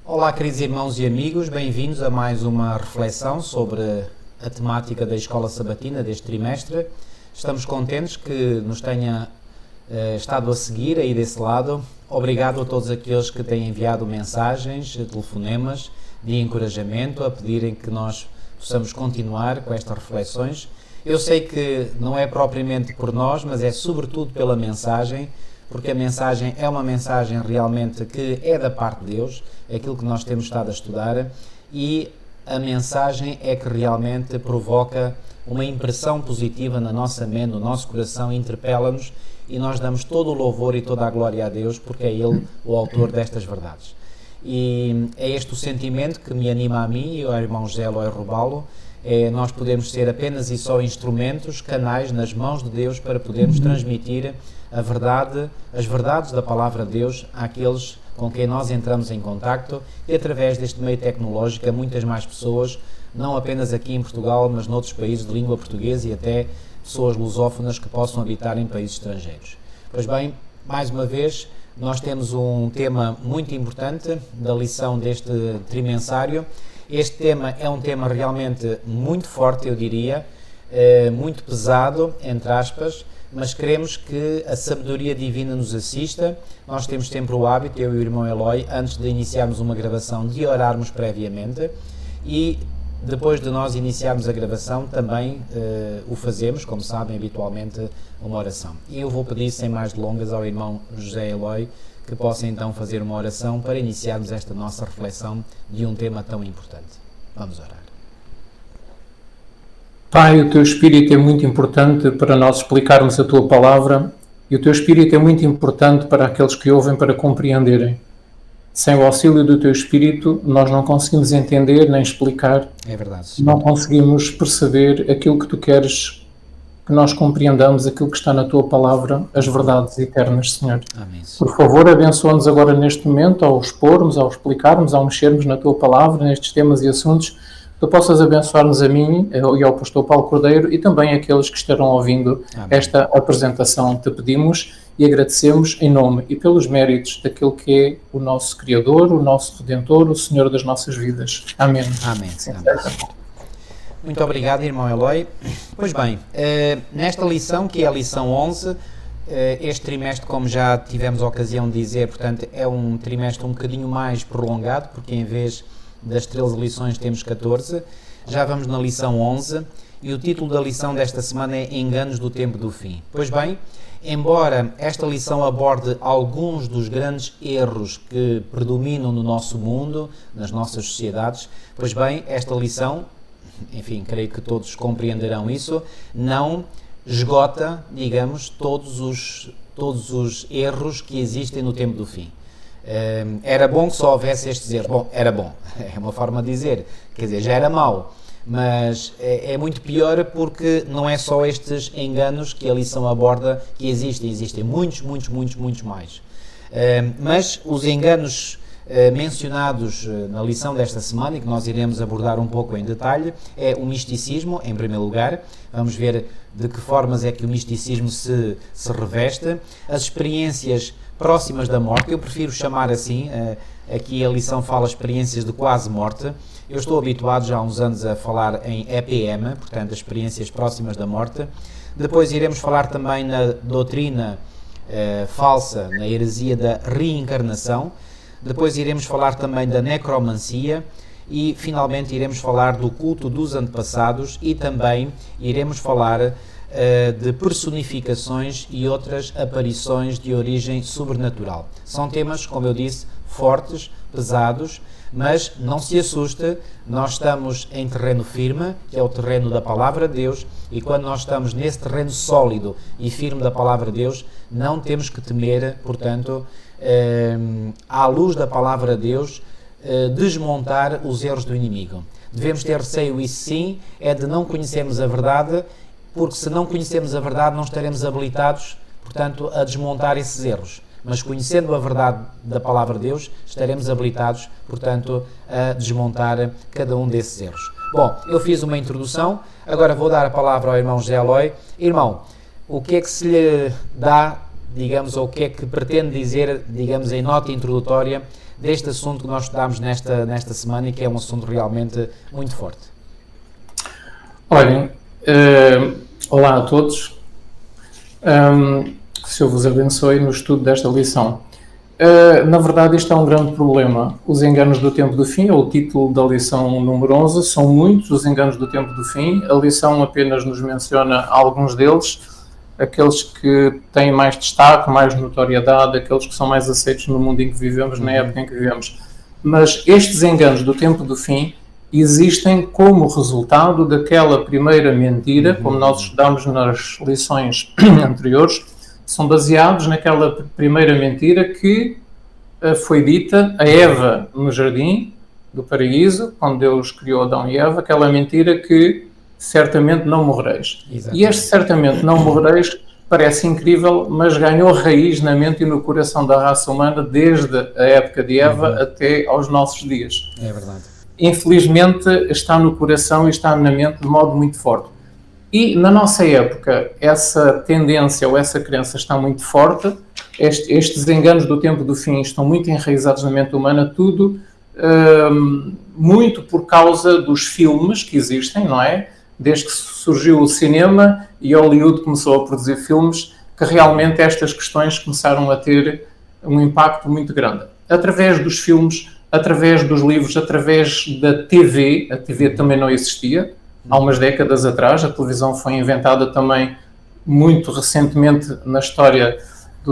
Olá, queridos irmãos e amigos, bem-vindos a mais uma reflexão sobre a temática da Escola Sabatina deste trimestre. Estamos contentes que nos tenha estado a seguir aí desse lado. Obrigado a todos aqueles que têm enviado mensagens, telefonemas de encorajamento, a pedirem que nós possamos continuar com estas reflexões. Eu sei que não é propriamente por nós, mas é sobretudo pela mensagem, porque a mensagem é uma mensagem realmente que é da parte de Deus, é aquilo que nós temos estado a estudar, e a mensagem é que realmente provoca uma impressão positiva na nossa mente, no nosso coração, interpela-nos e nós damos todo o louvor e toda a glória a Deus, porque é Ele o autor destas verdades. E é este o sentimento que me anima a mim e ao irmão José Eloy Robalo, é nós podemos ser apenas e só instrumentos, canais nas mãos de Deus para podermos transmitir a verdade, as verdades da palavra de Deus àqueles com quem nós entramos em contacto e através deste meio tecnológico a muitas mais pessoas, não apenas aqui em Portugal, mas noutros países de língua portuguesa e até pessoas lusófonas que possam habitar em países estrangeiros. Pois bem, mais uma vez, nós temos um tema muito importante da lição deste trimensário. Este tema é um tema realmente muito forte, eu diria, muito pesado, entre aspas, mas queremos que a sabedoria divina nos assista. Nós temos sempre o hábito, eu e o irmão Eloy, antes de iniciarmos uma gravação, de orarmos previamente e depois de nós iniciarmos a gravação também o fazemos, como sabem, habitualmente uma oração. E eu vou pedir, sem mais delongas, ao irmão José Eloy que possa então fazer uma oração para iniciarmos esta nossa reflexão de um tema tão importante. Vamos orar. Pai, o Teu Espírito é muito importante para nós explicarmos a Tua Palavra e o Teu Espírito é muito importante para aqueles que ouvem para compreenderem. Sem o auxílio do Teu Espírito, nós não conseguimos entender nem explicar. É verdade, Senhor. Não conseguimos perceber aquilo que Tu queres que nós compreendamos, aquilo que está na Tua Palavra, as verdades eternas, Senhor. Amém, Senhor. Por favor, abençoa-nos agora neste momento, ao expormos, ao explicarmos, ao mexermos na Tua Palavra, nestes temas e assuntos, Tu possas abençoar-nos a mim e ao pastor Paulo Cordeiro e também aqueles que estarão ouvindo esta apresentação. Te pedimos e agradecemos em nome e pelos méritos daquele que é o nosso Criador, o nosso Redentor, o Senhor das nossas vidas. Amém. Amém. Amém. Muito obrigado, irmão Eloy. Pois bem, nesta lição, que é a lição 11, este trimestre, como já tivemos a ocasião de dizer, portanto, é um trimestre um bocadinho mais prolongado, porque em vez das 13 lições temos 14. Já vamos na lição 11 e o título da lição desta semana é Enganos do Tempo do Fim. Pois bem, embora esta lição aborde alguns dos grandes erros que predominam no nosso mundo, nas nossas sociedades, pois bem, esta lição, enfim, creio que todos compreenderão isso, não esgota, digamos, todos os erros que existem no tempo do fim. Era bom que só houvesse estes erros. Bom, era bom, é uma forma de dizer, quer dizer, já era mau, mas é muito pior porque não é só estes enganos que a lição aborda que existem muitos mais. Mas os enganos mencionados na lição desta semana e que nós iremos abordar um pouco em detalhe é o misticismo, em primeiro lugar. Vamos ver de que formas é que o misticismo se reveste, as experiências próximas da morte. Eu prefiro chamar assim, aqui a lição fala experiências de quase morte. Eu estou habituado já há uns anos a falar em EPM, portanto, as experiências próximas da morte. Depois iremos falar também na doutrina falsa, na heresia da reencarnação. Depois iremos falar também da necromancia e, finalmente, iremos falar do culto dos antepassados e também iremos falar de personificações e outras aparições de origem sobrenatural. São temas, como eu disse, fortes, pesados, mas não se assuste, nós estamos em terreno firme, que é o terreno da Palavra de Deus, e quando nós estamos nesse terreno sólido e firme da Palavra de Deus, não temos que temer, portanto, à luz da Palavra de Deus, desmontar os erros do inimigo. Devemos ter receio, isso sim, é de não conhecermos a verdade, porque se não conhecermos a verdade não estaremos habilitados, portanto, a desmontar esses erros. Mas conhecendo a verdade da Palavra de Deus, estaremos habilitados, portanto, a desmontar cada um desses erros. Bom, eu fiz uma introdução, agora vou dar a palavra ao irmão José Eloy. Irmão, o que é que se lhe dá, digamos, ou o que é que pretende dizer, digamos, em nota introdutória deste assunto que nós estudámos nesta semana e que é um assunto realmente muito forte. Olhem, olá a todos, que o Senhor vos abençoe no estudo desta lição. Na verdade, isto é um grande problema. Os enganos do tempo do fim, é o título da lição número 11, são muitos os enganos do tempo do fim. A lição apenas nos menciona alguns deles, aqueles que têm mais destaque, mais notoriedade, aqueles que são mais aceitos no mundo em que vivemos, na época em que vivemos. Mas estes enganos do tempo do fim existem como resultado daquela primeira mentira, como nós estudamos nas lições anteriores, são baseados naquela primeira mentira que foi dita a Eva no jardim do paraíso, quando Deus criou Adão e Eva, aquela mentira que certamente não morrereis. Exatamente. E este certamente não morrereis parece incrível, mas ganhou raiz na mente e no coração da raça humana desde a época de Eva até aos nossos dias. É verdade. Infelizmente está no coração e está na mente de modo muito forte. E na nossa época, essa tendência ou essa crença está muito forte, estes enganos do tempo do fim estão muito enraizados na mente humana, tudo muito por causa dos filmes que existem, não é? Desde que surgiu o cinema e Hollywood começou a produzir filmes, que realmente estas questões começaram a ter um impacto muito grande. Através dos filmes, através dos livros, através da TV, a TV também não existia, há umas décadas atrás, a televisão foi inventada também muito recentemente na história do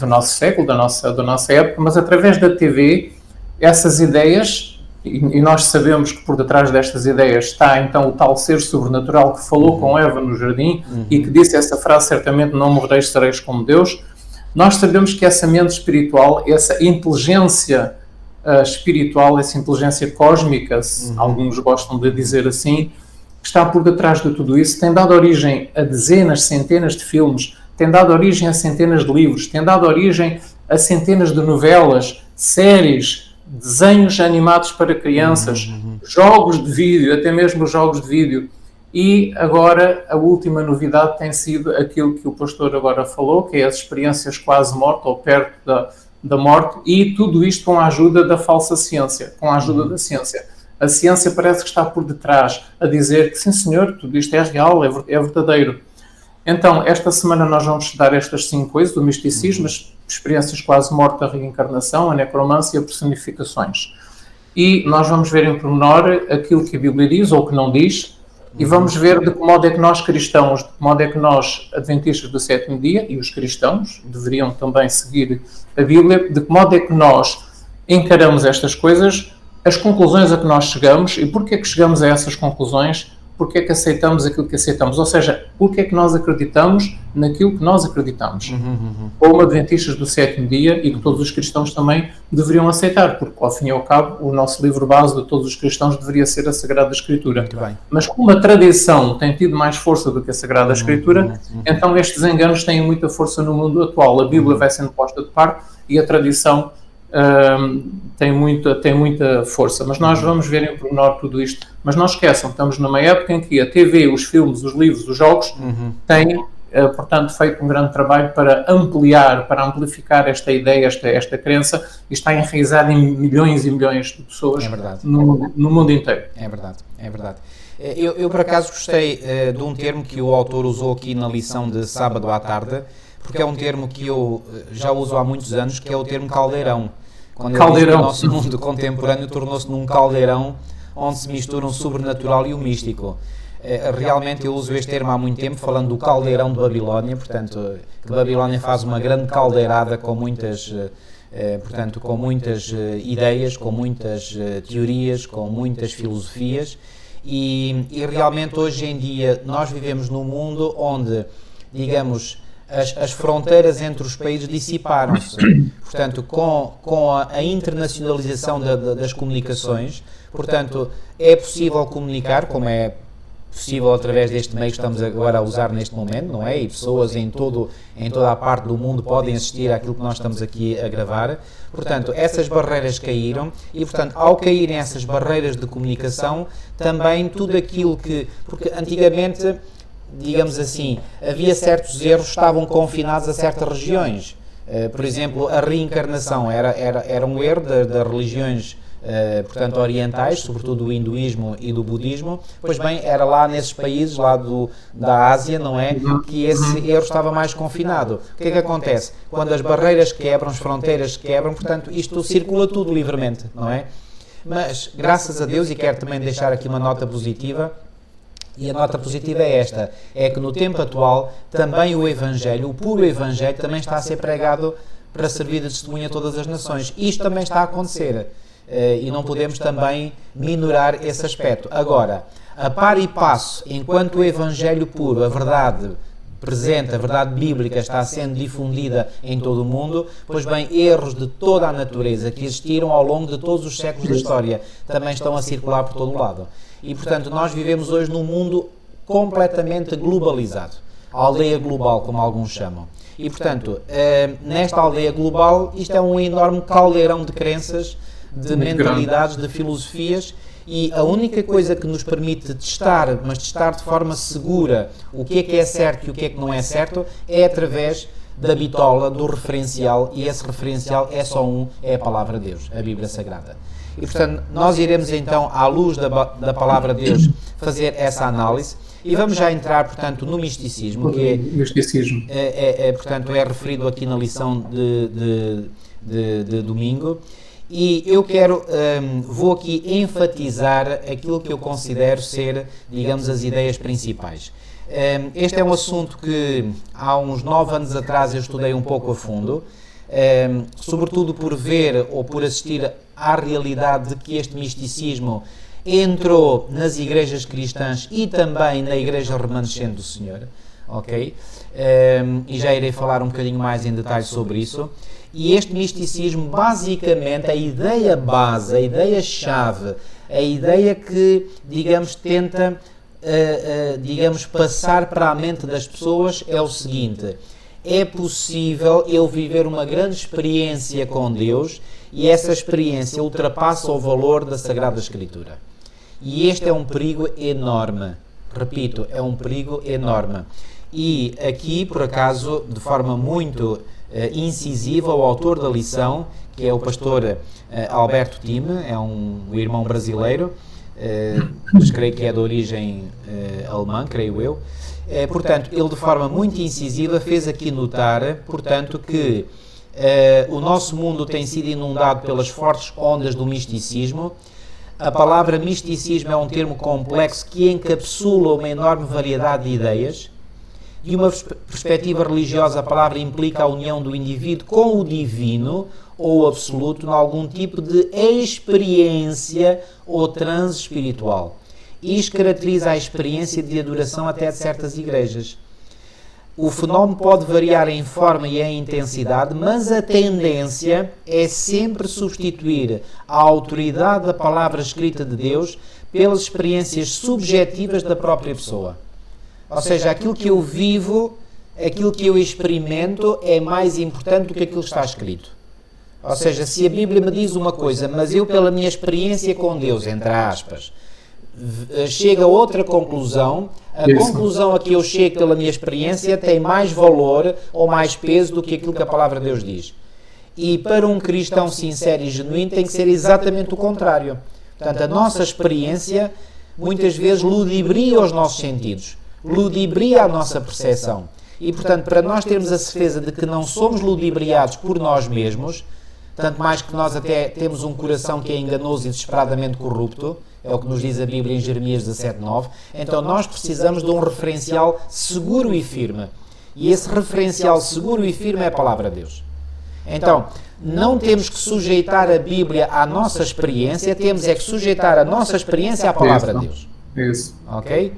nosso século, da nossa época, mas através da TV, essas ideias, e nós sabemos que por detrás destas ideias está então o tal ser sobrenatural que falou com Eva no jardim e que disse essa frase, certamente não morrereis, sereis como Deus. Nós sabemos que essa mente espiritual, essa inteligência espiritual, essa inteligência cósmica, alguns gostam de dizer assim, que está por detrás de tudo isso, tem dado origem a dezenas, centenas de filmes, tem dado origem a centenas de livros, tem dado origem a centenas de novelas, séries, desenhos animados para crianças, jogos de vídeo, até mesmo jogos de vídeo. E agora a última novidade tem sido aquilo que o pastor agora falou, que é as experiências quase morte ou perto da morte, e tudo isto com a ajuda da falsa ciência, com a ajuda da ciência. A ciência parece que está por detrás, a dizer que sim senhor, tudo isto é real, é verdadeiro. Então, esta semana nós vamos estudar estas 5 coisas, do misticismo, as experiências quase morte, a reencarnação, a necromancia e a personificações. E nós vamos ver em pormenor aquilo que a Bíblia diz ou que não diz, e vamos ver de que modo é que nós cristãos, de que modo é que nós, adventistas do sétimo dia, e os cristãos deveriam também seguir a Bíblia, de que modo é que nós encaramos estas coisas, as conclusões a que nós chegamos e porque é que chegamos a essas conclusões, porque é que aceitamos aquilo que aceitamos, ou seja, porque é que nós acreditamos naquilo que nós acreditamos. Como adventistas do sétimo dia e que todos os cristãos também deveriam aceitar, porque ao fim e ao cabo o nosso livro base de todos os cristãos deveria ser a Sagrada Escritura. Muito bem. Mas como a tradição tem tido mais força do que a Sagrada Escritura, então estes enganos têm muita força no mundo atual. A Bíblia vai sendo posta de parte e a tradição tem muita força, mas nós vamos ver em pormenor tudo isto. Mas não esqueçam, estamos numa época em que a TV, os filmes, os livros, os jogos têm, portanto, feito um grande trabalho para ampliar, para amplificar esta ideia, esta crença, e está enraizada em milhões e milhões de pessoas no mundo inteiro. É verdade, é verdade. Eu por acaso gostei de um termo que o autor usou aqui na lição de sábado à tarde, porque é um termo que eu já uso há muitos anos, que é o termo caldeirão. Quando ele diz que o nosso mundo contemporâneo tornou-se num caldeirão onde se misturam o sobrenatural e o místico. Realmente eu uso este termo há muito tempo, falando do caldeirão de Babilónia, portanto, que Babilónia faz uma grande caldeirada com muitas, ideias, com muitas teorias, com muitas filosofias, e realmente hoje em dia nós vivemos num mundo onde, digamos, as fronteiras entre os países dissiparam-se. Portanto, com a internacionalização das comunicações, portanto, é possível comunicar, como é possível através deste meio que estamos agora a usar neste momento, não é? E pessoas em toda a parte do mundo podem assistir àquilo que nós estamos aqui a gravar. Portanto, essas barreiras caíram e, portanto, ao caírem essas barreiras de comunicação, também tudo aquilo que... Porque antigamente, digamos assim, havia certos erros que estavam confinados a certas regiões. Por exemplo, a reencarnação era um erro das religiões, portanto, orientais, sobretudo do hinduísmo e do budismo. Pois bem, era lá nesses países, lá da Ásia, não é, que esse erro estava mais confinado. O que é que acontece? Quando as barreiras quebram, as fronteiras quebram, portanto, isto circula tudo livremente, não é? Mas, graças a Deus, e quero também deixar aqui uma nota positiva, e a nota positiva é esta, é que no tempo atual também o Evangelho, o puro Evangelho, também está a ser pregado para servir de testemunha a todas as nações. Isto também está a acontecer e não podemos também minorar esse aspecto. Agora, a par e passo, enquanto o Evangelho puro, a verdade presente, a verdade bíblica está sendo difundida em todo o mundo, pois bem, erros de toda a natureza que existiram ao longo de todos os séculos da história também estão a circular por todo o lado. E, portanto, nós vivemos hoje num mundo completamente globalizado. A aldeia global, como alguns chamam. E, portanto, nesta aldeia global, isto é um enorme caldeirão de crenças, de mentalidades, de filosofias, e a única coisa que nos permite testar, mas testar de forma segura, o que é certo e o que não é certo, é através da bitola, do referencial, e esse referencial é só é a Palavra de Deus, a Bíblia Sagrada. E, portanto, nós iremos então, à luz da Palavra de Deus, fazer essa análise, e vamos já entrar, portanto, no misticismo, que portanto, é referido aqui na lição de domingo. E eu vou aqui enfatizar aquilo que eu considero ser, digamos, as ideias principais. Este é um assunto que há uns 9 anos atrás eu estudei um pouco a fundo, sobretudo por ver ou por assistir à realidade de que este misticismo entrou nas igrejas cristãs e também na igreja remanescente do Senhor, ok? E já irei falar um bocadinho mais em detalhe sobre isso. E este misticismo, basicamente, a ideia base, a ideia-chave, a ideia que, digamos, tenta, passar para a mente das pessoas é o seguinte: é possível eu viver uma grande experiência com Deus e essa experiência ultrapassa o valor da Sagrada Escritura. E este é um perigo enorme. Repito, é um perigo enorme. E aqui, por acaso, de forma muito incisiva, o autor da lição, que é o pastor Alberto Time, é um irmão brasileiro, mas creio que é de origem alemã, creio eu. Portanto, ele de forma muito incisiva fez aqui notar, portanto, que o nosso mundo tem sido inundado pelas fortes ondas do misticismo. A palavra misticismo é um termo complexo que encapsula uma enorme variedade de ideias. De uma perspectiva religiosa, a palavra implica a união do indivíduo com o divino ou o absoluto em algum tipo de experiência ou transe espiritual. Isto caracteriza a experiência de adoração até de certas igrejas. O fenómeno pode variar em forma e em intensidade, mas a tendência é sempre substituir a autoridade da palavra escrita de Deus pelas experiências subjetivas da própria pessoa. Ou seja, aquilo que eu vivo, aquilo que eu experimento é mais importante do que aquilo que está escrito. Ou seja, se a Bíblia me diz uma coisa, mas eu pela minha experiência com Deus, entre aspas, chego a outra conclusão, a conclusão a que eu chego pela minha experiência tem mais valor ou mais peso do que aquilo que a Palavra de Deus diz. E para um cristão sincero e genuíno tem que ser exatamente o contrário. Portanto, a nossa experiência muitas vezes ludibria os nossos sentidos, ludibria a nossa percepção. E, portanto, para nós termos a certeza de que não somos ludibriados por nós mesmos, tanto mais que nós até temos um coração que é enganoso e desesperadamente corrupto, é o que nos diz a Bíblia em Jeremias 17:9, então nós precisamos de um referencial seguro e firme. E esse referencial seguro e firme é a Palavra de Deus. Então, não temos que sujeitar a Bíblia à nossa experiência, temos é que sujeitar a nossa experiência à Palavra de Deus. Isso. Ok?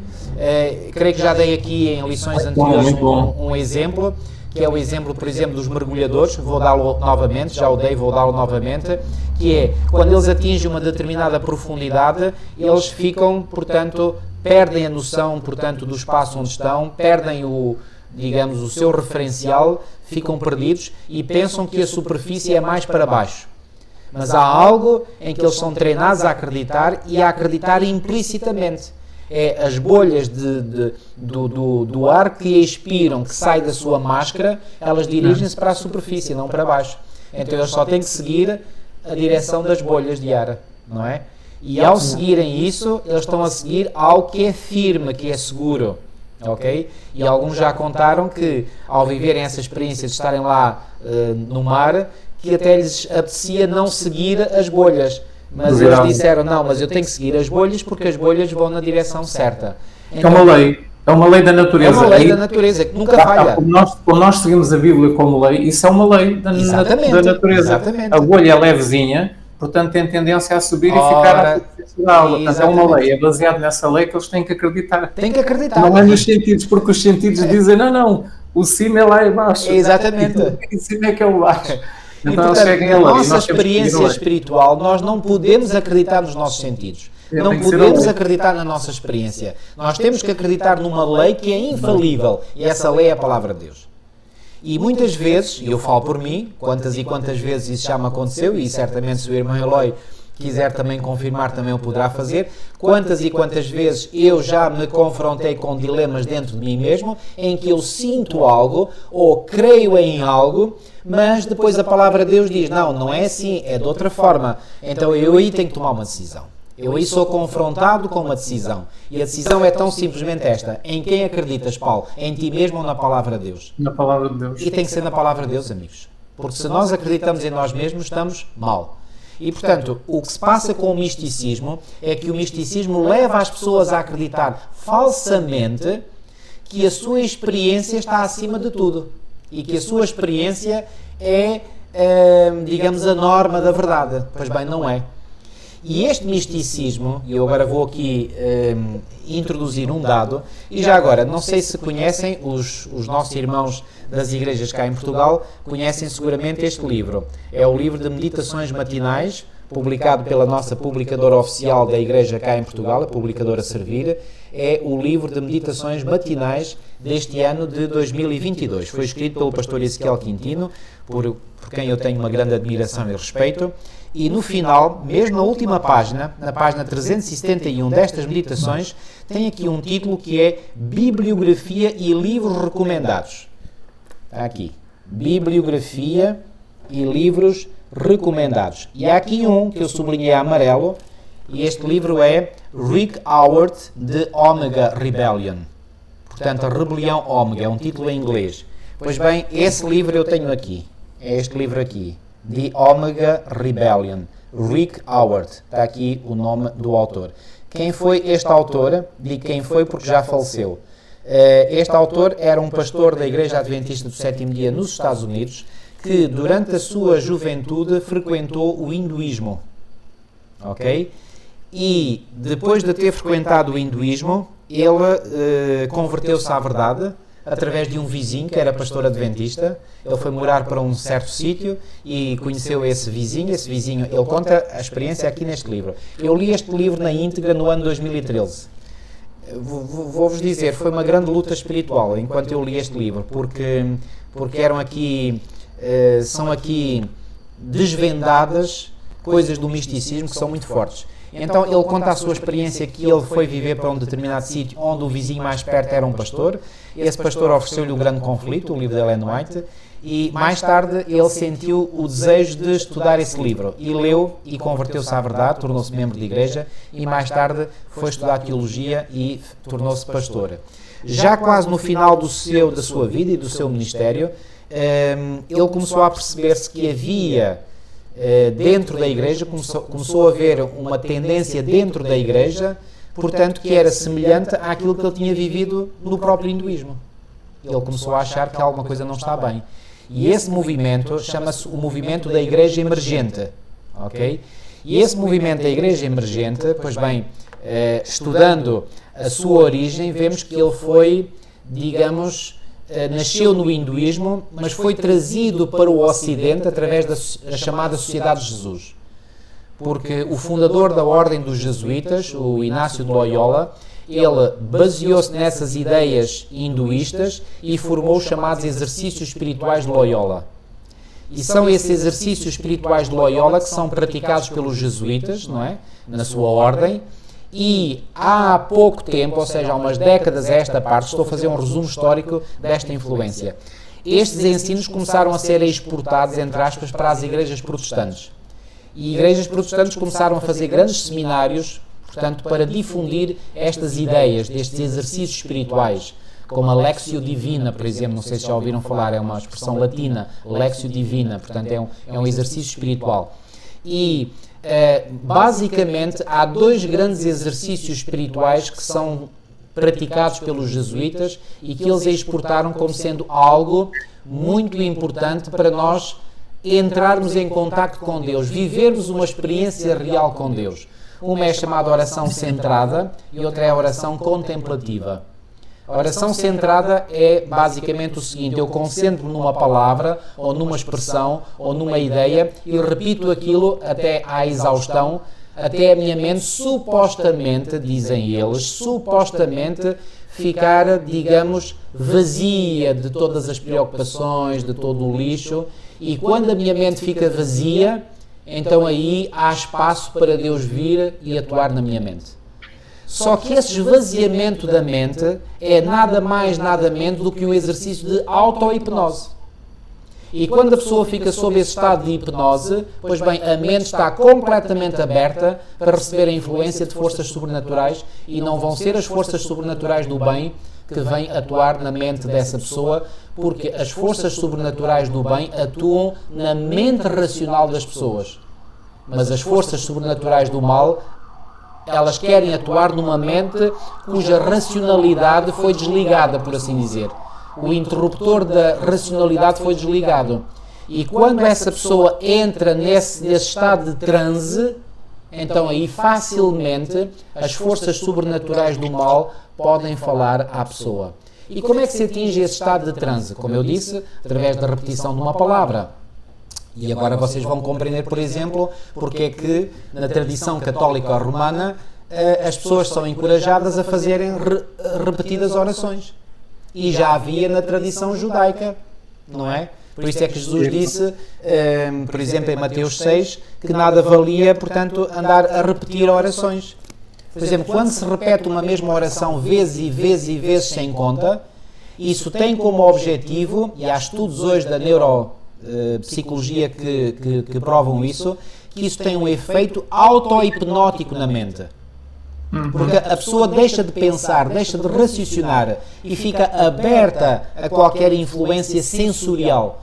Creio que já dei aqui em lições anteriores um exemplo, que é o exemplo, por exemplo, dos mergulhadores. Vou dá-lo novamente, já o dei, vou dá-lo novamente, que é, quando eles atingem uma determinada profundidade, eles ficam, portanto, perdem a noção, portanto, do espaço onde estão, perdem o seu referencial, ficam perdidos e pensam que a superfície é mais para baixo. Mas há algo em que eles são treinados a acreditar e a acreditar implicitamente. É as bolhas do ar que expiram, que sai da sua máscara, elas dirigem-se para a superfície, não para baixo. Então eles só têm que seguir a direção das bolhas de ar, não é? E ao seguirem isso, eles estão a seguir algo que é firme, que é seguro, ok? E alguns já contaram que, ao viverem essa experiência de estarem lá no mar, que até lhes apetecia não seguir as bolhas. Mas eles disseram, não, mas eu tenho que seguir as bolhas porque as bolhas vão na direção certa. Então, é uma lei. É uma lei da natureza. É uma lei da natureza, que nunca falha. Quando nós seguimos a Bíblia como lei, isso é uma lei da natureza. Exatamente. A bolha é levezinha, portanto tem tendência a subir e ficar à superfície da água. Portanto, é uma lei. É baseado nessa lei que eles têm que acreditar. Tem que acreditar. Não é nos sentidos, porque os sentidos dizem, não, o cimo é lá embaixo. Exatamente. O cimo é que é o baixo. E, portanto, na nossa experiência espiritual, nós não podemos acreditar nos nossos sentidos. Não podemos acreditar na nossa experiência. Nós temos que acreditar numa lei que é infalível. E essa lei é a palavra de Deus. E muitas vezes, e eu falo por mim, quantas e quantas vezes isso já me aconteceu, e certamente se o irmão Eloy quiser também confirmar, também o poderá fazer, quantas e quantas vezes eu já me confrontei com dilemas dentro de mim mesmo, em que eu sinto algo, ou creio em algo, mas depois a palavra de Deus diz, não é assim, é de outra forma. Então eu aí tenho que tomar uma decisão. Eu aí sou confrontado com uma decisão. E a decisão é tão simplesmente esta. Em quem acreditas, Paulo? Em ti mesmo ou na palavra de Deus? Na palavra de Deus. E tem que ser na palavra de Deus, amigos. Porque se nós acreditamos em nós mesmos, estamos mal. E, portanto, o que se passa com o misticismo é que o misticismo leva as pessoas a acreditar falsamente que a sua experiência está acima de tudo. E que a sua experiência é, digamos, a norma da verdade. Pois bem, não é. E este misticismo, e eu agora vou aqui introduzir um dado, e já agora, não sei se conhecem, os nossos irmãos das igrejas cá em Portugal, conhecem seguramente este livro. É o livro de Meditações Matinais, publicado pela nossa publicadora oficial da igreja cá em Portugal, a publicadora Servir. É o livro de Meditações Matinais deste ano de 2022. Foi escrito pelo pastor Ezequiel Quintino, por quem eu tenho uma grande admiração e respeito. E no final, mesmo na última página, na página 371 destas meditações, tem aqui um título que é Bibliografia e Livros Recomendados. Está aqui. Bibliografia e Livros Recomendados. E há aqui um que eu sublinhei a amarelo, e este livro é Rick Howard, The Omega Rebellion. Portanto, a Rebelião Ômega, é um título em inglês. Pois bem, esse livro eu tenho aqui. É este livro aqui. The Omega Rebellion, Rick Howard. Está aqui o nome do autor. Quem foi este autor? Digo quem foi porque já faleceu. Este autor era um pastor da Igreja Adventista do Sétimo Dia nos Estados Unidos, que durante a sua juventude frequentou o hinduísmo. Ok? E depois de ter frequentado o hinduísmo, ele converteu-se à verdade através de um vizinho que era pastor adventista. Ele foi morar para um certo sítio e conheceu esse vizinho. Esse vizinho, ele conta a experiência aqui neste livro. Eu li este livro na íntegra no ano 2013. Vou-vos dizer, foi uma grande luta espiritual enquanto eu li este livro, porque eram aqui, são aqui desvendadas coisas do misticismo que são muito fortes. Então ele conta a sua experiência que ele foi viver para um determinado sítio onde o vizinho mais perto era um pastor. Esse pastor ofereceu-lhe um grande conflito, o livro de Ellen White, e mais tarde ele sentiu o desejo de estudar esse livro e leu e converteu-se à verdade, tornou-se membro de igreja e mais tarde foi estudar teologia e tornou-se pastor. Já quase no final da sua vida e do seu ministério, ele começou a perceber-se que havia dentro da igreja, começou a haver uma tendência dentro da igreja, portanto, que era semelhante àquilo que ele tinha vivido no próprio hinduísmo. Ele começou a achar que alguma coisa não está bem. E esse movimento chama-se o movimento da igreja emergente. Ok? E esse movimento da igreja emergente, pois bem, estudando a sua origem, vemos que ele foi, digamos, nasceu no hinduísmo, mas foi trazido para o Ocidente através da chamada Sociedade de Jesus. Porque o fundador da Ordem dos Jesuítas, o Inácio de Loyola, ele baseou-se nessas ideias hinduístas e formou os chamados exercícios espirituais de Loyola. E são esses exercícios espirituais de Loyola que são praticados pelos jesuítas, não é? Na sua ordem, E há pouco tempo, ou seja, há umas décadas a esta parte, estou a fazer um resumo histórico desta influência. Estes ensinos começaram a ser exportados, entre aspas, para as igrejas protestantes. E igrejas protestantes começaram a fazer grandes seminários, portanto, para difundir estas ideias, destes exercícios espirituais, como a Lectio Divina, por exemplo, não sei se já ouviram falar, é uma expressão latina, Lectio Divina, portanto, é um exercício espiritual. E basicamente há dois grandes exercícios espirituais que são praticados pelos jesuítas e que eles exportaram como sendo algo muito importante para nós entrarmos em contacto com Deus, vivermos uma experiência real com Deus. Uma é chamada oração centrada e outra é a oração contemplativa. A oração centrada é basicamente o seguinte: eu concentro-me numa palavra, ou numa expressão, ou numa ideia e repito aquilo até à exaustão, até a minha mente supostamente, dizem eles, supostamente ficar, digamos, vazia de todas as preocupações, de todo o lixo, e quando a minha mente fica vazia, então aí há espaço para Deus vir e atuar na minha mente. Só que esse esvaziamento da mente é nada mais, nada menos do que um exercício de auto-hipnose. E quando a pessoa fica sob esse estado de hipnose, pois bem, a mente está completamente aberta para receber a influência de forças sobrenaturais, e não vão ser as forças sobrenaturais do bem que vêm atuar na mente dessa pessoa, porque as forças sobrenaturais do bem atuam na mente racional das pessoas. Mas as forças sobrenaturais do mal, elas querem atuar numa mente cuja racionalidade foi desligada, por assim dizer. O interruptor da racionalidade foi desligado. E quando essa pessoa entra nesse estado de transe, então aí facilmente as forças sobrenaturais do mal podem falar à pessoa. E como é que se atinge esse estado de transe? Como eu disse, através da repetição de uma palavra. E agora vocês vão compreender, por exemplo, porque é que na tradição católica romana as pessoas são encorajadas a fazerem repetidas orações. E já havia na tradição judaica, não é? Por isso é que Jesus disse, por exemplo, em Mateus 6, que nada valia, portanto, andar a repetir orações. Por exemplo, quando se repete uma mesma oração vezes e vezes e vezes sem conta, isso tem como objetivo, e há estudos hoje da neuropsicologia que provam isso, que isso tem um efeito auto-hipnótico na mente. Porque a pessoa deixa de pensar, deixa de raciocinar e fica aberta a qualquer influência sensorial.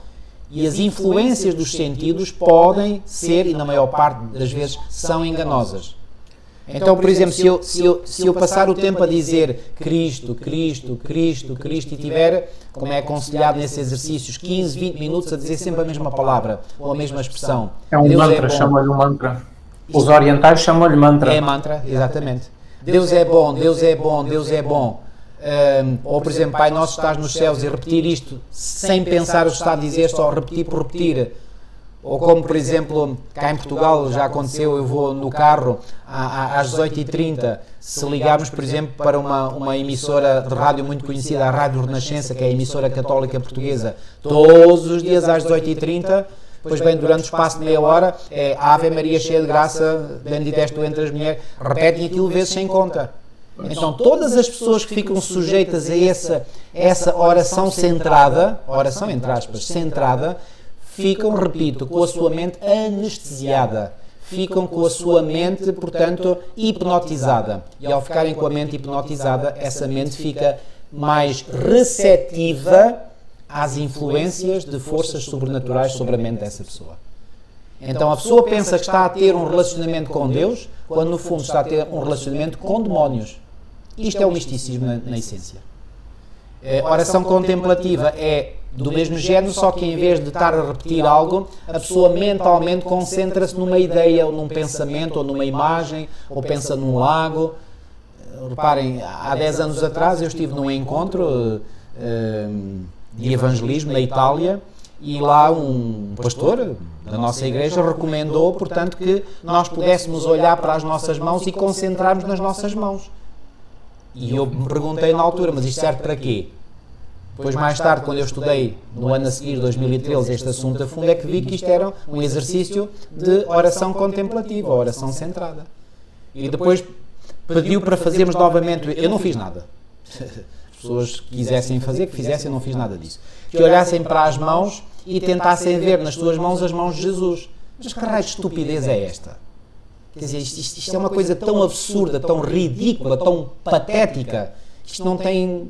E as influências dos sentidos podem ser, e na maior parte das vezes, são enganosas. Então, por exemplo, se eu passar o tempo a dizer Cristo, Cristo, Cristo, Cristo, e tiver, como é aconselhado nesses exercícios, 15, 20 minutos a dizer sempre a mesma palavra ou a mesma expressão. É um mantra, chamam-lhe um mantra. Os orientais chamam-lhe mantra. É mantra, exatamente. Deus é bom, Deus é bom, Deus é bom. Ou, por exemplo, Pai Nosso estás nos céus, e repetir isto sem pensar o que está a dizer, só repetir por repetir. Ou como, por exemplo, cá em Portugal já aconteceu, eu vou no carro às 18h30, se ligarmos, por exemplo, para uma emissora de rádio muito conhecida, a Rádio Renascença, que é a emissora católica portuguesa, todos os dias às 18h30, pois bem, durante o espaço de meia hora, é Ave Maria cheia de graça, bendita és tu entre as mulheres, repetem aquilo vezes sem conta. Então, todas as pessoas que ficam sujeitas a essa oração centrada, oração entre aspas, centrada, ficam, repito, com a sua mente anestesiada, ficam com a sua mente, portanto, hipnotizada. E ao ficarem com a mente hipnotizada, essa mente fica mais receptiva às influências de forças sobrenaturais sobre a mente dessa pessoa. Então a pessoa pensa que está a ter um relacionamento com Deus, quando no fundo está a ter um relacionamento com demónios. Isto é o misticismo na essência. A oração contemplativa é do mesmo género, só que em vez de estar a repetir algo, a pessoa mentalmente concentra-se numa ideia, ou num pensamento, ou numa imagem, ou pensa num lago. Reparem, há 10 anos atrás eu estive num encontro de evangelismo na Itália, e lá um pastor da nossa igreja recomendou, portanto, que nós pudéssemos olhar para as nossas mãos e concentrarmos nas nossas mãos. E eu me perguntei na altura, mas isto serve para quê? Depois, mais tarde, quando eu estudei, no ano a seguir, 2013, este assunto a fundo, é que vi que isto era um exercício de oração contemplativa, oração centrada. E depois pediu para fazermos novamente, eu não fiz nada. As pessoas que quisessem fazer, que fizessem, eu não fiz nada disso. Que olhassem para as mãos e tentassem ver nas suas mãos as mãos de Jesus. Mas que raio de estupidez é esta? Quer dizer, isto é uma coisa tão absurda, tão ridícula, tão patética, que isto não tem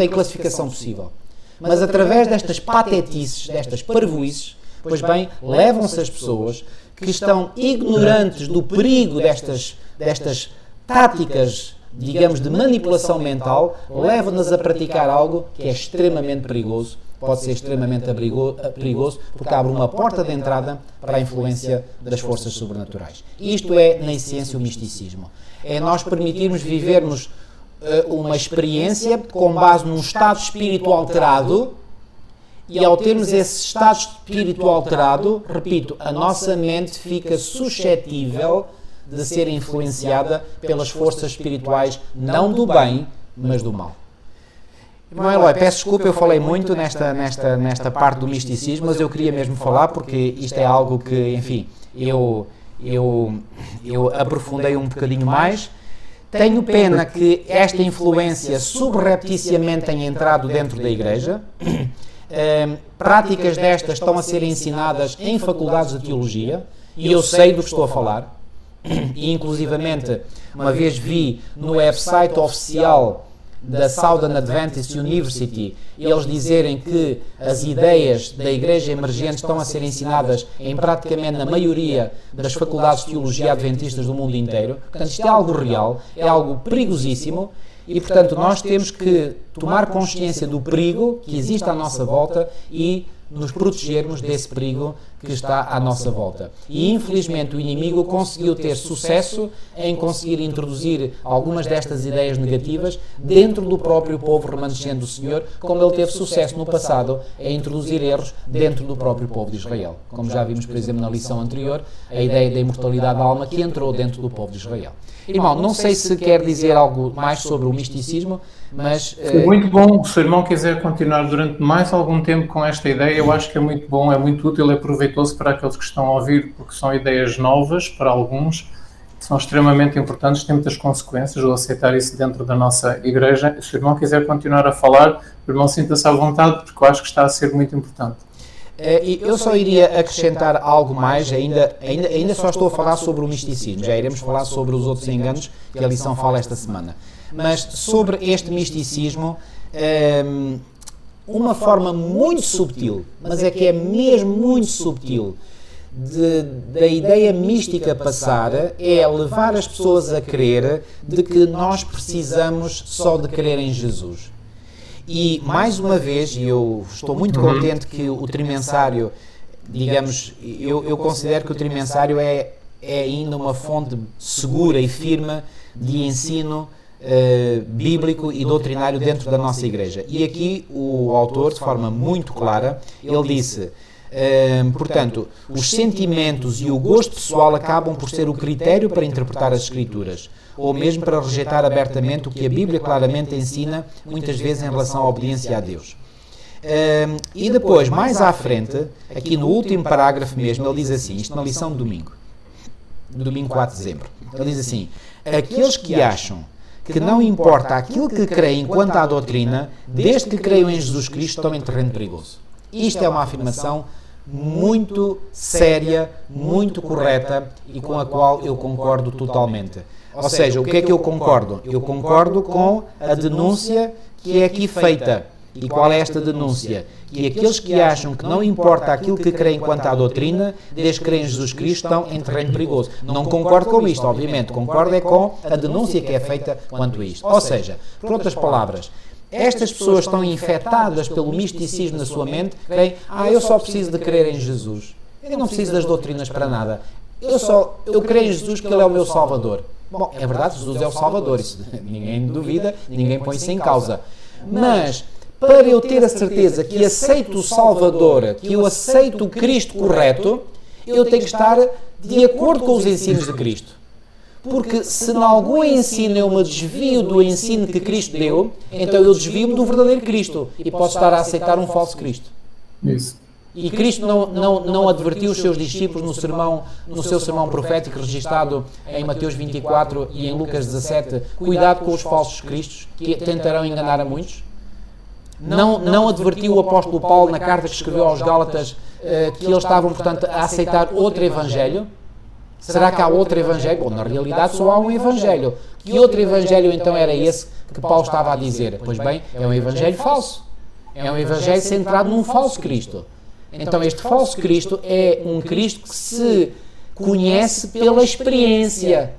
classificação possível. Mas através destas patetices, destas parvoices, pois bem, levam-se as pessoas que estão ignorantes do perigo destas táticas, digamos, de manipulação mental, levam-nas a praticar algo que é extremamente perigoso, pode ser extremamente perigoso, porque abre uma porta de entrada para a influência das forças sobrenaturais. Isto é, na essência, o misticismo. É nós permitirmos vivermos uma experiência com base num estado espírito alterado, e ao termos esse estado espírito alterado, repito, a nossa mente fica suscetível de ser influenciada pelas forças espirituais, não do bem, mas do mal. Irmão Eloy, peço desculpa, eu falei muito nesta parte do misticismo, mas eu queria mesmo falar porque isto é algo que, enfim, eu aprofundei um bocadinho mais. Tenho pena que esta influência subrepticiamente tenha entrado dentro da Igreja. Práticas destas estão a ser ensinadas em faculdades de teologia, e eu sei do que estou a falar. E inclusivamente, uma vez vi no website oficial da Southern Adventist University eles dizerem que as ideias da Igreja Emergente estão a ser ensinadas em praticamente na maioria das faculdades de teologia adventistas do mundo inteiro. Portanto, isto é algo real, é algo perigosíssimo, e portanto nós temos que tomar consciência do perigo que existe à nossa volta e nos protegermos desse perigo que está à nossa volta. E infelizmente o inimigo conseguiu ter sucesso em conseguir introduzir algumas destas ideias negativas dentro do próprio povo remanescente do Senhor, como ele teve sucesso no passado em introduzir erros dentro do próprio povo de Israel. Como já vimos, por exemplo, na lição anterior, a ideia da imortalidade da alma que entrou dentro do povo de Israel. Irmão, não sei se quer dizer algo mais sobre o misticismo, mas... Muito bom. Se o irmão quiser continuar durante mais algum tempo com esta ideia, eu acho que é muito bom, é muito útil, é proveitoso para aqueles que estão a ouvir, porque são ideias novas para alguns, que são extremamente importantes, têm muitas consequências ao aceitar isso dentro da nossa igreja. Se o irmão quiser continuar a falar, o irmão sinta-se à vontade, porque eu acho que está a ser muito importante. Eu só iria acrescentar algo mais, ainda só estou a falar sobre o misticismo, já iremos falar sobre os outros enganos que a lição fala esta semana. Mas sobre este misticismo, uma forma muito subtil, mas é que é mesmo muito subtil, da ideia mística passar, é levar as pessoas a crer de que nós precisamos só de crer em Jesus. E, mais uma vez, eu estou muito contente que o trimensário, digamos, eu considero que o trimensário é ainda uma fonte segura e firme de ensino bíblico e doutrinário dentro da nossa igreja. E aqui o autor, de forma muito clara, ele disse, portanto, os sentimentos e o gosto pessoal acabam por ser o critério para interpretar as Escrituras, ou mesmo para rejeitar abertamente o que a Bíblia claramente ensina, muitas vezes em relação à obediência a Deus. E depois, mais à frente, aqui no último parágrafo mesmo, ele diz assim, isto na lição de domingo 4 de dezembro, ele diz assim, aqueles que acham que não importa aquilo que creem quanto à doutrina, desde que creiam em Jesus Cristo, estão em terreno perigoso. Isto é uma afirmação muito séria, muito correta e com a qual eu concordo totalmente. Ou seja, o que é que eu concordo? Eu concordo com a denúncia que é aqui feita. E qual é esta denúncia? Que aqueles que acham que não importa aquilo que creem quanto à doutrina, desde que creem em Jesus Cristo, estão em terreno perigoso. Não concordo com isto, obviamente. Concordo é com a denúncia que é feita quanto a isto. Ou seja, por outras palavras, estas pessoas estão infectadas pelo misticismo na sua mente, creem, eu só preciso de crer em Jesus. Eu não preciso das doutrinas para nada. Eu creio em Jesus porque Ele é o meu Salvador. Bom, é verdade, Jesus é o Salvador, isso ninguém duvida, ninguém põe isso em causa. Mas, para eu ter a certeza que aceito o Salvador, que eu aceito o Cristo correto, eu tenho que estar de acordo com os ensinos de Cristo. Porque se em algum ensino eu me desvio do ensino que Cristo deu, então eu desvio-me do verdadeiro Cristo e posso estar a aceitar um falso Cristo. Isso. E Cristo não advertiu os seus discípulos no seu sermão profético registado em Mateus 24 e em Lucas 17, cuidado com os falsos cristos, que tentarão enganar a muitos? Não advertiu o apóstolo Paulo na carta que escreveu aos Gálatas que eles estavam, portanto, a aceitar outro evangelho? Será que há outro evangelho? Bom, na realidade só há um evangelho. Que outro evangelho então era esse que Paulo estava a dizer? Pois bem, é um evangelho falso. É um evangelho centrado num falso Cristo. Então este falso Cristo é um Cristo que se conhece pela experiência.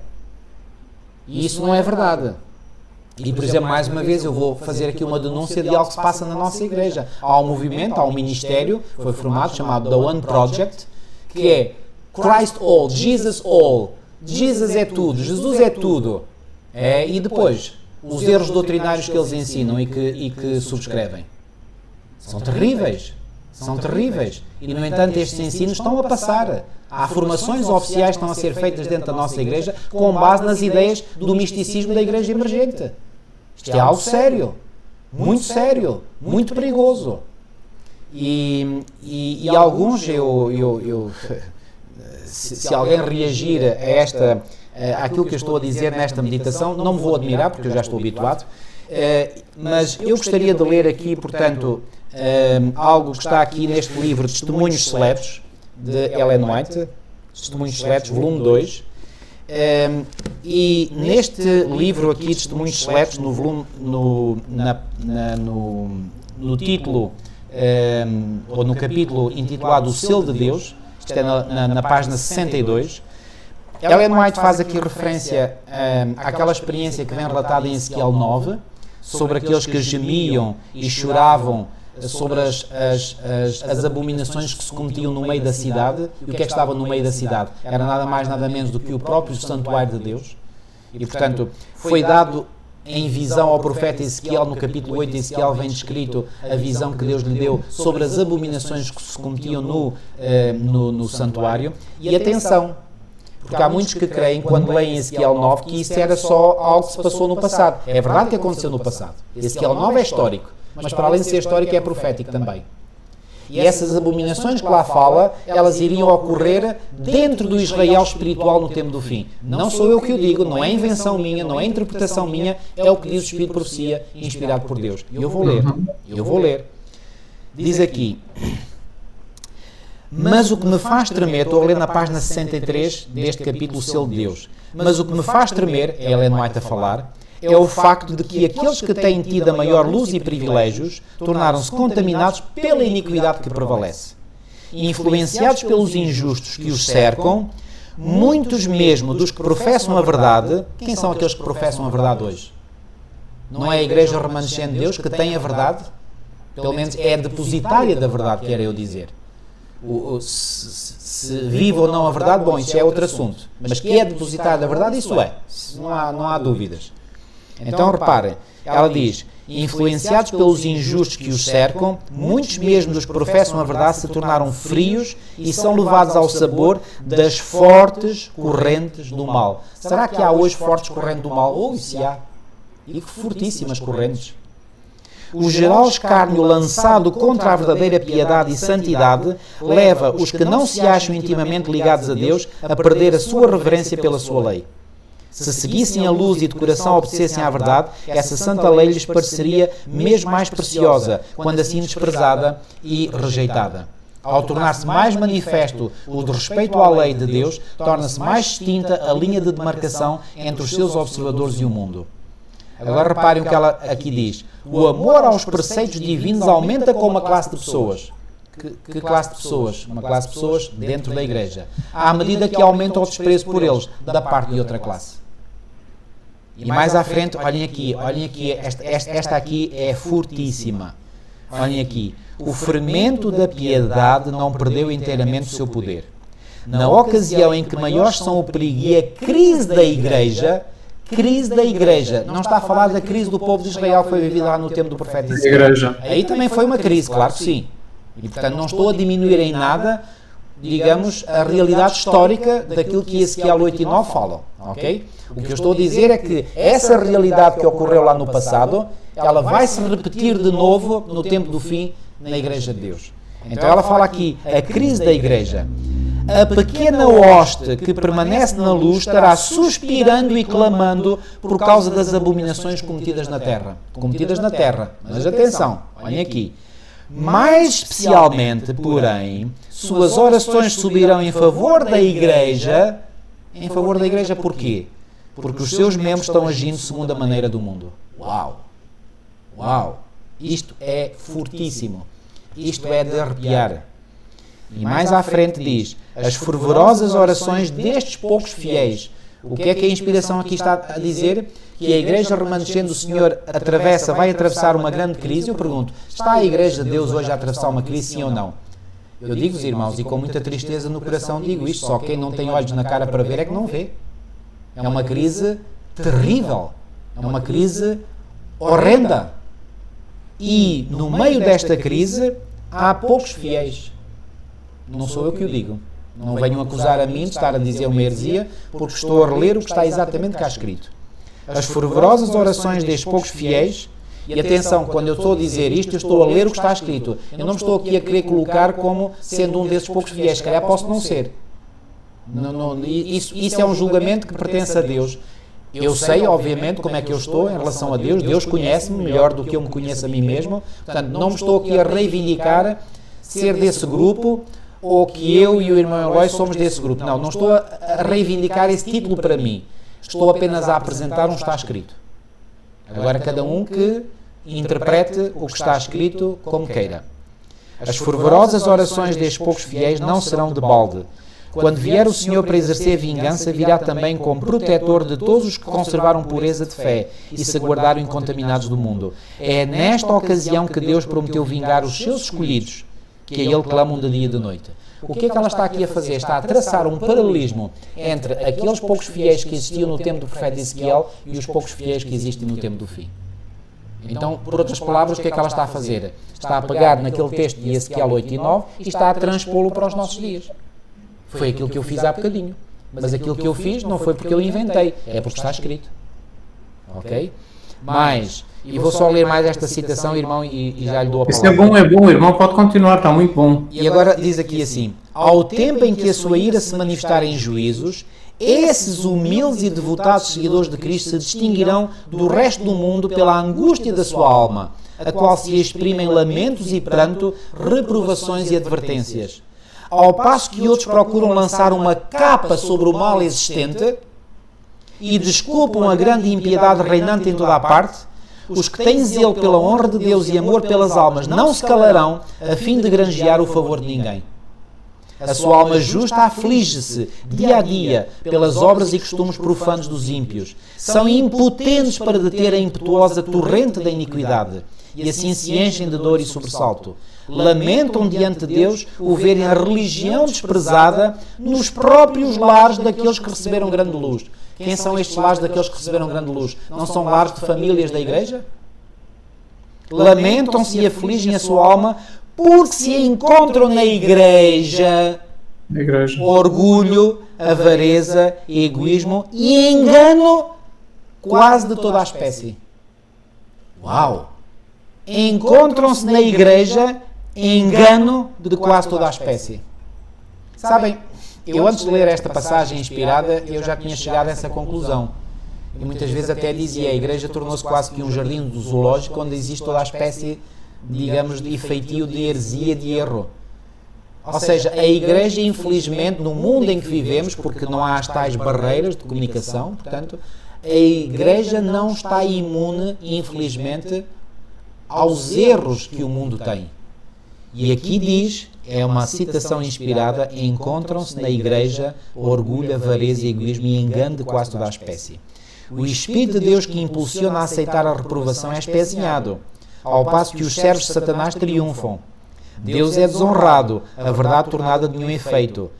E isso não é verdade. E, por exemplo, mais uma vez eu vou fazer aqui uma denúncia de algo que se passa na nossa igreja. Há um movimento, há um ministério, foi formado, chamado The One Project, que é Christ All, Jesus All. Jesus é tudo, Jesus é tudo. E depois, os erros doutrinários que eles ensinam e que subscrevem. São terríveis. São terríveis. E, no entanto, estes ensinos estão a passar. Há formações oficiais que estão a ser feitas dentro da nossa igreja com base nas ideias do misticismo da igreja emergente. Isto é algo sério. Muito perigoso. E alguns, se alguém reagir àquilo que eu estou a dizer nesta meditação, não me vou admirar, porque eu já estou habituado, mas eu gostaria de ler aqui, portanto, algo que está aqui neste livro, Testemunhos Seletos, de Ellen White, Testemunhos Seletos, volume 2, e neste livro aqui, Testemunhos Seletos, no título, ou no capítulo intitulado O Selo de Deus, isto é na página 62, Ellen White faz aqui referência àquela experiência que vem relatada em Ezequiel 9, sobre aqueles que gemiam e choravam sobre as abominações que se cometiam no meio da cidade. E o que é que estava no meio da cidade? Era nada mais, nada menos do que o próprio santuário de Deus. E, portanto, foi dado em visão ao profeta Ezequiel, no capítulo 8 de Ezequiel vem descrito a visão que Deus lhe deu sobre as abominações que se cometiam no santuário. E atenção, porque há muitos que creem, quando leem Ezequiel 9, que isso era só algo que se passou no passado. É verdade que aconteceu no passado. Ezequiel 9 é histórico, mas para além de ser histórico é profético também. E essas abominações que lá fala, elas iriam ocorrer dentro do Israel espiritual no tempo do fim. Não sou eu que o digo, não é invenção minha, não é interpretação minha, é o que diz o Espírito de Profecia, inspirado por Deus. Eu vou ler. Diz aqui: mas o que me faz tremer, estou a ler na página 63 deste capítulo, O Selo de Deus, mas o que me faz tremer, é Ellen White a falar, é o facto de que aqueles que têm tido a maior luz e privilégios tornaram-se contaminados pela iniquidade que prevalece. Influenciados pelos injustos que os cercam, muitos mesmo dos que professam a verdade. Quem são aqueles que professam a verdade hoje? Não é a igreja remanescente de Deus que tem a verdade? Pelo menos é a depositária da verdade, quero eu dizer. Se vive ou não a verdade, bom, isso é outro assunto. Mas que é depositária da verdade, isso é. Não há dúvidas. Então, reparem, ela diz: influenciados pelos injustos que os cercam, muitos mesmo dos que professam a verdade se tornaram frios e são levados ao sabor das fortes correntes do mal. Será que há hoje fortes correntes do mal? Se há. E que fortíssimas correntes. O geral escárnio lançado contra a verdadeira piedade e santidade leva os que não se acham intimamente ligados a Deus a perder a sua reverência pela sua lei. Se seguissem a luz e de coração obedecessem à verdade, essa santa lei lhes pareceria mesmo mais preciosa, quando assim desprezada e rejeitada. Ao tornar-se mais manifesto o de respeito à lei de Deus, torna-se mais distinta a linha de demarcação entre os seus observadores e o mundo. Agora reparem o que ela aqui diz: o amor aos preceitos divinos aumenta com uma classe de pessoas. Que classe de pessoas? Uma classe de pessoas dentro da igreja. À medida que aumenta o desprezo por eles, da parte de outra classe. E mais à frente, olhem aqui, esta aqui é fortíssima. Olhem aqui. O fermento da piedade não perdeu inteiramente o seu poder. Na ocasião em que maiores são o perigo e a crise da igreja, não está a falar da crise do povo de Israel que foi vivida lá no tempo do profeta Ezequiel. Aí também foi uma crise, claro que sim. E, portanto, não estou a diminuir em nada, digamos, a realidade histórica daquilo que Ezequiel 8 e 9 falam, ok? O que eu estou a dizer é que essa realidade que ocorreu lá no passado, ela vai se repetir de novo no tempo do fim na Igreja de Deus. Então ela fala aqui, a crise da igreja. A pequena hoste que permanece na luz estará suspirando e clamando por causa das abominações cometidas na terra. Cometidas na terra. Mas atenção, olhem aqui. Mais especialmente, porém, suas orações subirão em favor da igreja. Em favor da igreja porquê? Porque os seus membros estão agindo segundo a maneira do mundo. Uau! Uau! Isto é fortíssimo. Isto é de arrepiar. E mais à frente diz, as fervorosas orações destes poucos fiéis. O que é que a inspiração aqui está a dizer? Que a igreja remanescente do Senhor vai atravessar uma grande crise. Eu pergunto, está a igreja de Deus hoje a atravessar uma crise, sim ou não? Eu digo-vos, irmãos, e com muita tristeza no coração digo isto, só quem não tem olhos na cara para ver é que não vê. É uma crise terrível. É uma crise horrenda. E no meio desta crise há poucos fiéis. Não sou eu que o digo. Não venham acusar a mim de estar a dizer uma heresia, porque estou a reler o que está exatamente cá escrito. As fervorosas orações destes poucos fiéis, e atenção, quando eu estou a dizer isto, eu estou a ler o que está escrito. Eu não estou aqui a querer colocar como sendo um desses poucos fiéis, se calhar posso não ser. Isso é um julgamento que pertence a Deus. Eu sei, obviamente, como é que eu estou em relação a Deus. Deus conhece-me melhor do que eu me conheço a mim mesmo. Portanto, não me estou aqui a reivindicar ser desse grupo, ou que eu e o irmão Eloy somos desse grupo. Não estou a reivindicar esse título para mim. Estou apenas a apresentar um está escrito. Agora cada um que interprete o que está escrito como queira. As fervorosas orações destes poucos fiéis não serão de balde. Quando vier o Senhor para exercer vingança, virá também como protetor de todos os que conservaram pureza de fé e se guardaram incontaminados do mundo. É nesta ocasião que Deus prometeu vingar os seus escolhidos, que a Ele clamam de dia e de noite. O que é que ela está aqui a fazer? Está a traçar um paralelismo entre aqueles poucos fiéis que existiam no tempo do profeta Ezequiel e os poucos fiéis que existem no tempo do fim. Então, por outras palavras, o que é que ela está a fazer? Está a pegar naquele texto de Ezequiel 8 e 9 e está a transpô-lo para os nossos dias. Foi aquilo que eu fiz há bocadinho. Mas aquilo que eu fiz não foi porque eu inventei, é porque está escrito. Ok? Mas, e vou só ler mais esta citação, irmão, e já lhe dou a palavra. Isso é bom, irmão, pode continuar, está muito bom. E agora diz aqui assim, ao tempo em que a sua ira se manifestar em juízos, esses humildes e devotados seguidores de Cristo se distinguirão do resto do mundo pela angústia da sua alma, a qual se exprime em lamentos e pranto, reprovações e advertências. Ao passo que outros procuram lançar uma capa sobre o mal existente e desculpam a grande impiedade reinante em toda a parte, os que têm zelo pela honra de Deus e amor pelas almas não se calarão a fim de granjear o favor de ninguém. A sua alma justa aflige-se dia a dia pelas obras e costumes profanos dos ímpios. São impotentes para deter a impetuosa torrente da iniquidade e assim se enchem de dor e sobressalto. Lamentam diante de Deus o verem a religião desprezada nos próprios lares daqueles que receberam grande luz. Quem são estes lares daqueles que receberam grande luz? Não são lares de famílias da igreja? Lamentam-se e afligem a sua alma porque se encontram na igreja orgulho, avareza, egoísmo e engano quase de toda a espécie. Uau! Encontram-se na igreja engano de quase toda a espécie. Sabem, eu antes de ler esta passagem inspirada, eu já tinha chegado a essa conclusão. E muitas vezes até dizia, a igreja tornou-se quase que um jardim do zoológico onde existe toda a espécie, digamos, de feitio de heresia, de erro. Ou seja, a igreja, infelizmente, no mundo em que vivemos, porque não há as tais barreiras de comunicação, portanto, a igreja não está imune, infelizmente, aos erros que o mundo tem. E aqui diz, é uma citação inspirada, encontram-se na igreja orgulho, avareza, egoísmo e engano de quase toda a espécie. O Espírito de Deus que impulsiona a aceitar a reprovação é espezinhado, ao passo que os servos de Satanás triunfam. Deus é desonrado, a verdade tornada de nenhum efeito.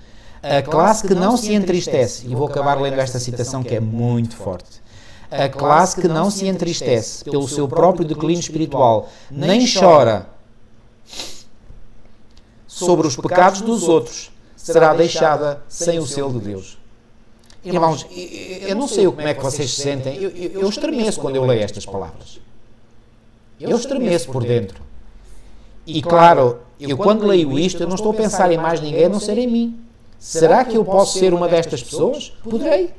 A classe que não se entristece, e vou acabar lendo esta citação que é muito forte, a classe que não se entristece pelo seu próprio declínio espiritual, nem chora sobre os pecados dos outros, será deixada sem o selo de Deus. Irmãos, eu não sei como é que vocês se sentem, eu estremeço quando eu leio estas palavras. Eu estremeço por dentro. E claro, eu quando leio isto, eu não estou a pensar em mais ninguém a não ser em mim. Será que eu posso ser uma destas pessoas? Poderei.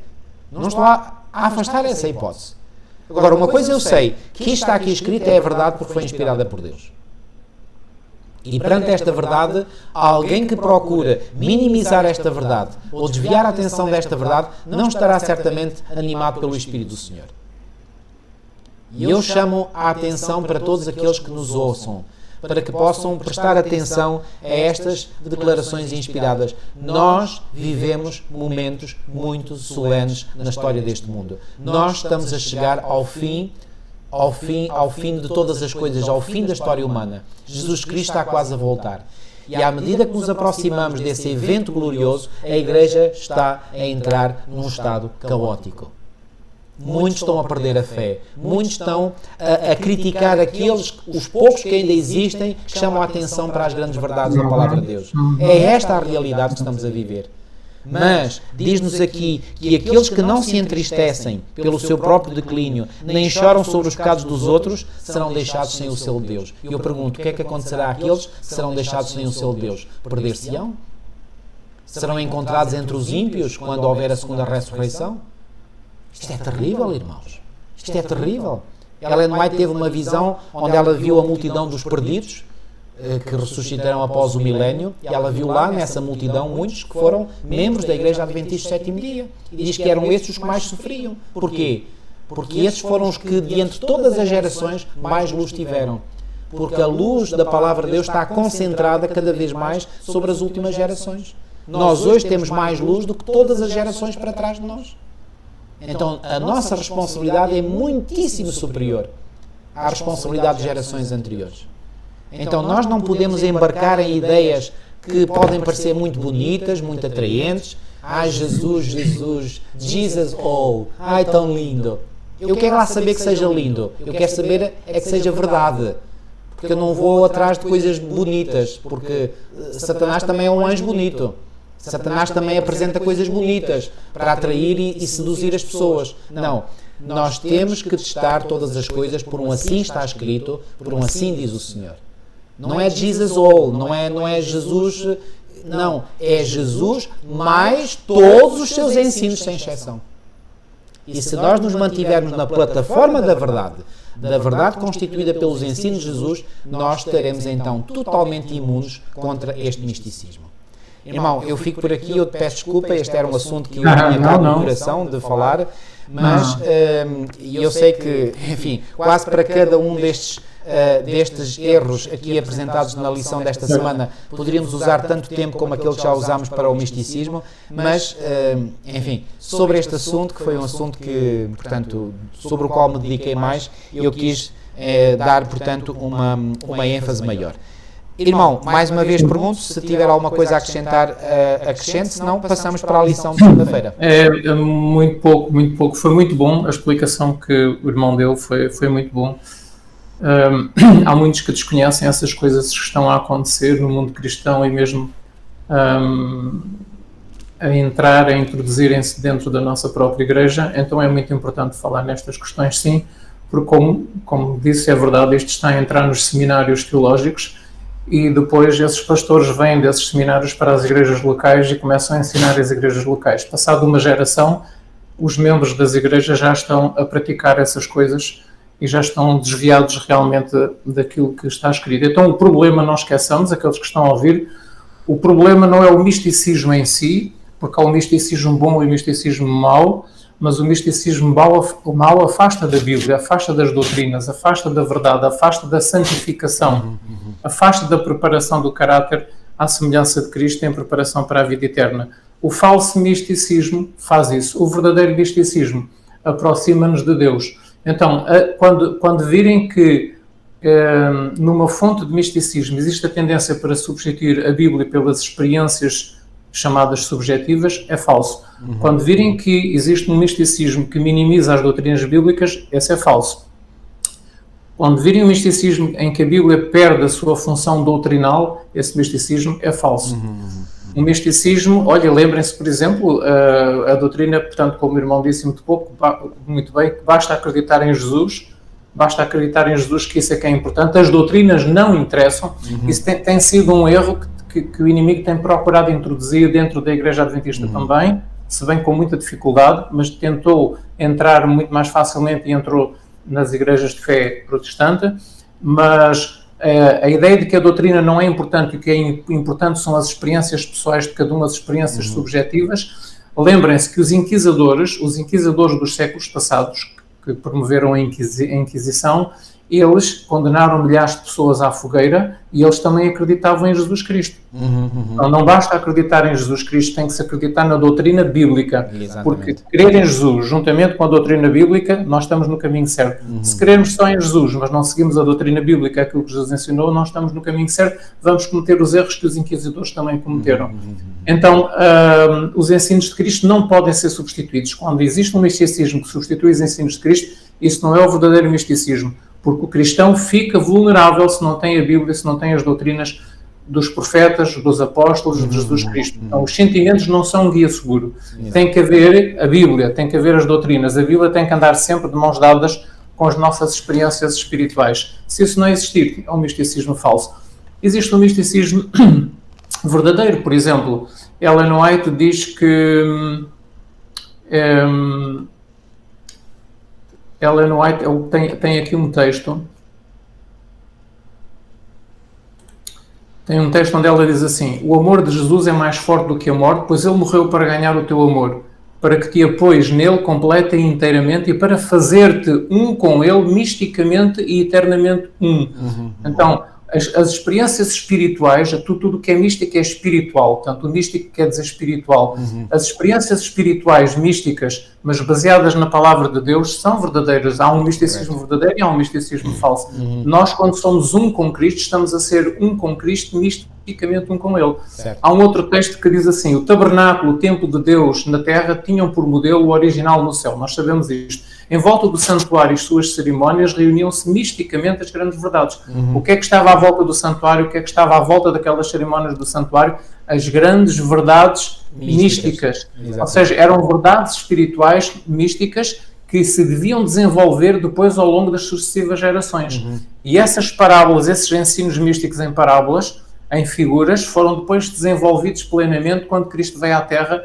Não estou a afastar essa hipótese. Agora, uma coisa eu sei, que isto está aqui escrito é a verdade porque foi inspirada por Deus. E perante esta verdade, alguém que procura minimizar esta verdade ou desviar a atenção desta verdade, não estará certamente animado pelo Espírito do Senhor. E eu chamo a atenção para todos aqueles que nos ouçam, para que possam prestar atenção a estas declarações inspiradas. Nós vivemos momentos muito solenes na história deste mundo. Nós estamos a chegar ao fim de todas as coisas, ao fim da história humana. Jesus Cristo está quase a voltar. E à medida que nos aproximamos desse evento glorioso, a Igreja está a entrar num estado caótico. Muitos estão a perder a fé. Muitos estão a criticar os poucos que ainda existem, que chamam a atenção para as grandes verdades da Palavra de Deus. É esta a realidade que estamos a viver. Mas diz-nos aqui que aqueles que não se entristecem pelo seu próprio declínio, nem choram sobre os pecados dos outros, serão deixados sem o selo de Deus. E eu pergunto, o que é que acontecerá àqueles que serão deixados sem o selo de Deus? Perder-se-ão? Serão encontrados entre os ímpios quando houver a segunda ressurreição? Isto é terrível, irmãos. Isto é terrível. Ellen White teve uma visão onde ela viu a multidão dos perdidos, que ressuscitarão após o milénio, e ela viu lá nessa multidão muitos que foram membros da Igreja Adventista do Sétimo Dia. E diz que eram esses os que mais sofriam. Porquê? Porque esses foram os que, de entre todas as gerações, mais luz tiveram. Porque a luz da Palavra de Deus está concentrada cada vez mais sobre as últimas gerações. Nós hoje temos mais luz do que todas as gerações para trás de nós. Então, a nossa responsabilidade é muitíssimo superior à responsabilidade de gerações anteriores. Então, nós não podemos embarcar em ideias que podem parecer muito bonitas, muito atraentes. Ai, Jesus, ai, tão lindo. Eu quero lá saber que seja lindo. Eu quero saber é que seja verdade. Porque eu não vou atrás de coisas bonitas, porque Satanás também é um anjo bonito. Satanás também apresenta coisas bonitas para atrair e seduzir as pessoas. Não. Nós temos que testar todas as coisas por um assim está escrito, por um assim diz o Senhor. Não é Jesus all, não é Jesus, não. É Jesus mais todos os seus ensinos sem exceção. E se nós nos mantivermos na plataforma da verdade constituída pelos ensinos de Jesus, nós estaremos então totalmente imunes contra este misticismo. Irmão, eu fico por aqui, eu te peço desculpa, este era um assunto que eu tinha cá no coração de falar, mas eu sei que, enfim, quase para cada um destes erros aqui apresentados na lição desta semana, poderíamos usar tanto tempo como aquele que já usámos para o misticismo, mas, enfim, sobre este assunto, que foi um assunto que, portanto, sobre o qual me dediquei mais, eu quis dar, portanto, uma ênfase maior. Irmão, mais uma vez pergunto, se tiver alguma coisa a acrescentar, acrescente, senão passamos para a lição de segunda-feira. Muito pouco. Foi muito bom a explicação que o irmão deu, foi muito bom. Há muitos que desconhecem essas coisas que estão a acontecer no mundo cristão e mesmo a entrar, a introduzirem-se dentro da nossa própria igreja. Então é muito importante falar nestas questões, sim, porque como disse, é verdade, isto está a entrar nos seminários teológicos e depois esses pastores vêm desses seminários para as igrejas locais e começam a ensinar as igrejas locais. Passado uma geração, os membros das igrejas já estão a praticar essas coisas e já estão desviados realmente daquilo que está escrito. Então o problema, não esqueçamos, aqueles que estão a ouvir, o problema não é o misticismo em si, porque há o misticismo bom e o misticismo mau, mas o misticismo mau afasta da Bíblia, afasta das doutrinas, afasta da verdade, afasta da santificação, afasta da preparação do caráter à semelhança de Cristo em preparação para a vida eterna. O falso misticismo faz isso. O verdadeiro misticismo aproxima-nos de Deus. Então, quando virem que numa fonte de misticismo existe a tendência para substituir a Bíblia pelas experiências chamadas subjetivas, é falso. Quando virem que existe um misticismo que minimiza as doutrinas bíblicas, esse é falso. Quando virem um misticismo em que a Bíblia perde a sua função doutrinal, esse misticismo é falso. Um misticismo, olha, lembrem-se, por exemplo, a doutrina, portanto, como o irmão disse muito bem, que basta acreditar em Jesus basta acreditar em Jesus, que isso é que é importante. As doutrinas não interessam. Isso tem sido um erro que o inimigo tem procurado introduzir dentro da Igreja Adventista também, se bem com muita dificuldade, mas tentou entrar muito mais facilmente e entrou nas igrejas de fé protestante. Mas a ideia de que a doutrina não é importante e o que é importante são as experiências pessoais de cada uma, as experiências subjetivas. Lembrem-se que os inquisidores dos séculos passados, que promoveram a Inquisição, eles condenaram milhares de pessoas à fogueira e eles também acreditavam em Jesus Cristo. Então, não basta acreditar em Jesus Cristo, tem que se acreditar na doutrina bíblica. Exatamente. Porque crer em Jesus, juntamente com a doutrina bíblica, nós estamos no caminho certo. Se crermos só em Jesus, mas não seguimos a doutrina bíblica, aquilo que Jesus ensinou, não estamos no caminho certo, vamos cometer os erros que os inquisidores também cometeram. Então, os ensinos de Cristo não podem ser substituídos. Quando existe um misticismo que substitui os ensinos de Cristo, isso não é o verdadeiro misticismo. Porque o cristão fica vulnerável se não tem a Bíblia, se não tem as doutrinas dos profetas, dos apóstolos, de Jesus Cristo. Então, os sentimentos não são um guia seguro. Tem que haver a Bíblia, tem que haver as doutrinas. A Bíblia tem que andar sempre de mãos dadas com as nossas experiências espirituais. Se isso não existir, é um misticismo falso. Existe um misticismo verdadeiro. Por exemplo, Ellen White diz que... Ellen White tem aqui um texto. Tem um texto onde ela diz assim: o amor de Jesus é mais forte do que a morte, pois ele morreu para ganhar o teu amor, para que te apoies nele completa e inteiramente e para fazer-te um com ele misticamente e eternamente um. Então, as experiências espirituais, tudo que é místico é espiritual, portanto, o místico quer dizer espiritual. As experiências espirituais místicas, mas baseadas na palavra de Deus, são verdadeiras. Há um misticismo verdadeiro e há um misticismo falso. Nós, quando somos um com Cristo, estamos a ser um com Cristo, misticamente um com Ele. Certo. Há um outro texto que diz assim: o tabernáculo, o templo de Deus na terra, tinham por modelo o original no céu. Nós sabemos isto. Em volta do santuário e suas cerimónias reuniam-se misticamente as grandes verdades. O que é que estava à volta do santuário? O que é que estava à volta daquelas cerimónias do santuário? As grandes verdades místicas. Ou seja, eram verdades espirituais místicas que se deviam desenvolver depois ao longo das sucessivas gerações. E essas parábolas, esses ensinos místicos em parábolas, em figuras, foram depois desenvolvidos plenamente quando Cristo veio à Terra,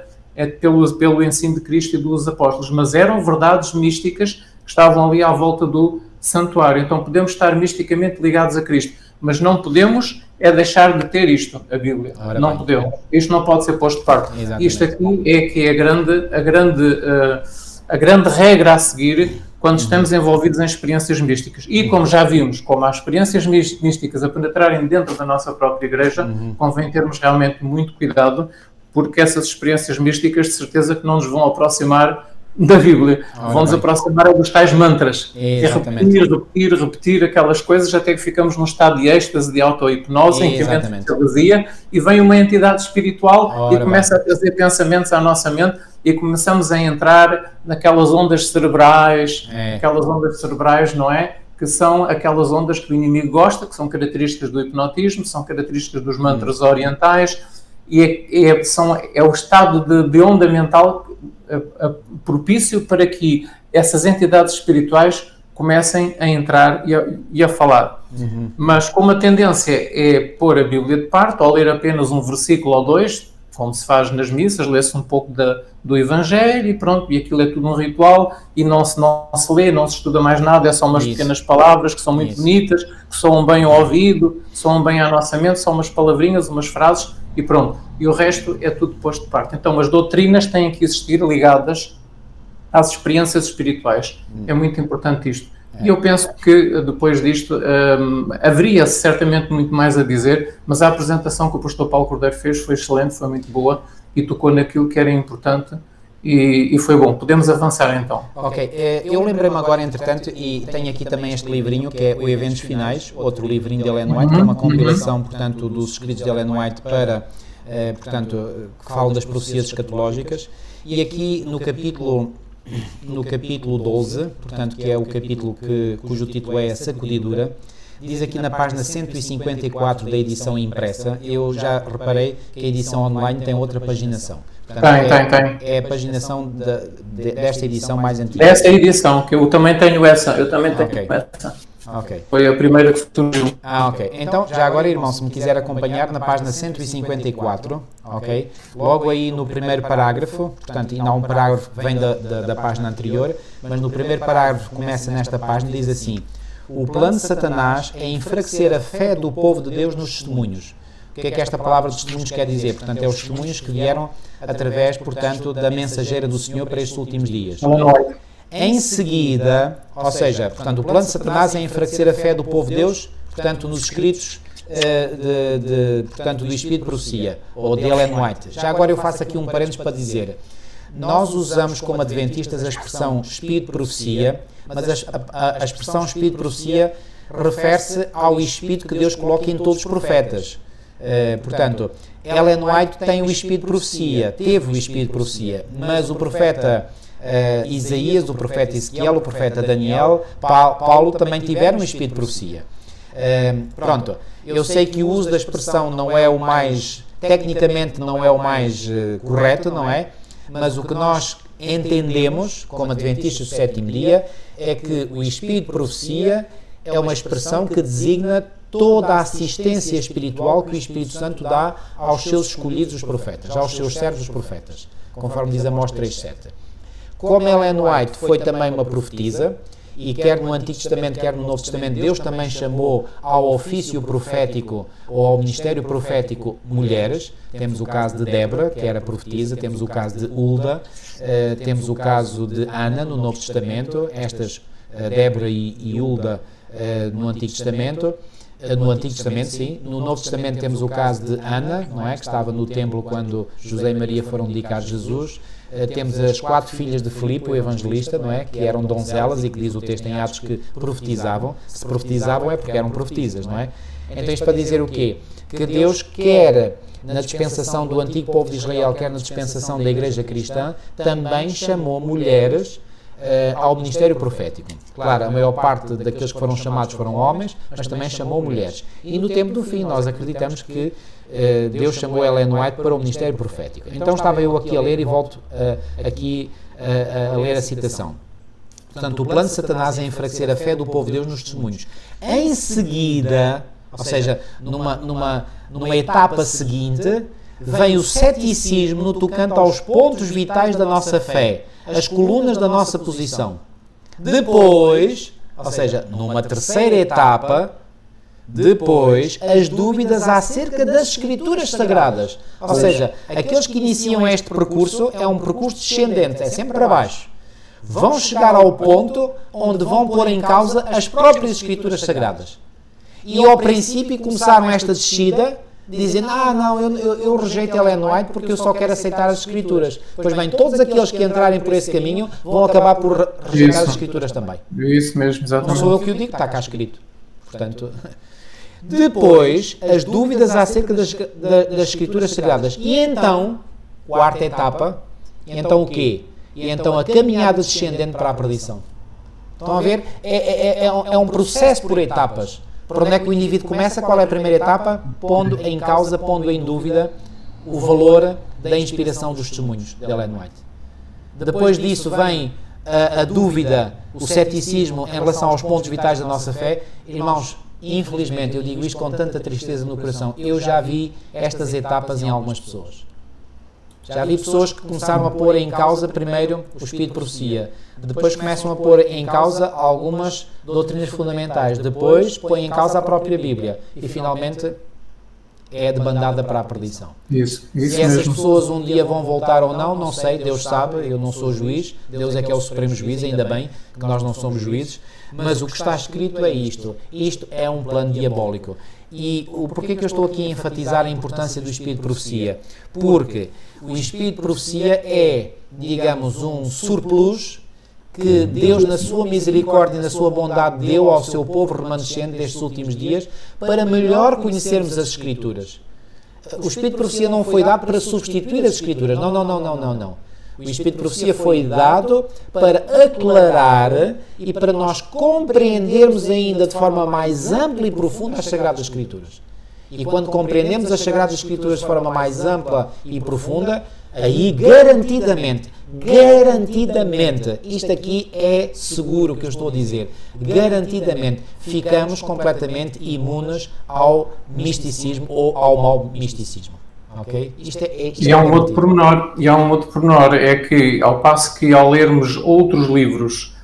pelo ensino de Cristo e dos apóstolos, mas eram verdades místicas que estavam ali à volta do santuário. Então podemos estar misticamente ligados a Cristo, mas não podemos deixar de ter isto, a Bíblia. Ora não bem. podemos. Isto não pode ser posto de parte. Exatamente. Isto aqui é que é a grande regra a seguir quando estamos envolvidos em experiências místicas. E como já vimos, como há experiências místicas a penetrarem dentro da nossa própria igreja, convém termos realmente muito cuidado, porque essas experiências místicas de certeza que não nos vão aproximar da Bíblia, vão-nos aproximar dos tais mantras. Exatamente. É repetir aquelas coisas até que ficamos num estado de êxtase, de auto-hipnose, em que a mente se vazia e vem uma entidade espiritual e começa a trazer pensamentos à nossa mente e começamos a entrar naquelas ondas cerebrais, não é? Que são aquelas ondas que o inimigo gosta, que são características do hipnotismo, são características dos mantras orientais, e é o estado de onda mental propício para que essas entidades espirituais comecem a entrar e a falar. Mas como a tendência é pôr a Bíblia de parte, ou ler apenas um versículo ou dois, como se faz nas missas, lê-se um pouco do Evangelho e pronto, e aquilo é tudo um ritual, e não se lê, não se estuda mais nada, é só umas pequenas palavras que são muito bonitas, que soam bem ao ouvido, soam bem à nossa mente, são umas palavrinhas, umas frases, e pronto. E o resto é tudo posto de parte. Então as doutrinas têm que existir ligadas às experiências espirituais. É muito importante isto. E eu penso que depois disto haveria certamente muito mais a dizer, mas a apresentação que o pastor Paulo Cordeiro fez foi excelente, foi muito boa e tocou naquilo que era importante e foi bom. Podemos avançar então. Ok, eu lembrei-me agora, entretanto, e tenho aqui também este livrinho que é o Eventos Finais, outro livrinho de Ellen White, que é uma compilação, portanto, dos escritos de Ellen White para, portanto, que falam das profecias escatológicas, e aqui no capítulo 12, portanto, que é o capítulo cujo título é a Sacudidura, diz aqui na página 154 da edição impressa, eu já reparei que a edição online tem outra paginação. Portanto, tem. É a paginação desta edição mais antiga. Dessa edição, que eu também tenho essa. Eu também tenho essa. Ok. Foi a primeira que surgiu. Ok. Então, já agora, irmão, se me quiser acompanhar, na página 154, ok? Logo aí no primeiro parágrafo, portanto, ainda há um parágrafo que vem da página anterior, mas no primeiro parágrafo que começa nesta página, diz assim: o plano de Satanás é enfraquecer a fé do povo de Deus nos testemunhos. O que é que esta palavra de testemunhos quer dizer? Portanto, é os testemunhos que vieram através, portanto, da mensageira do Senhor para estes últimos dias. Em seguida, ou seja, portanto, o plano de Satanás é enfraquecer a fé do povo de Deus, portanto, nos escritos portanto, do Espírito de Profecia, ou de Ellen White. Já agora eu faço aqui um parênteses para dizer, nós usamos como adventistas a expressão Espírito de Profecia, mas a expressão Espírito de Profecia refere-se ao Espírito que Deus coloca em todos os profetas. Portanto, Ellen White tem o Espírito de Profecia, teve o Espírito de Profecia, mas o profeta Isaías, o profeta Ezequiel, o profeta Daniel, Paulo também tiveram o Espírito de Profecia. Pronto, eu sei que o uso da expressão não é o mais, tecnicamente não é o mais correto, não é? Mas o que nós entendemos, como adventistas do sétimo dia, é que o Espírito de Profecia é uma expressão que designa toda a assistência espiritual que o Espírito Santo dá aos seus escolhidos, os profetas, aos seus servos, os profetas, conforme diz Amós 3:7. Como Ellen White foi também uma profetisa, e quer no Antigo Testamento, quer no Novo Testamento, Deus também chamou ao ofício profético ou ao ministério profético mulheres. Temos o caso de Débora, que era profetisa, temos o caso de Hulda, temos o caso de Ana no Novo Testamento, estas Débora e Hulda no Antigo Testamento. No Antigo Testamento, sim. No Novo Testamento temos o caso de Ana, não é? Que estava no templo quando José e Maria foram dedicar Jesus. Temos as 4 filhas de Filipe, o evangelista, não é? Que eram donzelas e que diz o texto em Atos que profetizavam. Se profetizavam é porque eram profetisas, não é? Então isto para dizer o quê? Que Deus quer, na dispensação do antigo povo de Israel, quer na dispensação da igreja cristã, também chamou mulheres ao ministério profético. Claro, a maior parte daqueles que foram chamados foram homens, mas também chamou mulheres. E no tempo do fim, nós acreditamos que Deus chamou Ellen White para o ministério profético. Então estava eu aqui a ler e volto aqui a ler a citação. Portanto, o plano de Satanás é enfraquecer a fé do povo de Deus nos testemunhos. Em seguida, ou seja, numa etapa seguinte, vem o ceticismo no tocante aos pontos vitais da nossa fé, as colunas da nossa posição. Depois, ou seja, numa terceira etapa, depois, as dúvidas acerca das Escrituras Sagradas. Ou seja, aqueles que iniciam este percurso é um percurso descendente, é sempre para baixo. Vão chegar ao ponto onde vão pôr em causa as próprias Escrituras Sagradas. E ao princípio começaram esta descida, dizendo, não, eu rejeito Ellen White porque eu só quero aceitar as Escrituras. Pois bem, todos aqueles que entrarem por esse caminho vão acabar por rejeitar as Escrituras também. Isso mesmo, exatamente. Não sou eu que o digo, está cá escrito. Portanto, depois, as dúvidas acerca das Escrituras Sagradas. E então, quarta etapa, então o quê? E então a caminhada descendente para a perdição. Estão a ver? É um processo por etapas. Por onde é que o indivíduo começa? Qual é a primeira etapa? Pondo em causa, pondo em dúvida o valor da inspiração dos testemunhos de Ellen White. Depois disso vem a dúvida, o ceticismo em relação aos pontos vitais da nossa fé. Irmãos, infelizmente, eu digo isto com tanta tristeza no coração, eu já vi estas etapas em algumas pessoas. Já vi pessoas que começaram a pôr em causa primeiro o Espírito de Profecia, depois começam a pôr em causa algumas doutrinas fundamentais, depois põem em causa a própria Bíblia e finalmente é debandada para a perdição. Isso Se essas pessoas um dia vão voltar ou não, não sei, Deus sabe, eu não sou juiz, Deus é que é o supremo juiz, ainda bem que nós não somos juízes, mas o que está escrito é isto é um plano diabólico. E porquê que eu estou aqui a enfatizar a importância do Espírito de Profecia? Porque o Espírito de Profecia é, digamos, um surplus que Deus, na sua misericórdia e na sua bondade, deu ao seu povo remanescente destes últimos dias para melhor conhecermos as Escrituras. O Espírito de Profecia não foi dado para substituir as Escrituras. Não. O Espírito de Profecia foi dado para aclarar e para nós compreendermos ainda de forma mais ampla e profunda as Sagradas Escrituras. E quando compreendemos as Sagradas Escrituras de forma mais ampla e profunda, aí garantidamente, isto aqui é seguro o que eu estou a dizer, garantidamente ficamos completamente imunes ao misticismo ou ao mau misticismo. Okay? Isto e há um outro pormenor, é que ao passo que ao lermos outros livros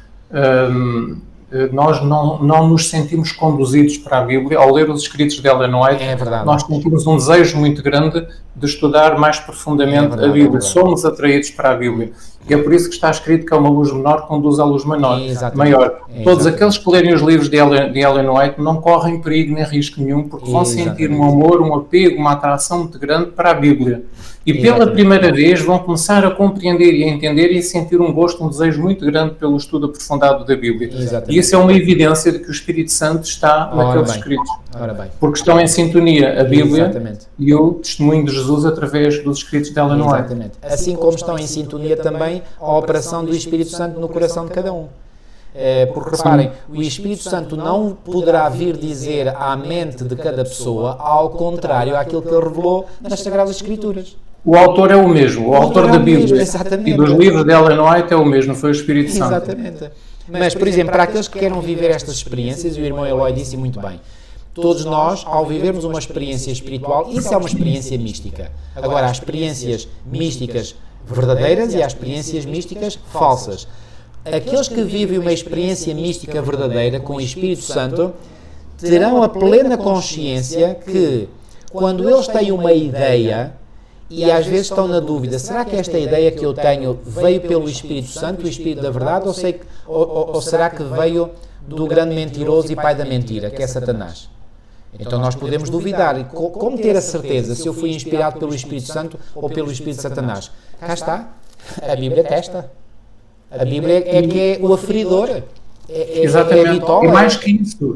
nós não nos sentimos conduzidos para a Bíblia. Ao ler os escritos de Ellen White, nós sentimos um desejo muito grande de estudar mais profundamente a Bíblia. Somos atraídos para a Bíblia. E é por isso que está escrito que uma luz menor conduz à luz maior. Todos aqueles que lerem os livros de Ellen White não correm perigo nem risco nenhum, porque vão sentir um amor, um apego, uma atração muito grande para a Bíblia. E pela primeira vez vão começar a compreender e a entender e a sentir um gosto, um desejo muito grande pelo estudo aprofundado da Bíblia. E isso é uma evidência de que o Espírito Santo está naqueles escritos. Porque estão em sintonia a Bíblia e o testemunho de Jesus através dos escritos de Ellen White. Assim como estão em sintonia também a operação do Espírito Santo no coração de cada um. Porque reparem, o Espírito Santo não poderá vir dizer à mente de cada pessoa ao contrário àquilo que ele revelou nas Sagradas Escrituras. O autor é o mesmo, o autor da Bíblia e dos livros de Ellen White é o mesmo, foi o Espírito Santo. Exatamente. Mas, por exemplo, para aqueles que queiram viver estas experiências, e o irmão Eloy disse muito bem, todos nós, ao vivermos uma experiência espiritual, isso é uma experiência mística. Agora, há experiências místicas verdadeiras e há experiências místicas falsas. Aqueles que vivem uma experiência mística verdadeira com o Espírito Santo terão a plena consciência que, quando eles têm uma ideia, e às vezes estão na dúvida, será que esta ideia que eu tenho veio pelo Espírito Santo, o Espírito da verdade, ou será que veio do grande mentiroso e pai da mentira, que é Satanás? Então nós podemos duvidar. E como ter a certeza se eu fui inspirado pelo Espírito Santo ou pelo Espírito de Satanás? Cá está. A Bíblia testa. A Bíblia é que é o aferidor. Exatamente.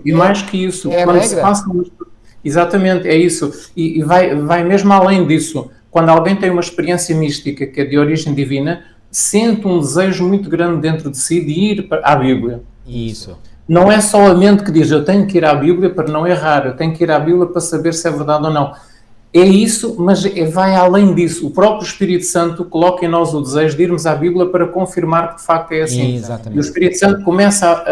E mais que isso. Quando se passa... Exatamente, é isso. E vai mesmo além disso. Quando alguém tem uma experiência mística que é de origem divina, sente um desejo muito grande dentro de si de ir à Bíblia. Isso. Não é só a mente que diz, eu tenho que ir à Bíblia para não errar, eu tenho que ir à Bíblia para saber se é verdade ou não. É isso, mas vai além disso. O próprio Espírito Santo coloca em nós o desejo de irmos à Bíblia para confirmar que de facto é assim. Exatamente. E o Espírito Santo começa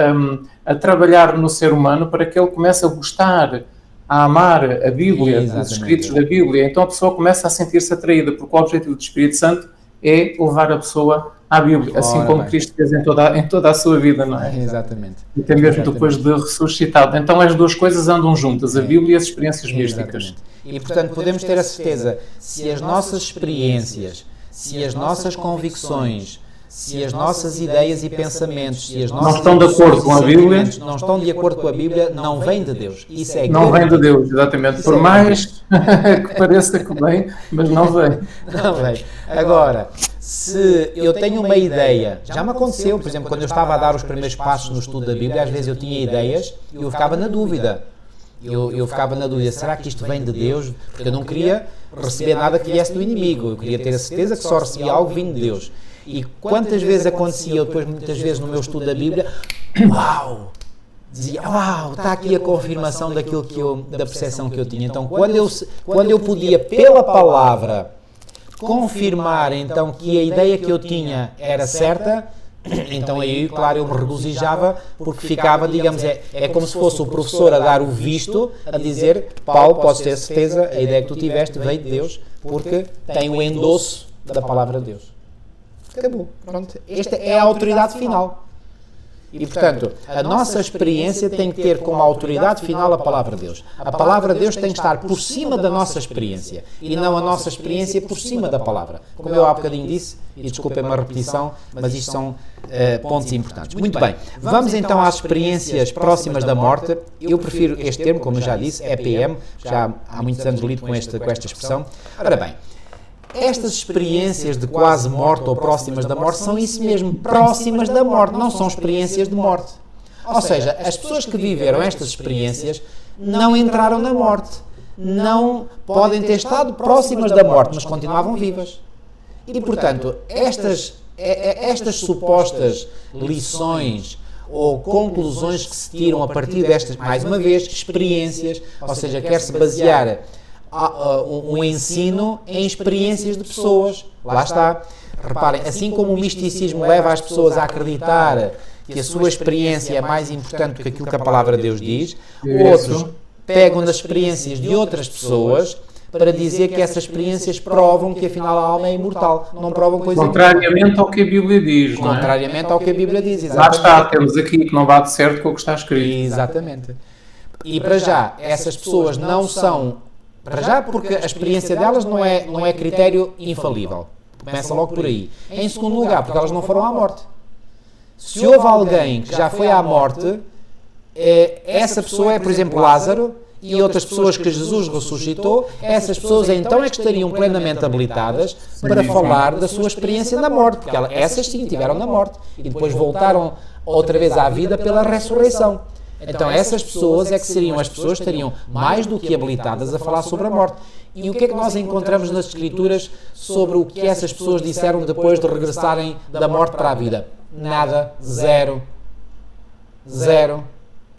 a trabalhar no ser humano para que ele comece a gostar, a amar a Bíblia, os escritos da Bíblia. Então a pessoa começa a sentir-se atraída, porque o objetivo do Espírito Santo é levar a pessoa à Bíblia, assim como Cristo fez em toda a sua vida, não é? Exatamente. E até mesmo depois de ressuscitado. Então as duas coisas andam juntas, a Bíblia e as experiências místicas. E portanto podemos ter a certeza, se as nossas experiências, se as nossas convicções, se as nossas ideias e pensamentos, se as nossas não estão de acordo com a Bíblia, não estão de acordo com a Bíblia, não vem de Deus. Isso é não vem de Deus, exatamente. Por mais que pareça que vem, mas não vem. Não vem. Agora, se eu tenho uma ideia, já me aconteceu, por exemplo, quando eu estava a dar os primeiros passos no estudo da Bíblia, às vezes eu tinha ideias e eu ficava na dúvida. Eu ficava na dúvida, será que isto vem de Deus? Porque eu não queria receber nada que viesse do inimigo, eu queria ter a certeza que só recebia algo vindo de Deus. E quantas vezes acontecia, eu depois muitas vezes no meu estudo da Bíblia, uau! Dizia, uau, está aqui a confirmação daquilo da percepção que eu tinha. Então, quando eu podia, pela palavra, confirmar então que a ideia que eu tinha era certa, então aí, claro, eu me regozijava, porque ficava, digamos, é como se fosse o professor a dar o visto, a dizer, Paulo, podes ter certeza, a ideia que tu tiveste veio de Deus, porque tem o endosso da palavra de Deus. Acabou. Pronto. Esta é a autoridade final. E, portanto, a nossa experiência tem que ter como autoridade final a palavra de Deus. A palavra de Deus tem que estar por cima da nossa experiência e não a nossa experiência por cima da palavra. Como eu há bocadinho disse, e desculpem uma repetição, mas isto são pontos importantes. Muito bem. Vamos então às experiências próximas da morte. Eu prefiro este termo, como eu já disse, EPM. Já há muitos anos lido com esta expressão. Ora bem, estas experiências de quase morte ou próximas da morte são isso mesmo, próximas da morte, não são experiências de morte. Ou seja, as pessoas que viveram estas experiências não entraram na morte, não podem ter estado próximas da morte, mas continuavam vivas. E, portanto, estas supostas lições ou conclusões que se tiram a partir destas, mais uma vez, experiências, ou seja, quer-se basear um ensino em experiências de pessoas. Lá está. Reparem, assim como o misticismo leva as pessoas a acreditar que a sua experiência é mais importante do que aquilo que a palavra de Deus diz, outros pegam das experiências de outras pessoas para dizer que essas experiências provam que afinal a alma é imortal. Não provam coisa contrariamente ao que a Bíblia diz, não é? Contrariamente ao que a Bíblia diz, exatamente. Lá está, temos aqui que não bate certo com o que está escrito. Exatamente. E para já, essas pessoas não são, para já porque a experiência delas não é critério infalível. Começa logo por aí. Em segundo lugar, porque elas não foram à morte. Se houve alguém que já foi à morte, essa pessoa é, por exemplo, Lázaro, e outras pessoas que Jesus ressuscitou, essas pessoas então é que estariam plenamente habilitadas para falar da sua experiência na morte, porque essas sim tiveram na morte e depois voltaram outra vez à vida pela ressurreição. Então essas pessoas é que seriam as pessoas que estariam mais do que habilitadas a falar sobre a morte. E o que é que nós encontramos nas Escrituras sobre o que essas pessoas disseram depois de regressarem da morte para a vida? Nada, zero. Zero.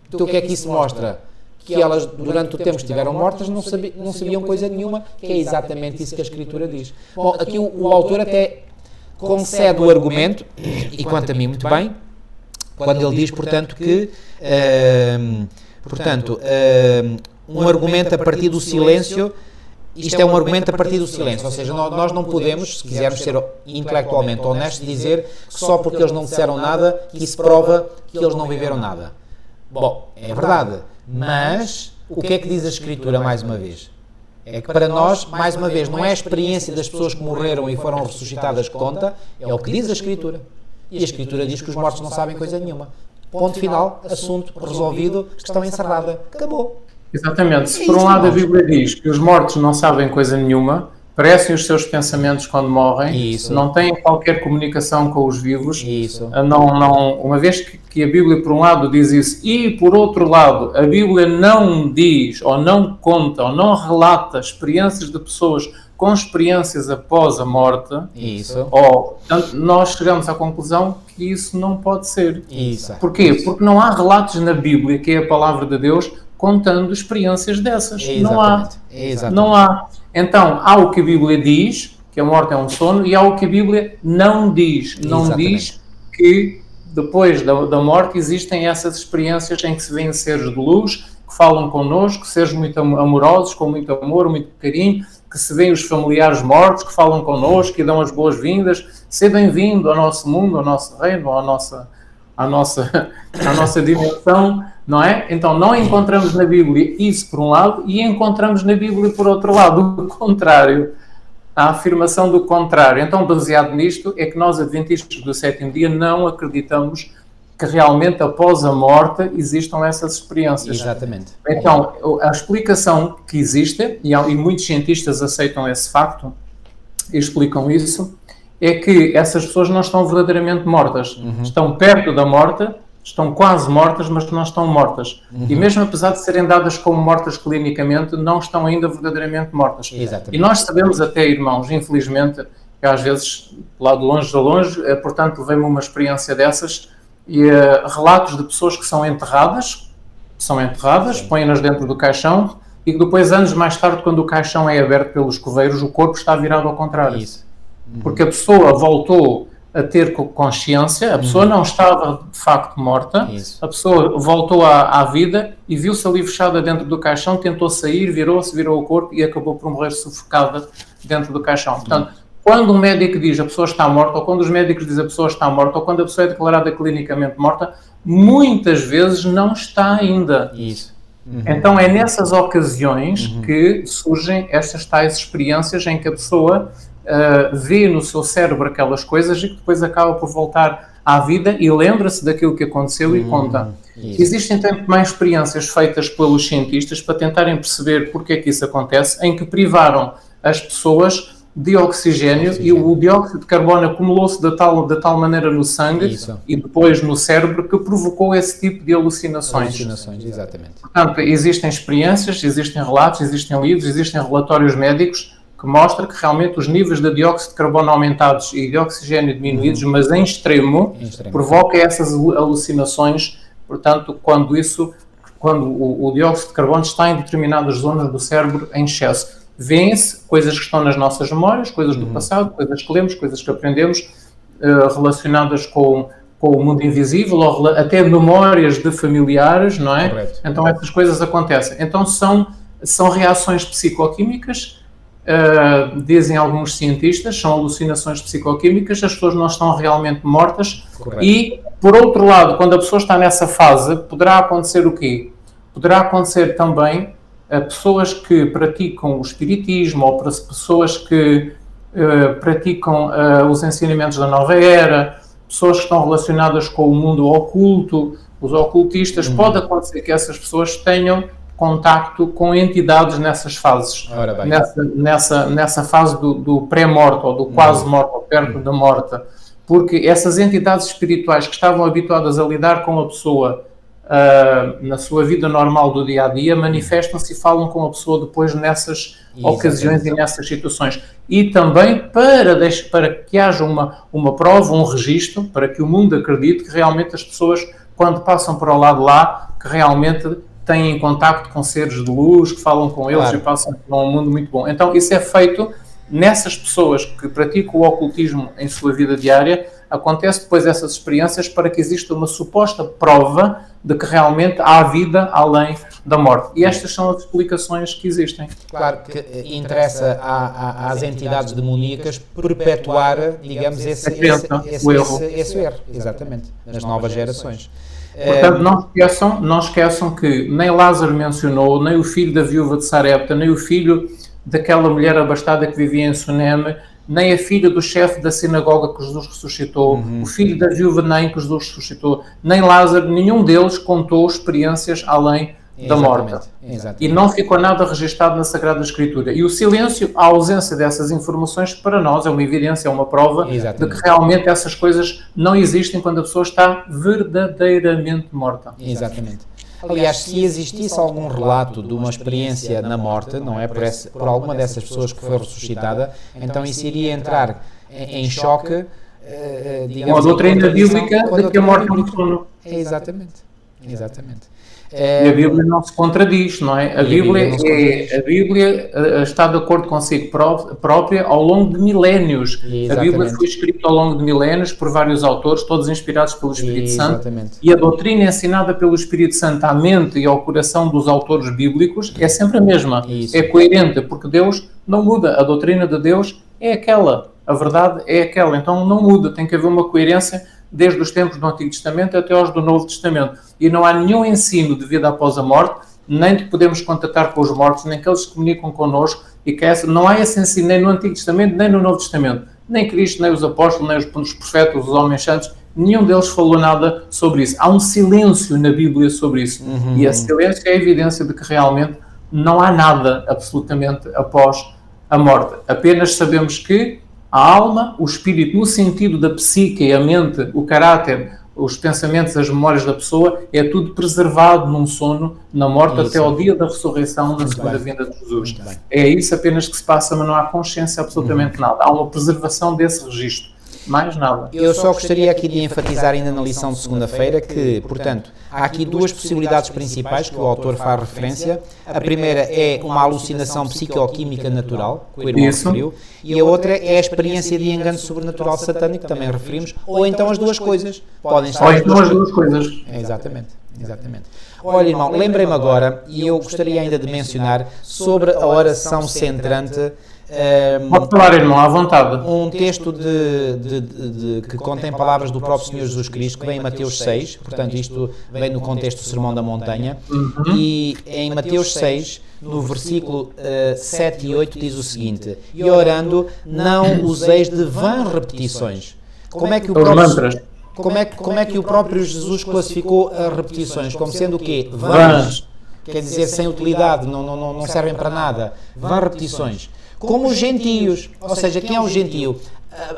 Então o que é que isso mostra? Que elas, durante o tempo que estiveram mortas, não sabiam coisa nenhuma, que é exatamente isso que a Escritura diz. Bom, aqui o autor até concede o argumento, e quanto a mim muito bem, quando ele diz, portanto, que um argumento a partir do silêncio, isto é um argumento a partir do silêncio, ou seja, nós não podemos, se quisermos ser intelectualmente honestos, dizer que só porque eles não disseram nada, que isso prova que eles não viveram nada. Bom, é verdade. Mas, o que é que diz a Escritura, mais uma vez? É que para nós, mais uma vez, não é a experiência das pessoas que morreram e foram ressuscitadas que conta, é o que diz a Escritura. E a Escritura diz que os mortos não sabem coisa nenhuma. Ponto final, assunto resolvido, questão encerrada. Acabou. Exatamente. Se por um lado a Bíblia diz que os mortos não sabem coisa nenhuma, parecem os seus pensamentos quando morrem, isso. Não têm qualquer comunicação com os vivos, isso. Uma vez que a Bíblia por um lado diz isso e por outro lado a Bíblia não diz ou não conta ou não relata experiências de pessoas com experiências após a morte, isso. Portanto, nós chegamos à conclusão que isso não pode ser. Isso. Porquê? Isso. Porque não há relatos na Bíblia, que é a palavra de Deus, contando experiências dessas. Exatamente. Não há. Exatamente. Não há. Então, há o que a Bíblia diz, que a morte é um sono, e há o que a Bíblia não diz. Não Exatamente. Diz que depois da morte existem essas experiências em que se vêem seres de luz, que falam connosco, seres muito amorosos, com muito amor, muito carinho, que se veem os familiares mortos, que falam connosco, que dão as boas-vindas. Seja bem-vindo ao nosso mundo, ao nosso reino, à nossa dimensão, não é? Então, não encontramos na Bíblia isso por um lado e encontramos na Bíblia por outro lado, o contrário, a afirmação do contrário. Então, baseado nisto, é que nós, adventistas do sétimo dia, não acreditamos que realmente após a morte existam essas experiências. Exatamente. Então, a explicação que existe, e muitos cientistas aceitam esse facto e explicam isso, é que essas pessoas não estão verdadeiramente mortas. Uhum. Estão perto da morte, estão quase mortas, mas não estão mortas. Uhum. E mesmo apesar de serem dadas como mortas clinicamente, não estão ainda verdadeiramente mortas. Exatamente. E nós sabemos até, irmãos, infelizmente, que às vezes, lá de longe a longe, portanto, levei-me uma experiência dessas, e relatos de pessoas que são enterradas, põem-nas dentro do caixão, e que depois, anos mais tarde, quando o caixão é aberto pelos coveiros, o corpo está virado ao contrário. Isso. Porque a pessoa voltou a ter consciência, a pessoa não estava de facto morta, a pessoa voltou à vida e viu-se ali fechada dentro do caixão, tentou sair, virou o corpo e acabou por morrer sufocada dentro do caixão. Portanto, quando um médico diz a pessoa está morta, ou quando os médicos dizem a pessoa está morta, ou quando a pessoa é declarada clinicamente morta, muitas vezes não está ainda. Isso. Uhum. Então é nessas ocasiões que surgem estas tais experiências em que a pessoa vê no seu cérebro aquelas coisas e que depois acaba por voltar à vida e lembra-se daquilo que aconteceu e conta. Isso. Existem também experiências feitas pelos cientistas para tentarem perceber porque é que isso acontece, em que privaram as pessoas de oxigênio e o dióxido de carbono acumulou-se de tal maneira no sangue e depois no cérebro que provocou esse tipo de alucinações. Alucinações, exatamente. Portanto, existem experiências, existem relatos, existem livros, existem relatórios médicos que que mostra que realmente os níveis de dióxido de carbono aumentados e de oxigênio diminuídos, mas em extremo, provoca essas alucinações. Portanto, quando o dióxido de carbono está em determinadas zonas do cérebro em excesso. Vêem-se coisas que estão nas nossas memórias, coisas do passado, coisas que lemos, coisas que aprendemos, relacionadas com o mundo invisível, ou até memórias de familiares, não é? Correto. Então essas coisas acontecem. Então são reações psicoquímicas, dizem alguns cientistas, são alucinações psicoquímicas, as pessoas não estão realmente mortas. Correto. E, por outro lado, quando a pessoa está nessa fase, poderá acontecer o quê? Poderá acontecer também pessoas que praticam o espiritismo ou pessoas que praticam os ensinamentos da nova era, pessoas que estão relacionadas com o mundo oculto, os ocultistas. Pode acontecer que essas pessoas tenham contacto com entidades nessas fases, nessa fase do pré-morte ou do quase-morte, ou perto da morte, porque essas entidades espirituais que estavam habituadas a lidar com a pessoa na sua vida normal do dia-a-dia, manifestam-se e falam com a pessoa depois nessas ocasiões e nessas situações. E também para que haja uma prova, um registro, para que o mundo acredite que realmente as pessoas, quando passam para o lado lá, que realmente têm contacto com seres de luz, que falam com eles e passam por um mundo muito bom. Então isso é feito nessas pessoas que praticam o ocultismo em sua vida diária. Acontece depois essas experiências para que exista uma suposta prova de que realmente há vida além da morte. E estas são as explicações que existem. Claro que interessa às entidades demoníacas perpetuar, digamos, esse erro. Exatamente, nas novas gerações. Portanto, não esqueçam que nem Lázaro mencionou, nem o filho da viúva de Sarepta, nem o filho daquela mulher abastada que vivia em Suneme, nem a filha do chefe da sinagoga que Jesus ressuscitou, o filho da viúva de Naim que Jesus ressuscitou, nem Lázaro, nenhum deles contou experiências além da morte. E não ficou nada registado na Sagrada Escritura. E o silêncio, a ausência dessas informações, para nós é uma evidência, é uma prova de que realmente essas coisas não existem quando a pessoa está verdadeiramente morta. Exatamente. Aliás, se existisse algum relato de uma experiência na morte, não é, por alguma dessas pessoas que foi ressuscitada, então isso iria entrar em choque, digamos, com a doutrina bíblica de que a morte é um sono. Exatamente. E a Bíblia não se contradiz, não é? A Bíblia está de acordo consigo própria ao longo de milénios. Exatamente. A Bíblia foi escrita ao longo de milénios por vários autores, todos inspirados pelo Espírito Santo. E a doutrina ensinada pelo Espírito Santo à mente e ao coração dos autores bíblicos é sempre a mesma. É coerente, porque Deus não muda. A doutrina de Deus é aquela. A verdade é aquela. Então não muda. Tem que haver uma coerência desde os tempos do Antigo Testamento até aos do Novo Testamento. E não há nenhum ensino de vida após a morte, nem de podemos contactar com os mortos, nem que eles se comunicam connosco, e que não há esse ensino nem no Antigo Testamento, nem no Novo Testamento. Nem Cristo, nem os apóstolos, nem os profetas, os homens santos, nenhum deles falou nada sobre isso. Há um silêncio na Bíblia sobre isso. E esse silêncio é a evidência de que realmente não há nada absolutamente após a morte. Apenas sabemos que a alma, o espírito, no sentido da psique, a mente, o caráter, os pensamentos, as memórias da pessoa, é tudo preservado num sono, na morte, até ao dia da ressurreição, da segunda vinda de Jesus. É isso apenas que se passa, mas não há consciência absolutamente nada. Há uma preservação desse registro. Mais nada. Eu só gostaria aqui de enfatizar ainda na lição de segunda-feira que, portanto, há aqui duas possibilidades principais que o autor faz referência. A primeira é uma alucinação psicoquímica natural, que o irmão referiu, e a outra é a experiência de engano sobrenatural satânico, que também referimos, ou então as duas coisas. Podem estar as duas coisas. Exatamente. Olha, irmão, lembrei-me agora, e eu gostaria ainda de mencionar, sobre a oração centrante. Pode falar, irmão, à vontade. Um texto que contém palavras do próprio Senhor Jesus Cristo, que vem em Mateus 6, portanto isto vem no contexto do Sermão da Montanha, e em Mateus 6, no versículo 7 e 8, diz o seguinte: e orando, não useis de vãs repetições. Como é que o próprio Jesus classificou as repetições? Como sendo o quê? Vãs. Quer dizer, sem utilidade, não servem para nada. Vãs repetições. Como os gentios, ou seja, quem é o gentio?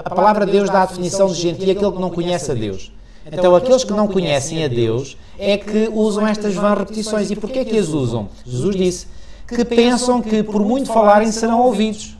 A palavra de Deus dá a definição de gentio, aquele que não conhece a Deus. Então, aqueles que não conhecem a Deus é que usam estas vãs repetições. E porquê que as usam? Jesus disse que pensam que por muito falarem serão ouvidos.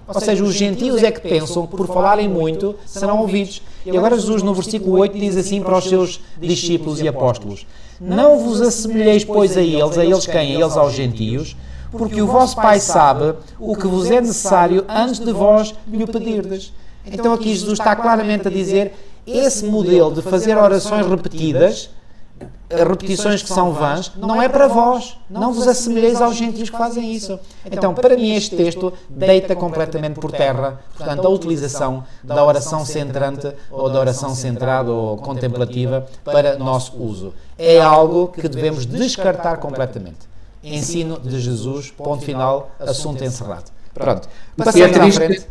Ou seja, os gentios é que pensam que por falarem muito serão ouvidos. E agora Jesus no versículo 8 diz assim para os seus discípulos e apóstolos: não vos assemelheis, pois, a eles quem? A eles aos gentios, porque o vosso Pai sabe o que vos é necessário antes de vós lhe o pedirdes. Então aqui Jesus está claramente a dizer, esse modelo de fazer orações repetidas, repetições que são vãs, não é para vós. Não vos assemelheis aos gentios que fazem isso. Então, para mim, este texto deita completamente por terra, portanto, a utilização da oração centrante ou da oração centrada ou contemplativa para nosso uso. É algo que devemos descartar completamente. Ensino de Jesus, ponto final, assunto encerrado. Pronto.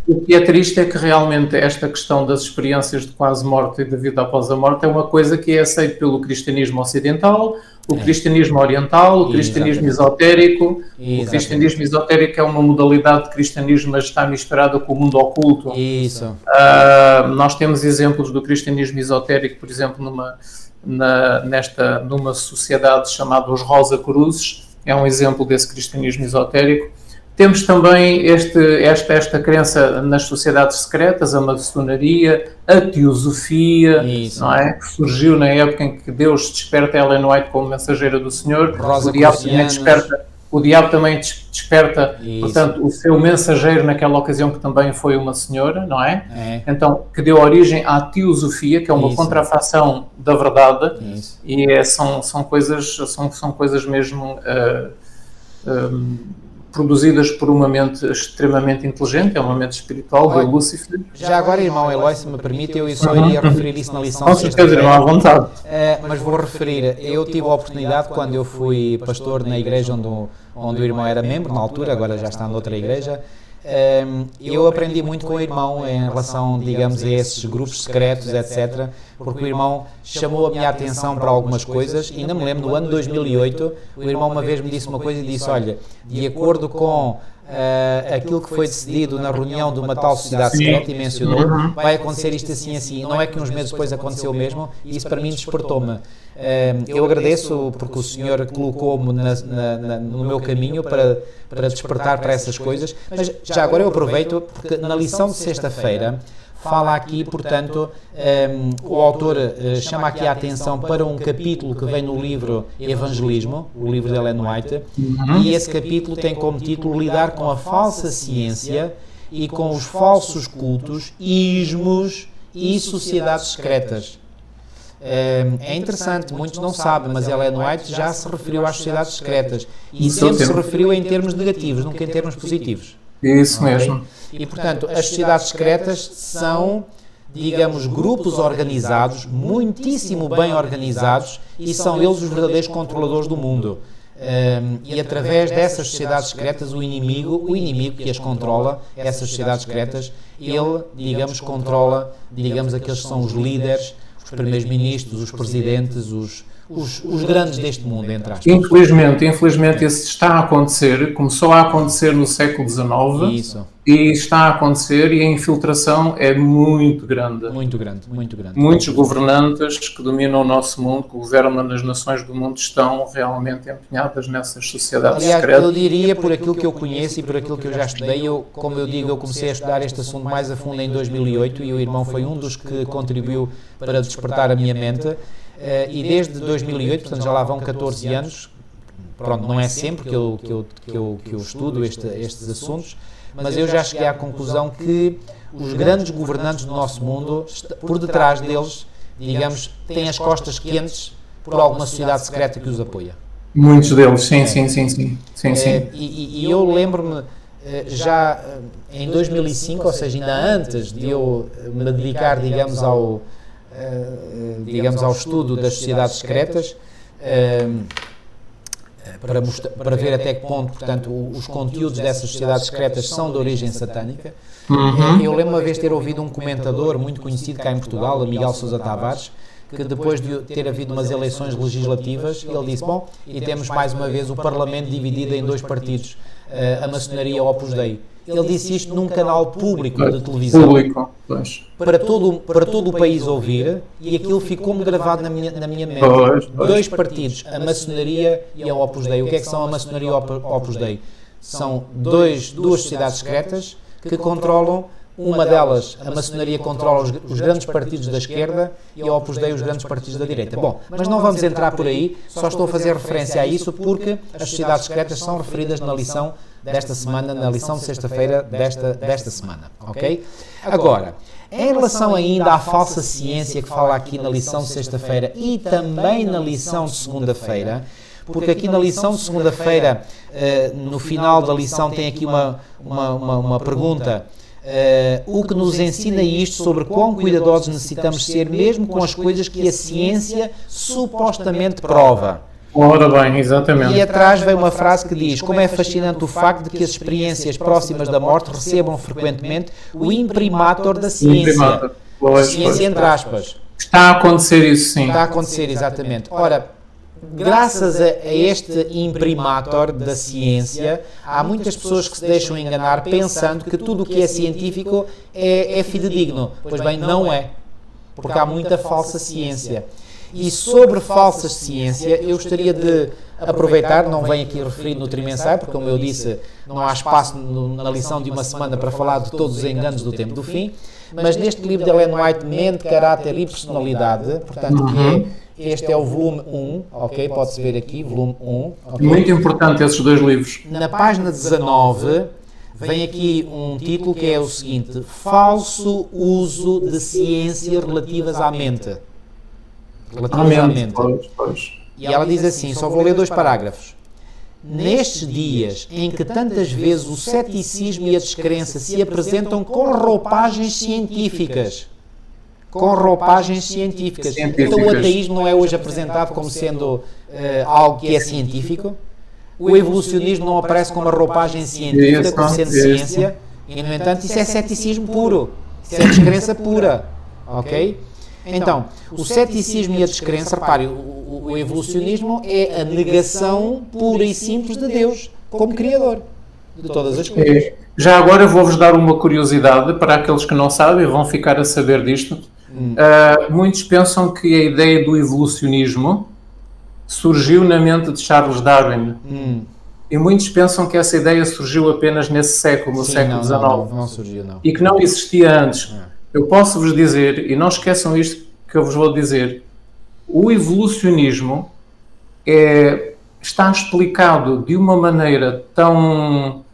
O que é triste é que realmente esta questão das experiências de quase morte e da vida após a morte é uma coisa que é aceita pelo cristianismo ocidental, o cristianismo oriental, o cristianismo esotérico. O cristianismo esotérico é uma modalidade de cristianismo, mas está misturada com o mundo oculto. Isso. Nós temos exemplos do cristianismo esotérico, por exemplo, numa sociedade chamada os Rosa Cruzes, é um exemplo desse cristianismo esotérico. Temos também esta crença nas sociedades secretas, a maçonaria, a teosofia, não é? Que surgiu na época em que Deus desperta Ellen White como mensageira do Senhor. O diabo também desperta, portanto, o seu mensageiro naquela ocasião, que também foi uma senhora, não é? Então, que deu origem à teosofia, que é uma contrafação da verdade, e são coisas mesmo produzidas por uma mente extremamente inteligente, é uma mente espiritual, de Lúcifer. Já agora, irmão Eloy, se me permite, eu só iria referir isso na lição de sexta-feira. Irmão, à vontade. Mas vou referir, eu tive a oportunidade, quando eu fui pastor na igreja onde o irmão era membro, na altura, agora já está noutra igreja, eu aprendi muito com o irmão em relação, digamos, a esses grupos secretos, etc., porque o irmão chamou a minha atenção para algumas coisas. E ainda me lembro, no ano 2008, o irmão uma vez me disse uma coisa e disse, olha, de acordo com aquilo que foi decidido na reunião de uma tal sociedade secreta, e mencionou, vai acontecer isto assim, assim. Não é que uns meses depois aconteceu o mesmo, e isso para mim despertou-me. Eu agradeço porque o Senhor colocou-me no meu caminho para despertar para essas coisas, mas já agora eu aproveito, porque na lição de sexta-feira fala aqui, portanto, o autor chama aqui a atenção para um capítulo que vem no livro Evangelismo, o livro de Ellen White, e esse capítulo tem como título Lidar com a falsa ciência e com os falsos cultos, ismos e sociedades secretas. É interessante, muitos não sabem, mas Ellen White já se referiu às sociedades secretas e sempre se referiu em termos negativos, nunca em termos positivos. Isso mesmo. E, portanto, as sociedades secretas são, digamos, grupos organizados, muitíssimo bem organizados, e são eles os verdadeiros controladores do mundo. E através dessas sociedades secretas, o inimigo que as controla, essas sociedades secretas, ele, digamos, controla, digamos, aqueles que são os líderes, os primeiros-ministros, os presidentes, os grandes deste mundo, entre aspas. Infelizmente isso está a acontecer, começou a acontecer no século XIX. Isso. E está a acontecer, e a infiltração é muito grande. Muito grande. Muitos governantes que dominam o nosso mundo, que governam nas nações do mundo, estão realmente empenhadas nessas sociedades secretas. Eu diria, por aquilo que eu conheço e por aquilo que eu já estudei, como eu digo, eu comecei a estudar este assunto mais a fundo em 2008, e o irmão foi um dos que contribuiu para despertar a minha mente. E desde 2008, portanto já lá vão 14 anos, pronto, não é sempre que eu estudo estes assuntos, mas eu já cheguei à conclusão que os grandes governantes do nosso mundo, por detrás deles, digamos, têm as costas quentes por alguma sociedade secreta que os apoia. Muitos deles, sim. E eu lembro-me, já em 2005, ou seja, ainda antes de eu me dedicar, digamos, ao estudo das sociedades secretas, para ver até que ponto, portanto, os conteúdos dessas sociedades secretas são de origem satânica. Eu lembro uma vez ter ouvido um comentador muito conhecido cá em Portugal, o Miguel Sousa Tavares, que depois de ter havido umas eleições legislativas, ele disse, bom, e temos mais uma vez o Parlamento dividido em dois partidos, a maçonaria e o Opus Dei. Ele disse isto num canal público de televisão, para todo o país ouvir, e aquilo ficou-me gravado na minha mente. Dois partidos, a maçonaria e a Opus Dei. O que é que são a maçonaria e a Opus Dei? São duas sociedades secretas que controlam. Uma delas, a maçonaria controla os grandes partidos da esquerda e a Opus Dei os grandes partidos da direita. Bom, mas não vamos entrar por aí, só estou a fazer referência a isso porque as sociedades secretas são referidas na lição desta semana, na lição de sexta-feira desta semana, ok? Agora, em relação ainda à falsa ciência que fala aqui na lição de sexta-feira e também na lição de segunda-feira, porque aqui na lição de segunda-feira, no final da lição tem aqui uma pergunta. O que nos ensina isto sobre quão cuidadosos necessitamos ser mesmo com as coisas que a ciência supostamente prova. Ora bem, exatamente. E atrás vem uma frase que diz: como é fascinante o facto de que as experiências próximas da morte recebam frequentemente o imprimatur da ciência. Ciência entre aspas. Está a acontecer isso, sim. Está a acontecer, exatamente. Ora, graças a este imprimatur da ciência, há muitas pessoas que se deixam enganar pensando que tudo o que é científico é fidedigno. Pois bem, não é. Porque há muita falsa ciência. E sobre falsa ciência, eu gostaria de aproveitar, não venho aqui referido no trimensal, porque como eu disse, não há espaço na lição de uma semana para falar de todos os enganos do tempo do fim, mas neste livro de Ellen White, Mente, Caráter e Personalidade, portanto, este é o volume 1, ok? Pode-se ver aqui, volume 1. Okay? Muito importante esses dois livros. Na página 19, vem aqui um título que é o seguinte: Falso uso de ciências relativas à mente. Pois. E ela diz assim, só vou ler 2 parágrafos. Nestes dias em que tantas vezes o ceticismo e a descrença se apresentam com roupagens científicas. Então o ateísmo não é hoje apresentado como sendo algo que é científico. O evolucionismo não aparece como uma roupagem científica, como sendo ciência. E, no entanto, isso é ceticismo puro. Isso é descrença pura. Ok? Então, o ceticismo e a descrença, repare, o evolucionismo é a negação pura e simples de Deus como Criador de todas as coisas. Já agora vou-vos dar uma curiosidade para aqueles que não sabem, vão ficar a saber disto. Muitos pensam que a ideia do evolucionismo surgiu na mente de Charles Darwin. E muitos pensam que essa ideia surgiu apenas nesse século, no século XIX. Não surgiu, não. E que não existia antes. Eu posso vos dizer, e não esqueçam isto que eu vos vou dizer, o evolucionismo está explicado de uma maneira tão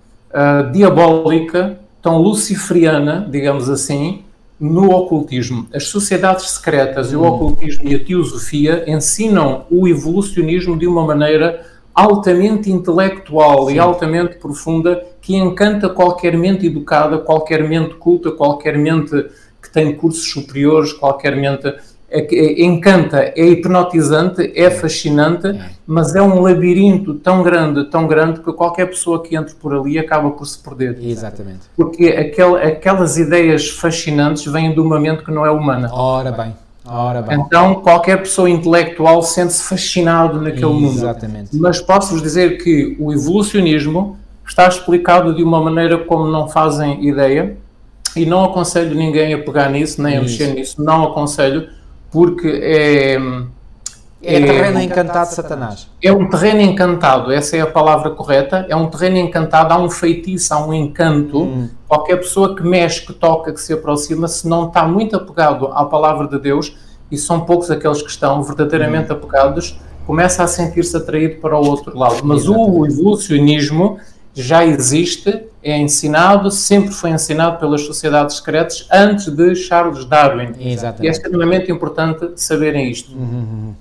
diabólica, tão luciferiana, digamos assim, no ocultismo. As sociedades secretas, o ocultismo e a teosofia ensinam o evolucionismo de uma maneira altamente intelectual e altamente profunda, que encanta qualquer mente educada, qualquer mente culta, qualquer mente que tem cursos superiores, qualquer mente encanta, é hipnotizante, é fascinante, mas é um labirinto tão grande, que qualquer pessoa que entre por ali acaba por se perder. Exatamente. Porque aquelas ideias fascinantes vêm de uma mente que não é humana. Ora bem. Então qualquer pessoa intelectual sente-se fascinado naquele mundo. Exatamente. Mas posso-vos dizer que o evolucionismo está explicado de uma maneira como não fazem ideia, e não aconselho ninguém a pegar nisso, nem a mexer nisso, não aconselho, porque é terreno encantado de Satanás. É um terreno encantado, essa é a palavra correta, é um terreno encantado, há um feitiço, há um encanto. Qualquer pessoa que mexe, que toca, que se aproxima, se não está muito apegado à palavra de Deus, e são poucos aqueles que estão verdadeiramente apegados, começa a sentir-se atraído para o outro lado. Mas o evolucionismo já existe, é ensinado, sempre foi ensinado pelas sociedades secretas antes de Charles Darwin. Exatamente. E é extremamente importante saberem isto.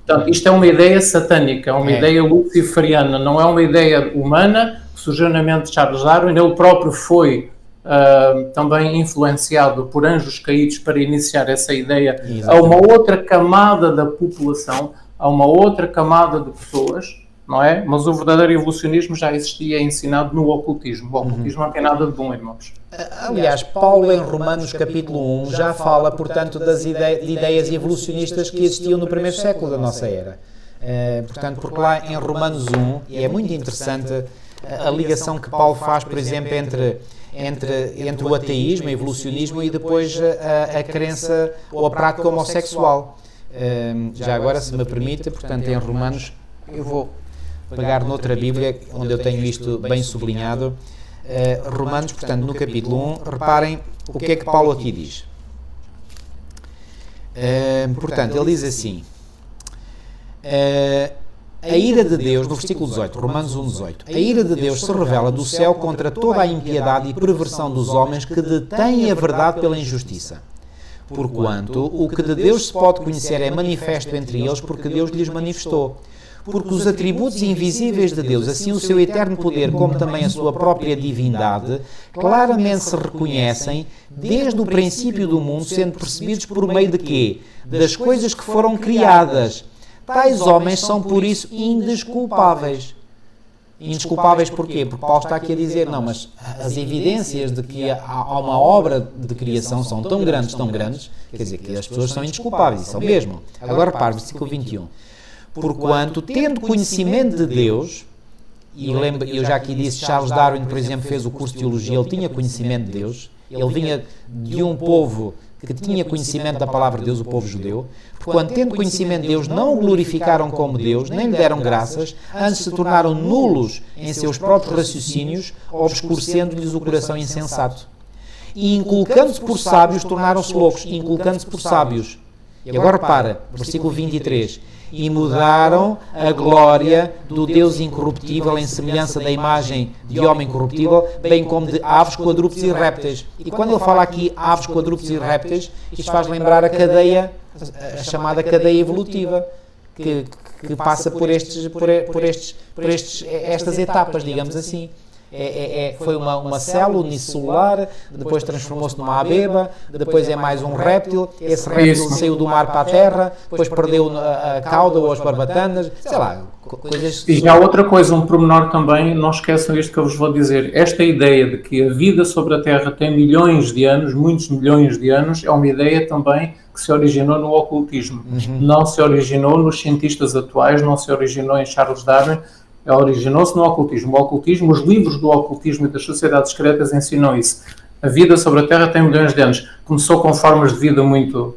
Portanto, isto é uma ideia satânica, é uma ideia luciferiana, não é uma ideia humana que surgiu na mente de Charles Darwin. Ele próprio foi também influenciado por anjos caídos para iniciar essa ideia. Exatamente. A uma outra camada da população, a uma outra camada de pessoas, não é? Mas o verdadeiro evolucionismo já existia ensinado no ocultismo. O ocultismo não tem nada de bom, irmãos. Aliás, Paulo em Romanos capítulo 1 já fala, portanto, das ideias evolucionistas que existiam no primeiro século da nossa era. Portanto, porque lá em Romanos 1, e é muito interessante a ligação que Paulo faz, por exemplo, entre o ateísmo, o evolucionismo e depois a crença ou a prática homossexual. Já agora, se me permite, portanto, em Romanos, eu vou pegar noutra Bíblia, onde eu tenho isto bem sublinhado. Romanos, portanto, no capítulo 1, reparem o que é que Paulo aqui diz. Portanto, ele diz assim, a ira de Deus, no versículo 18, Romanos 1, 18, a ira de Deus se revela do céu contra toda a impiedade e perversão dos homens que detêm a verdade pela injustiça. Porquanto o que de Deus se pode conhecer é manifesto entre eles, porque Deus lhes manifestou. Porque os atributos invisíveis de Deus, assim o seu eterno poder, como também a sua própria divindade, claramente se reconhecem desde o princípio do mundo, sendo percebidos por meio de quê? Das coisas que foram criadas. Tais homens são, por isso, indesculpáveis. Indesculpáveis porquê? Porque Paulo está aqui a dizer, não, mas as evidências de que há uma obra de criação são tão grandes, quer dizer, que as pessoas são indesculpáveis, isso é o mesmo. Agora repare, versículo 21. Porquanto, tendo conhecimento de Deus, e eu já aqui disse, Charles Darwin, por exemplo, fez o curso de Teologia, ele tinha conhecimento de Deus, ele vinha de um povo que tinha conhecimento da palavra de Deus, o povo judeu, porquanto, tendo conhecimento de Deus, não o glorificaram como Deus, nem lhe deram graças, antes se tornaram nulos em seus próprios raciocínios, obscurecendo-lhes o coração insensato. E inculcando-se por sábios, tornaram-se loucos, inculcando-se por sábios. E agora repara, versículo 23, e mudaram a glória do Deus incorruptível em semelhança da imagem de homem corruptível, bem como de aves, quadrúpedes e répteis. E quando ele fala aqui aves, quadrúpedes e répteis, isto faz lembrar a cadeia, a chamada cadeia evolutiva, que passa por estas etapas, digamos assim. Foi uma célula unicelular, depois transformou-se numa ameba, depois é mais um réptil, esse réptil saiu do mar para a terra, depois perdeu a cauda ou as barbatanas, sei lá, coisas... E já outra coisa, um pormenor também, não esqueçam isto que eu vos vou dizer, esta ideia de que a vida sobre a Terra tem milhões de anos, muitos milhões de anos, é uma ideia também que se originou no ocultismo, não se originou nos cientistas atuais, não se originou em Charles Darwin, originou-se no ocultismo. O ocultismo, os livros do ocultismo e das sociedades secretas ensinam isso. A vida sobre a Terra tem milhões de anos. Começou com formas de vida muito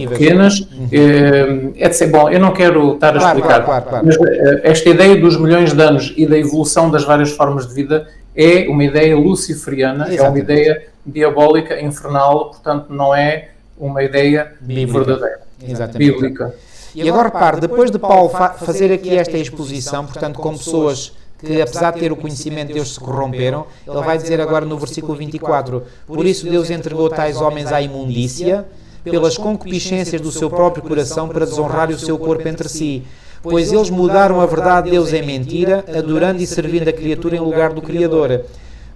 pequenas. Bom, eu não quero estar a explicar, claro. Mas esta ideia dos milhões de anos e da evolução das várias formas de vida é uma ideia luciferiana, é uma ideia diabólica, infernal, portanto não é uma ideia verdadeira, bíblica. E agora repare, depois de Paulo fazer aqui esta exposição, portanto, com pessoas que, apesar de ter o conhecimento de Deus, se corromperam, ele vai dizer agora no versículo 24, por isso Deus entregou tais homens à imundícia, pelas concupiscências do seu próprio coração, para desonrar o seu corpo entre si, pois eles mudaram a verdade de Deus em mentira, adorando e servindo a criatura em lugar do Criador,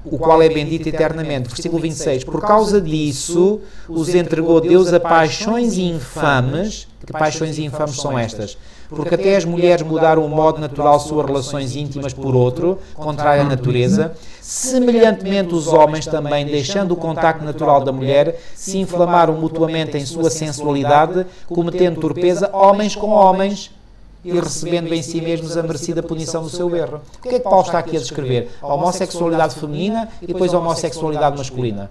o qual é bendito eternamente. Versículo 26, por causa disso os entregou Deus a paixões infames. Que paixões infames são estas? Porque até as mulheres mudaram o modo natural de suas relações íntimas por outro, contrário à natureza. Semelhantemente os homens também, deixando o contacto natural da mulher, se inflamaram mutuamente em sua sensualidade, cometendo torpeza homens com homens, e recebendo em si mesmos a merecida punição do seu erro. O que é que Paulo está aqui a descrever? A homossexualidade feminina e depois a homossexualidade masculina.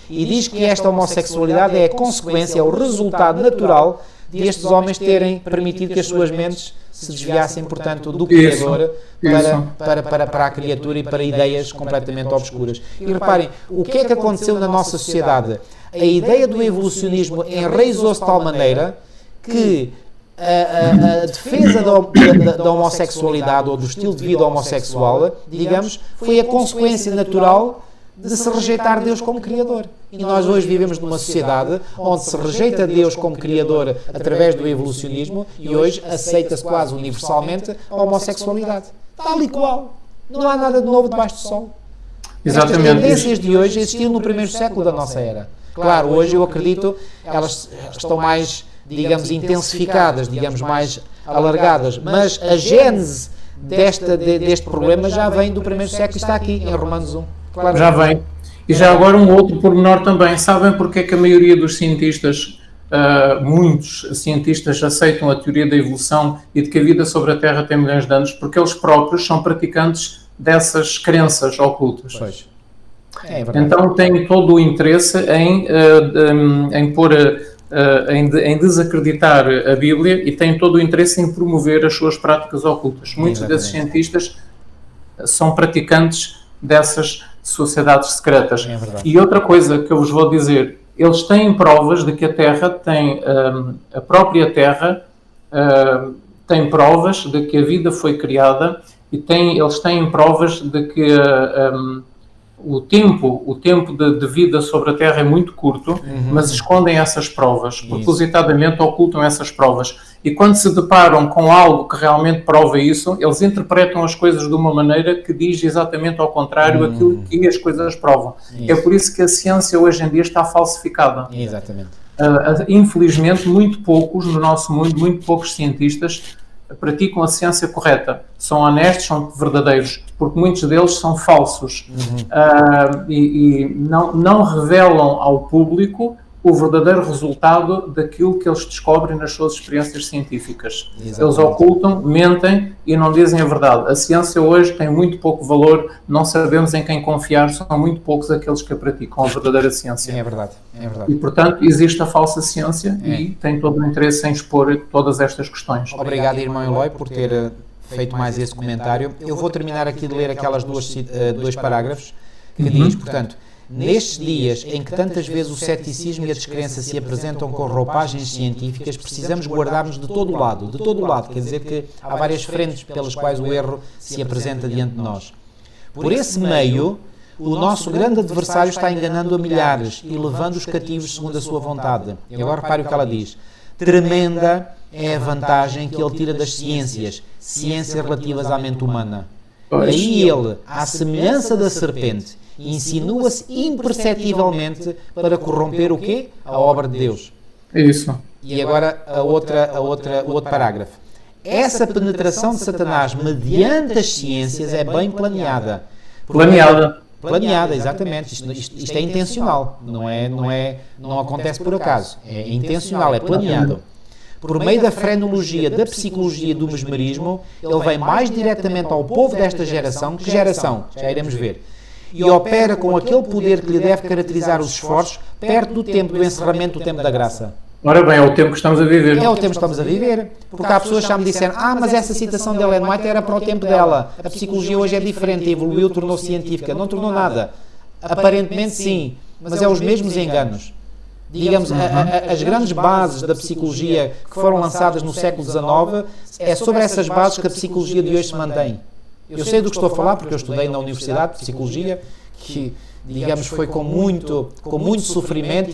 E diz que esta homossexualidade é a consequência, é o resultado natural destes homens terem permitido que as suas mentes se desviassem, portanto, do Criador para a criatura e para ideias completamente obscuras. E reparem, o que é que aconteceu na nossa sociedade? A ideia do evolucionismo enraizou-se de tal maneira que a defesa da homossexualidade ou do estilo de vida homossexual, digamos, foi a consequência natural de se rejeitar Deus como Criador. E nós hoje vivemos numa sociedade onde se rejeita Deus como Criador através do evolucionismo e hoje aceita-se quase universalmente a homossexualidade. Tal e qual. Não há nada de novo debaixo do sol. Exatamente. Estas tendências de hoje existiam no primeiro século da nossa era. Claro, hoje eu acredito elas estão mais, digamos, intensificadas, digamos, mais alargadas, mas a gênese deste problema já vem do primeiro século e está aqui em Romanos 1. Claro. Já vem. E já agora um outro pormenor também. Sabem porque é que a maioria dos cientistas, muitos cientistas aceitam a teoria da evolução e de que a vida sobre a Terra tem milhões de anos? Porque eles próprios são praticantes dessas crenças ocultas. Pois. É verdade. Então têm todo o interesse em desacreditar a Bíblia e têm todo o interesse em promover as suas práticas ocultas. Muitos desses cientistas são praticantes dessas sociedades secretas. É verdade. E outra coisa que eu vos vou dizer, eles têm provas de que a Terra tem, a própria Terra tem provas de que a vida foi criada e eles têm provas de que o tempo de vida sobre a Terra é muito curto, mas escondem essas provas, propositadamente ocultam essas provas. E quando se deparam com algo que realmente prova isso, eles interpretam as coisas de uma maneira que diz exatamente ao contrário aquilo que as coisas provam. É por isso que a ciência hoje em dia está falsificada. Exatamente. Infelizmente, muito poucos no nosso mundo, muito poucos cientistas praticam a ciência correta, são honestos, são verdadeiros, porque muitos deles são falsos e não revelam ao público o verdadeiro resultado daquilo que eles descobrem nas suas experiências científicas. Exatamente. Eles ocultam, mentem e não dizem a verdade. A ciência hoje tem muito pouco valor, não sabemos em quem confiar, são muito poucos aqueles que a praticam, a verdadeira ciência. É verdade, é verdade. E, portanto, existe a falsa ciência e tem todo o interesse em expor todas estas questões. Obrigado, irmão Eloy, por ter feito mais esse comentário. Eu vou terminar aqui de ler aquelas dois parágrafos que diz, portanto, nestes dias em que tantas vezes o ceticismo e a descrença se apresentam com roupagens científicas, precisamos guardar-nos de todo o lado, quer dizer que há várias frentes pelas quais o erro se apresenta diante de nós. Por esse meio, o nosso grande adversário está enganando a milhares e levando os cativos segundo a sua vontade. E agora repare o que ela diz. Tremenda é a vantagem que ele tira das ciências relativas à mente humana. Aí ele, à semelhança da serpente, insinua-se imperceptivelmente para corromper o quê? A obra de Deus. Isso. E agora o outro parágrafo. Essa penetração de Satanás mediante as ciências é bem planeada. Planeada, exatamente. Isto é intencional. Não acontece por acaso. É intencional, é planeado. Por meio da frenologia, da psicologia e do mesmerismo, ele vem mais diretamente ao povo desta geração. Que geração? Já iremos ver. E opera com aquele poder que lhe deve caracterizar os esforços perto do tempo do encerramento do tempo da graça. Ora bem, é o tempo que estamos a viver. É o tempo que estamos a viver. Porque há pessoas que já me disseram, mas essa citação de Ellen White era para o tempo dela. A psicologia hoje é diferente, evoluiu, tornou-se científica. Não tornou nada. Aparentemente sim, mas é os mesmos enganos. Digamos, as grandes bases da psicologia que foram lançadas no século XIX, é sobre essas bases que a psicologia de hoje se mantém. Eu sei do que estou a falar, porque eu estudei na Universidade de Psicologia, que, digamos, foi com muito sofrimento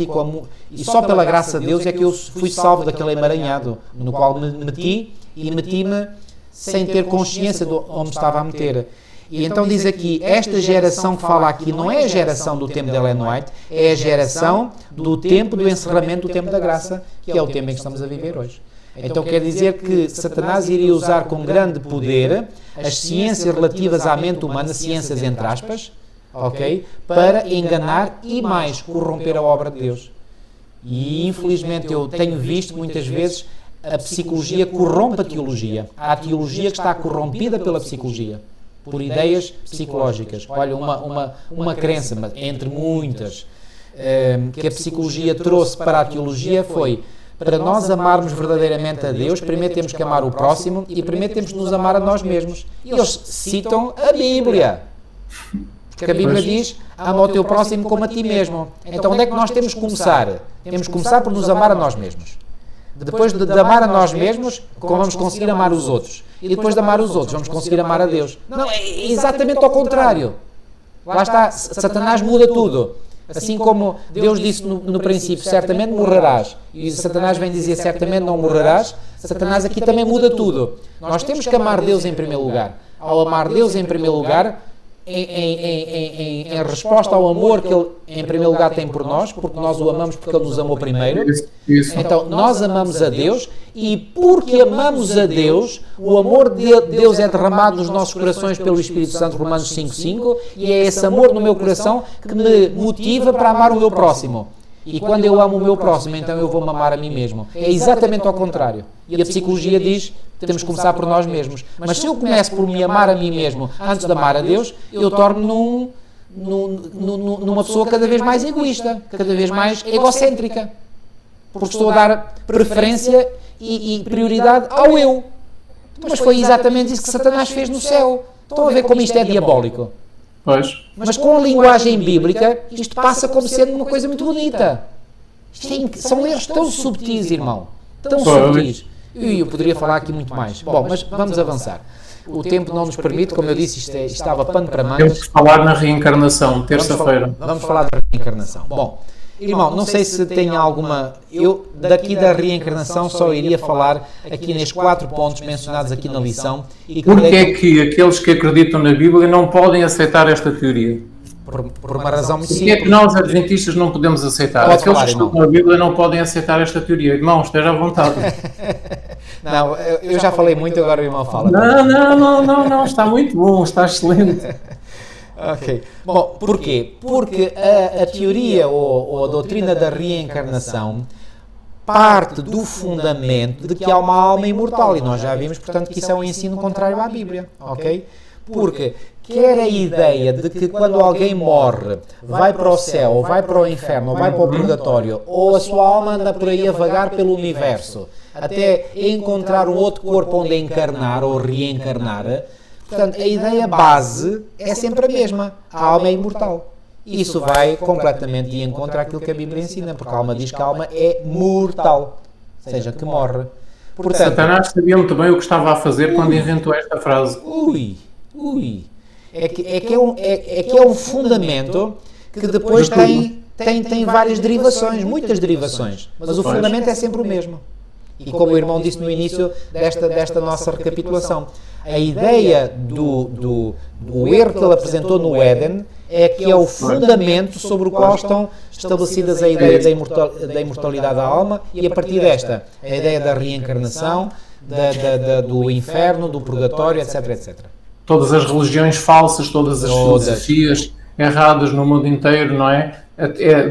e só pela graça de Deus é que eu fui salvo daquele emaranhado no qual me meti-me sem ter consciência de onde me estava a meter. E então diz aqui, esta geração que fala aqui não é a geração do tempo de Ellen White, é a geração do tempo do encerramento do tempo da graça, que é o tempo em que estamos a viver hoje. Então quer dizer que Satanás iria usar com grande poder as ciências relativas à mente humana, ciências entre aspas, ok, para enganar e mais corromper a obra de Deus. E infelizmente eu tenho visto muitas vezes a psicologia corrompe a teologia. Há a teologia que está corrompida pela psicologia, por ideias psicológicas. Olha, uma crença, entre muitas, que a psicologia trouxe para a teologia foi, para nós amarmos verdadeiramente a Deus, primeiro temos que amar o próximo e primeiro temos que nos amar a nós mesmos. E eles citam a Bíblia. Porque a Bíblia diz, ama o teu próximo como a ti mesmo. Então onde é que nós temos que começar? Temos que começar por nos amar a nós mesmos. Depois de amar a nós mesmos, como vamos conseguir amar os outros? E depois de amar os outros, vamos conseguir amar a Deus? Não, é exatamente ao contrário. Lá está, Satanás muda tudo. Assim como Deus disse no princípio, certamente morrerás, e Satanás vem dizer, certamente não morrerás, Satanás aqui também muda tudo. Nós temos que amar Deus em primeiro lugar. Ao amar Deus em primeiro lugar, em resposta ao amor que Ele em primeiro lugar tem por nós, porque nós o amamos porque Ele nos amou primeiro. Então nós amamos a Deus e porque amamos a Deus, o amor de Deus é derramado nos nossos corações pelo Espírito Santo, Romanos 5,5, e é esse amor no meu coração que me motiva para amar o meu próximo. E quando eu amo o meu próximo, então eu vou-me amar a mim mesmo. É exatamente ao contrário. E a psicologia diz que temos que começar por nós mesmos. Mas se eu começo por me amar a mim mesmo antes de amar a Deus, eu torno-me numa pessoa cada vez mais egoísta, cada vez mais egocêntrica. Porque estou a dar preferência e prioridade ao eu. Mas foi exatamente isso que Satanás fez no céu. Estão a ver como isto é diabólico? Pois. Mas com a linguagem bíblica, isto passa como sendo uma coisa muito bonita. São erros tão subtis, irmão. Tão subtis. E eu poderia falar aqui muito mais. Bom, mas vamos avançar. O tempo não nos permite, como eu disse, isto estava pano para mangas. Temos que falar na reencarnação, terça-feira. Vamos falar da reencarnação. Bom, irmão, não sei se tem alguma... Eu, daqui da reencarnação, só iria falar aqui nestes 4 pontos mencionados aqui na lição. Porque é que aqueles que acreditam na Bíblia não podem aceitar esta teoria? Por uma razão muito simples. Porque é que nós, adventistas, não podemos aceitar? Aqueles que estudam a Bíblia não podem aceitar esta teoria. Irmão, esteja à vontade. Não, eu já falei muito, agora o irmão fala. Não, está muito bom, está excelente. Ok. Bom, porquê? Porque a teoria ou a doutrina da reencarnação parte do fundamento de que há uma alma imortal, e nós já vimos, portanto, que isso é um ensino contrário à Bíblia, ok? Porque quer a ideia de que quando alguém morre, vai para o céu, ou vai para o inferno, ou vai para o purgatório, ou a sua alma anda por aí a vagar pelo universo, até encontrar um outro corpo onde encarnar ou reencarnar, portanto, a ideia base é sempre a mesma, a alma é imortal. Isso vai completamente de encontro àquilo que a Bíblia ensina, porque a alma diz que a alma é mortal, ou seja, que morre. Portanto, Satanás sabia muito bem o que estava a fazer quando inventou esta frase. É que é um fundamento que depois tem várias derivações, muitas derivações, mas o fundamento é sempre o mesmo. E como o irmão disse no início desta nossa recapitulação, a ideia do erro que ele apresentou no Éden é que é o fundamento sobre o qual estão estabelecidas a ideia da imortalidade da alma, e a partir desta, a ideia da reencarnação, do inferno, do purgatório, etc. Todas as religiões falsas, todas as filosofias erradas no mundo inteiro, não é?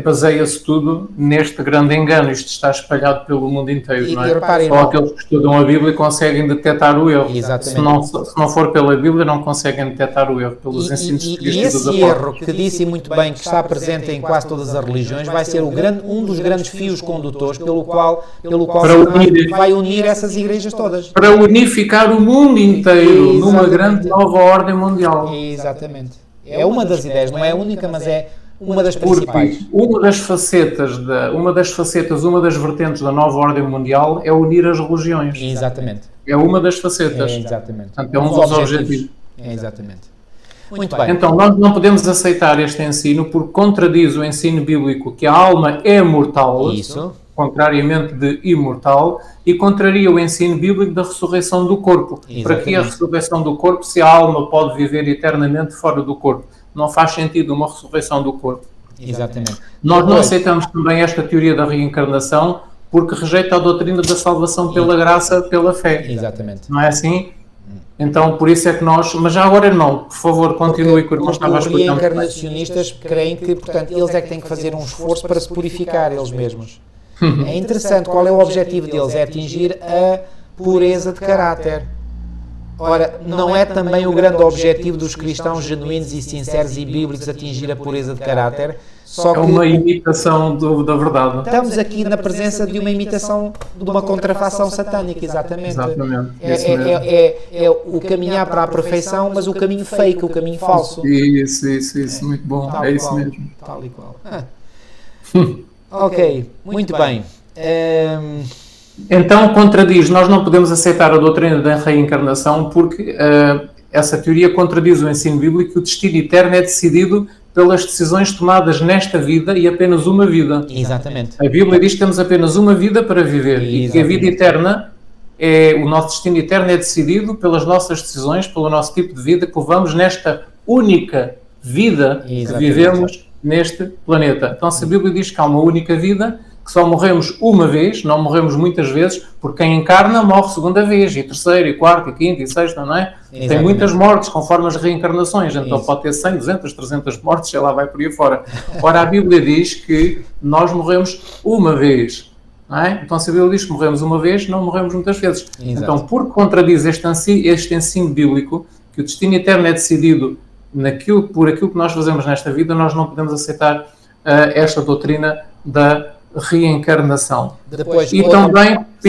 Baseia-se tudo neste grande engano. Isto está espalhado pelo mundo inteiro, não é? Só aqueles que estudam a Bíblia conseguem detectar o erro. Exatamente. Se não for pela Bíblia, não conseguem detectar o erro pelos ensinos de Cristo. E esse erro, que disse muito bem, que está presente em quase todas as religiões, vai ser um dos grandes fios condutores pelo qual vai unir essas igrejas todas. Para unificar o mundo inteiro numa grande nova ordem mundial. Exatamente. É uma das ideias, não é a única, mas é uma das principais. Uma das vertentes da nova ordem mundial é unir as religiões. Exatamente. É uma das facetas. Exatamente. Portanto, é um dos objetivos. Exatamente. Muito bem. Então, nós não podemos aceitar este ensino porque contradiz o ensino bíblico que a alma é mortal, contrariamente de imortal, e contraria o ensino bíblico da ressurreição do corpo. Exatamente. Para que a ressurreição do corpo se a alma pode viver eternamente fora do corpo? Não faz sentido uma ressurreição do corpo. Exatamente. Nós não aceitamos também esta teoria da reencarnação porque rejeita a doutrina da salvação pela graça, pela fé. Exatamente. Não é assim? Então, por isso é que nós... Mas já agora não, por favor, continue com o que eu estava a explicar. Os reencarnacionistas creem que, portanto, eles é que têm que fazer um esforço para se purificar eles mesmos. É interessante, qual é o objetivo deles? É atingir a pureza de caráter. Ora, não é também o grande objetivo dos cristãos genuínos e sinceros e bíblicos atingir a pureza de caráter? Só que é uma imitação da verdade. Estamos aqui na presença de uma imitação, de uma contrafação satânica, exatamente. É o caminhar para a perfeição, mas o caminho fake, o caminho falso. Isso, muito bom. É isso mesmo. Tal e qual. Ok, muito bem. Então, contradiz, nós não podemos aceitar a doutrina da reencarnação porque essa teoria contradiz o ensino bíblico que o destino eterno é decidido pelas decisões tomadas nesta vida e apenas uma vida. Exatamente. A Bíblia diz que temos apenas uma vida para viver. E que a vida eterna, o nosso destino eterno é decidido pelas nossas decisões, pelo nosso tipo de vida que levamos nesta única vida que vivemos neste planeta. Então, se a Bíblia diz que há uma única vida, que só morremos uma vez, não morremos muitas vezes, porque quem encarna morre segunda vez, e terceira, e quarta, e quinta, e sexta, não é? Exatamente. Tem muitas mortes, conforme as reencarnações, então pode ter 100, 200, 300 mortes, sei lá, vai por aí fora. Ora, a Bíblia diz que nós morremos uma vez, não é? Então, se a Bíblia diz que morremos uma vez, não morremos muitas vezes. Exato. Então, porque contradiz este ensino bíblico, que o destino eterno é decidido por aquilo que nós fazemos nesta vida, nós não podemos aceitar esta doutrina da reencarnação.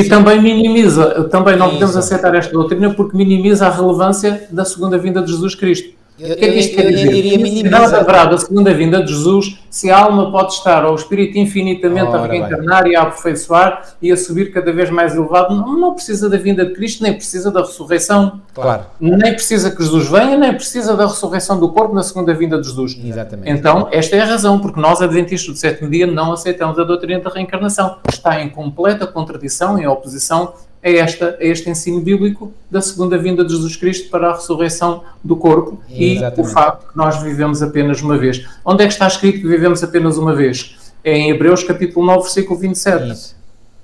Também minimiza, também não podemos aceitar esta doutrina porque minimiza a relevância da segunda vinda de Jesus Cristo. Eu, O que é que isto eu quer nem dizer? diria Que minimiza. nada haverá da segunda vinda de Jesus se a alma pode estar ao Espírito infinitamente a Ora bem. reencarnar e a aperfeiçoar e a subir cada vez mais elevado. Não precisa da vinda de Cristo, nem precisa da ressurreição. Claro. Nem precisa que Jesus venha, nem precisa da ressurreição do corpo na segunda vinda de Jesus. Exatamente. Então, esta é a razão, porque nós, adventistas do sétimo dia, não aceitamos a doutrina da reencarnação. Está em completa contradição, em oposição a este ensino bíblico da segunda vinda de Jesus Cristo para a ressurreição do corpo e o facto que nós vivemos apenas uma vez. Onde é que está escrito que vivemos apenas uma vez? É em Hebreus capítulo 9, versículo 27. Isso.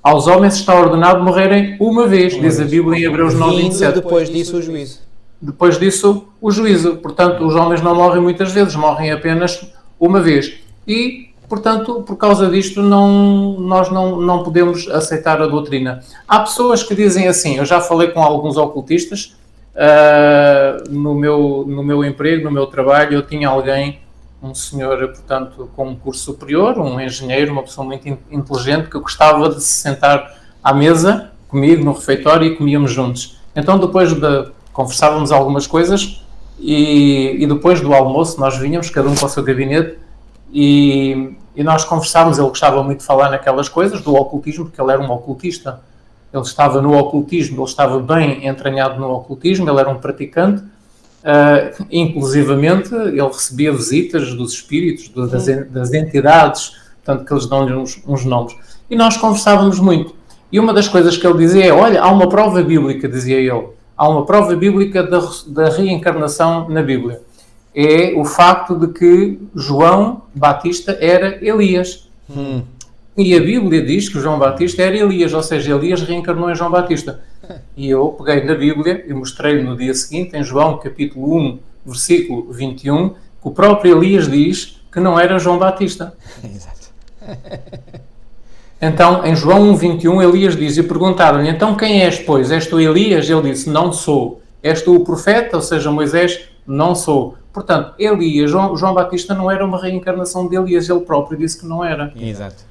Aos homens está ordenado morrerem uma vez, diz a Bíblia em Hebreus 9, 27. Depois disso o juízo. Depois disso o juízo. Portanto, os homens não morrem muitas vezes, morrem apenas uma vez. E, portanto, por causa disto, nós não podemos aceitar a doutrina. Há pessoas que dizem assim, eu já falei com alguns ocultistas, no meu emprego, no meu trabalho, eu tinha alguém, um senhor, portanto, com um curso superior, um engenheiro, uma pessoa muito inteligente, que gostava de se sentar à mesa comigo no refeitório e comíamos juntos. Então, depois conversávamos algumas coisas e depois do almoço nós vinhamos, cada um para o seu gabinete, e nós conversávamos. Ele gostava muito de falar naquelas coisas do ocultismo, porque ele era um ocultista. Ele estava no ocultismo, ele estava bem entranhado no ocultismo, ele era um praticante. Inclusivamente, ele recebia visitas dos espíritos, das entidades, portanto, que eles dão-lhe uns nomes. E nós conversávamos muito. E uma das coisas que ele dizia é, olha, há uma prova bíblica, dizia ele, há uma prova bíblica da reencarnação na Bíblia. É o facto de que João Batista era Elias. E a Bíblia diz que João Batista era Elias, ou seja, Elias reencarnou em João Batista. E eu peguei na Bíblia e mostrei-lhe no dia seguinte, em João capítulo 1, versículo 21, que o próprio Elias diz que não era João Batista. Exato. Então, em João 1, 21, Elias diz, e perguntaram-lhe, então quem és, pois? És tu Elias? Ele disse, não sou. És tu o profeta, ou seja, Moisés? Não sou. Portanto, Elias, João Batista não era uma reencarnação de Elias, ele próprio disse que não era. Exato.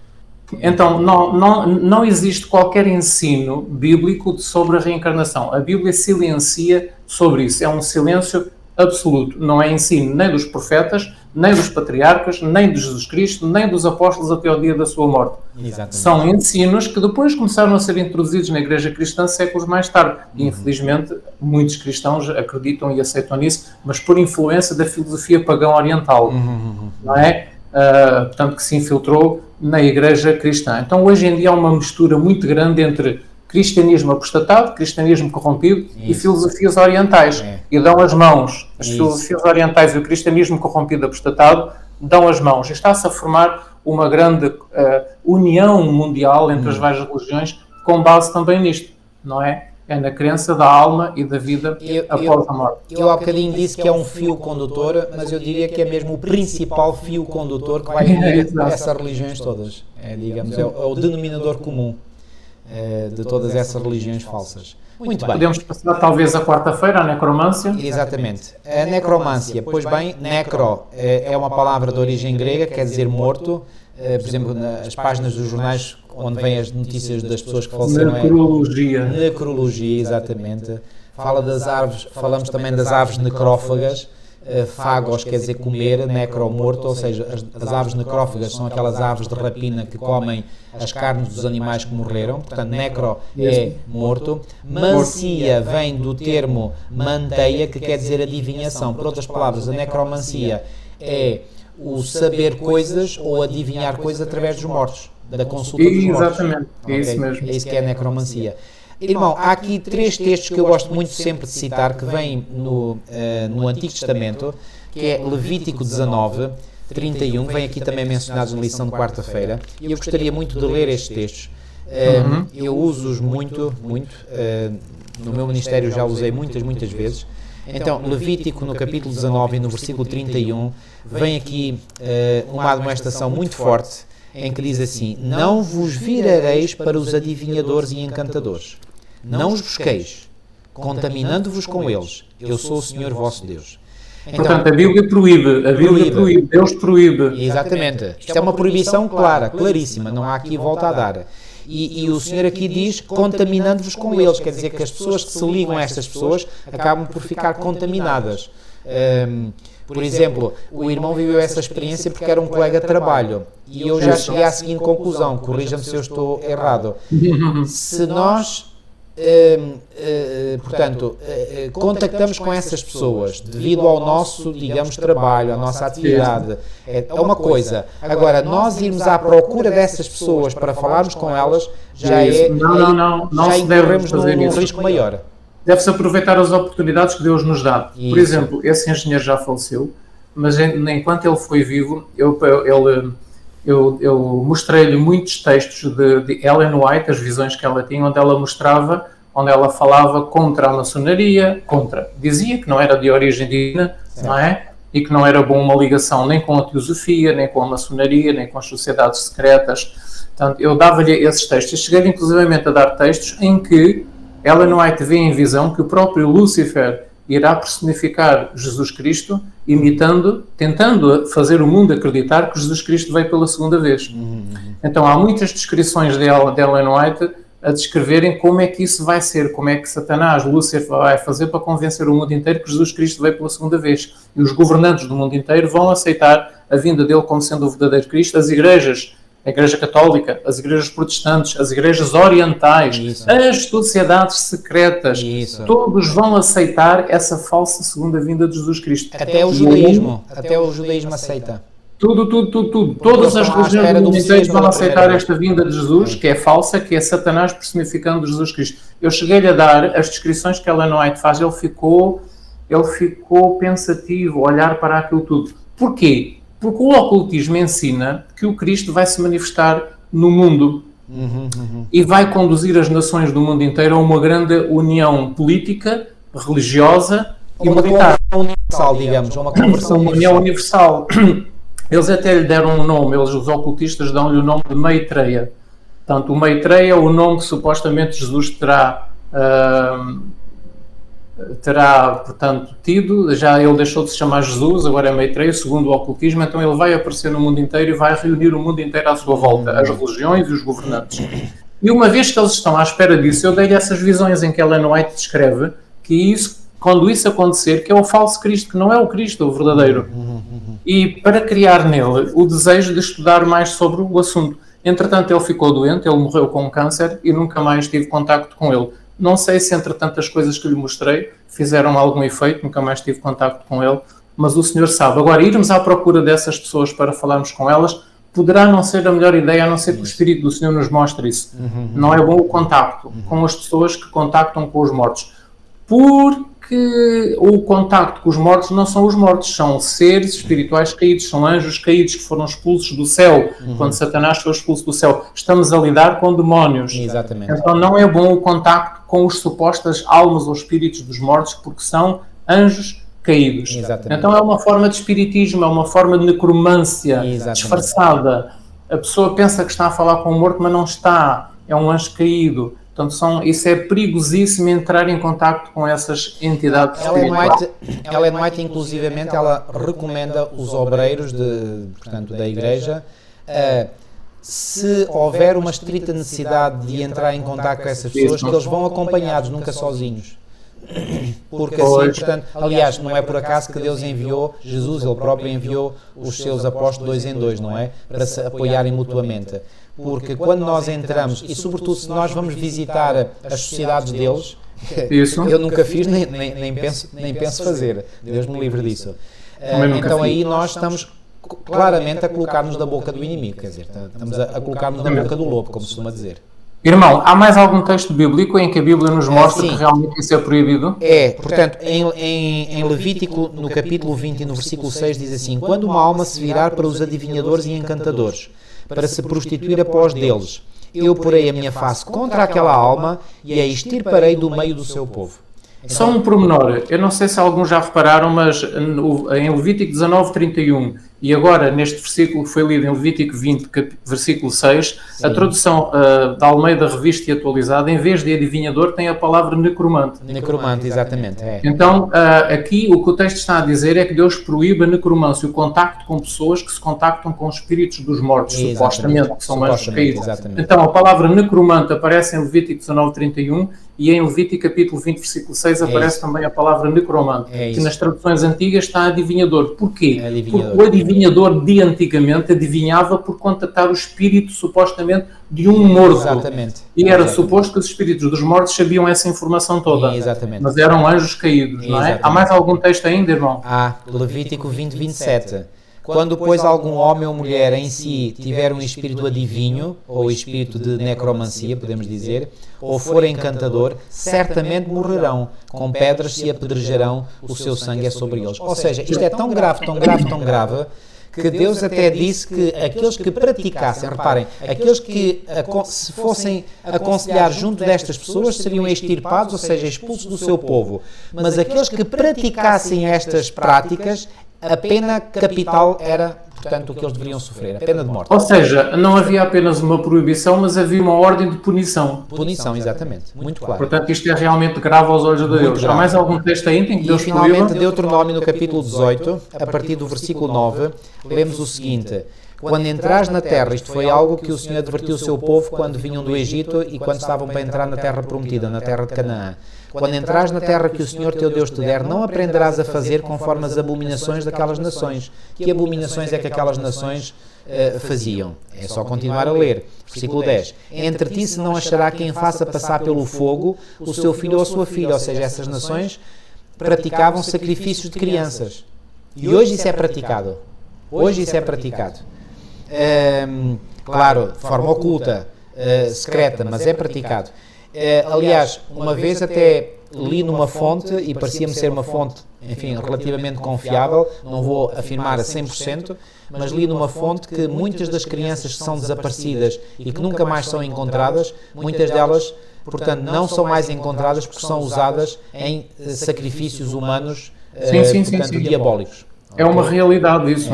Então, não existe qualquer ensino bíblico sobre a reencarnação. A Bíblia silencia sobre isso. É um silêncio absoluto. Não é ensino nem dos profetas, nem dos patriarcas, nem de Jesus Cristo, nem dos apóstolos até ao dia da sua morte. Exatamente. São ensinos que depois começaram a ser introduzidos na Igreja Cristã séculos mais tarde. E, infelizmente, muitos cristãos acreditam e aceitam nisso, mas por influência da filosofia pagã oriental. Não é? Portanto, que se infiltrou na Igreja Cristã. Então, hoje em dia, há uma mistura muito grande entre cristianismo apostatado, cristianismo corrompido e filosofias orientais. E dão as mãos. As filosofias orientais e o cristianismo corrompido apostatado dão as mãos. E está-se a formar uma grande união mundial entre as várias religiões com base também nisto, não é? É na crença da alma e da vida após a morte. Eu há bocadinho disse que é um fio condutor, mas eu diria que é mesmo o principal fio condutor que vai unir essas religiões todas. É o denominador comum de todas essas religiões falsas. Muito bem. Podemos passar talvez a quarta-feira, a necromância. Exatamente. A necromância, pois bem, necro é uma palavra de origem grega, quer dizer morto. Por exemplo, nas páginas dos jornais onde vêm as notícias das pessoas que faleceram. Necrologia. Necrologia, exatamente. Fala das aves, falamos também das aves necrófagas. Fagos quer dizer comer, necro morto, ou seja, as aves necrófagas são aquelas aves de rapina que comem as carnes dos animais que morreram, portanto necro é morto. Mancia vem do termo manteia, que quer dizer adivinhação. Por outras palavras, a necromancia é o saber coisas ou adivinhar coisas através dos mortos, da consulta dos mortos. Exatamente, é isso mesmo. É isso que é a necromancia. Irmão, há aqui 3 textos que eu gosto muito sempre de citar, que vêm no Antigo Testamento, que é Levítico 19, 31, vem aqui também mencionados na lição de quarta-feira, e eu gostaria muito de ler estes textos. Eu uso-os muito, no meu ministério já usei muitas vezes. Então, Levítico, no capítulo 19 e no versículo 31, vem aqui uma admoestação muito forte, em que diz assim: não vos virareis para os adivinhadores e encantadores, não os busqueis, contaminando-vos com eles, eu sou o Senhor vosso Deus. Então, portanto, a Bíblia proíbe, Deus proíbe. Exatamente, isto é uma proibição clara, claríssima, não há aqui volta a dar. E o Senhor aqui diz, contaminando-vos com eles, quer dizer que as pessoas que se ligam a estas pessoas acabam por ficar contaminadas. Por exemplo, o irmão viveu essa experiência porque era um colega de trabalho e eu já cheguei à seguinte conclusão, corrija-me se eu estou errado. Se nós, portanto, contactamos com essas pessoas devido ao nosso, digamos, trabalho, à nossa atividade, é uma coisa. Agora, nós irmos à procura dessas pessoas para falarmos com elas, já incorremos num risco maior. Deve-se aproveitar as oportunidades que Deus nos dá. Isso. Por exemplo, esse engenheiro já faleceu, mas enquanto ele foi vivo, eu mostrei-lhe muitos textos de Ellen White, as visões que ela tinha, onde ela falava contra a maçonaria, dizia que não era de origem divina, não é? E que não era bom uma ligação nem com a teosofia, nem com a maçonaria, nem com as sociedades secretas. Portanto, eu dava-lhe esses textos. Cheguei inclusivamente a dar textos em que Ellen White vê em visão que o próprio Lúcifer irá personificar Jesus Cristo, tentando fazer o mundo acreditar que Jesus Cristo veio pela segunda vez. Então há muitas descrições de Ellen White a descreverem como é que isso vai ser, como é que Satanás, Lúcifer, vai fazer para convencer o mundo inteiro que Jesus Cristo veio pela segunda vez. E os governantes do mundo inteiro vão aceitar a vinda dele como sendo o verdadeiro Cristo. As igrejas, a Igreja Católica, as igrejas protestantes, as igrejas orientais, as sociedades secretas, todos vão aceitar essa falsa segunda vinda de Jesus Cristo. Até o judaísmo aceita. Tudo. Todas as religiões do mundo inteiro vão aceitar esta vinda de Jesus, que é falsa, que é Satanás personificando Jesus Cristo. Eu cheguei-lhe a dar as descrições que Ellen White faz, ele ficou pensativo, a olhar para aquilo tudo. Porquê? Porque o ocultismo ensina que o Cristo vai se manifestar no mundo e vai conduzir as nações do mundo inteiro a uma grande união política, religiosa e militar. Uma universal, digamos, uma conversão união universal. Eles até lhe deram um nome, os ocultistas dão-lhe o nome de Maitreya. Portanto, o Maitreya é o nome que supostamente Jesus terá, portanto, tido. Já ele deixou de se chamar Jesus, agora é Maitreya, segundo o ocultismo. Então ele vai aparecer no mundo inteiro e vai reunir o mundo inteiro à sua volta, as religiões e os governantes. E uma vez que eles estão à espera disso, eu dei-lhe essas visões em que Ellen White descreve que quando isso acontecer, que é o falso Cristo, que não é o Cristo, o verdadeiro. E para criar nele o desejo de estudar mais sobre o assunto. Entretanto, ele ficou doente, ele morreu com câncer e nunca mais tive contacto com ele. Não sei se entre tantas coisas que lhe mostrei fizeram algum efeito, nunca mais tive contacto com ele, mas o senhor sabe. Agora, irmos à procura dessas pessoas para falarmos com elas poderá não ser a melhor ideia, a não ser que o Espírito do Senhor nos mostre isso. Não é bom o contacto com as pessoas que contactam com os mortos. Porque o contacto com os mortos não são os mortos, são seres espirituais caídos, são anjos caídos que foram expulsos do céu, quando Satanás foi expulso do céu. Estamos a lidar com demónios. Exatamente. Então não é bom o contacto com os supostas almas ou espíritos dos mortos, porque são anjos caídos. Exatamente. Então é uma forma de espiritismo, é uma forma de necromância disfarçada. A pessoa pensa que está a falar com o morto, mas não está. É um anjo caído. Portanto, isso é perigosíssimo entrar em contacto com essas entidades espirituais. Ellen White, inclusivamente, ela recomenda os obreiros da Igreja, se houver uma estrita necessidade de entrar em contacto com essas pessoas, que eles vão acompanhados, nunca sozinhos. Porque assim, portanto, aliás, não é por acaso que Deus enviou, Jesus, Ele próprio enviou os seus apóstolos 2 em 2, não é? Para se apoiarem mutuamente. Porque quando nós entramos, e sobretudo se nós vamos visitar as sociedades deles, eu nunca fiz, nem penso fazer, Deus me livre disso. Então aí nós estamos claramente a colocar-nos da boca do inimigo, quer dizer, estamos a colocar-nos na boca do lobo, como se costuma dizer. Irmão, há mais algum texto bíblico em que a Bíblia nos mostra que realmente isso é proibido? Portanto, em Levítico, no capítulo 20 e no versículo 6, diz assim: quando uma alma se virar para os adivinhadores e encantadores, para se prostituir após deles, eu porei a minha face contra aquela alma e a extirparei do meio do seu povo. Então, só um pormenor, eu não sei se alguns já repararam, mas em Levítico 19:31 E agora, neste versículo que foi lido em Levítico 20, versículo 6, Sim. a tradução da Almeida Revista e Atualizada, em vez de adivinhador, tem a palavra necromante. Necromante, exatamente. É. Então, aqui o que o texto está a dizer é que Deus proíbe a necromância, o contacto com pessoas que se contactam com os espíritos dos mortos, supostamente, que são anjos caídos. Então, a palavra necromante aparece em Levítico 19:31 e em Levítico capítulo 20, versículo 6, aparece também a palavra necromante, que nas traduções antigas está adivinhador. Porquê? Porque o adivinhador de antigamente adivinhava por contactar o espírito, supostamente, de um morto. Exatamente. E era suposto que os espíritos dos mortos sabiam essa informação toda. Exatamente. Mas eram anjos caídos, não é? Há mais algum texto ainda, irmão? Há, Levítico 20, 27. Quando, pois, algum homem ou mulher em si tiver um espírito adivinho, ou espírito de necromancia, podemos dizer, ou for encantador, certamente morrerão, com pedras se apedrejarão, o seu sangue é sobre eles. Ou seja, isto é tão grave, tão grave, tão grave, que Deus até disse que aqueles que praticassem, reparem, aqueles que se fossem aconselhar junto destas pessoas seriam extirpados, ou seja, expulsos do seu povo. Mas aqueles que praticassem estas práticas, a pena capital era, portanto, o que eles deveriam sofrer, a pena de morte. Ou seja, não havia apenas uma proibição, mas havia uma ordem de punição. Punição, exatamente. Muito claro. Portanto, isto é realmente grave aos olhos de Deus. Grave. Há mais algum texto ainda em que Deus proíba? E finalmente, Deuteronômio, no capítulo 18, a partir do versículo 9, lemos o seguinte: quando entrares na terra, isto foi algo que o Senhor advertiu o seu povo quando vinham do Egito e quando estavam para entrar na terra prometida, na terra de Canaã. Quando entrares na terra que o Senhor teu Deus te der, não aprenderás a fazer conforme as abominações daquelas nações. Que abominações é que aquelas nações faziam? É só continuar a ler. Versículo 10. Entre ti se não achará quem faça passar pelo fogo o seu filho ou a sua filha. Ou seja, essas nações praticavam sacrifícios de crianças. E hoje isso é praticado. Hoje isso é praticado. Claro, de forma oculta, secreta, mas é praticado. Aliás, uma vez até li numa fonte, e parecia-me ser uma fonte, enfim, relativamente confiável, não vou afirmar a 100%, mas li numa fonte que muitas das crianças que são desaparecidas e que nunca mais são encontradas, muitas delas, portanto, não são mais encontradas porque são usadas em sacrifícios humanos, portanto, diabólicos. É uma realidade isso.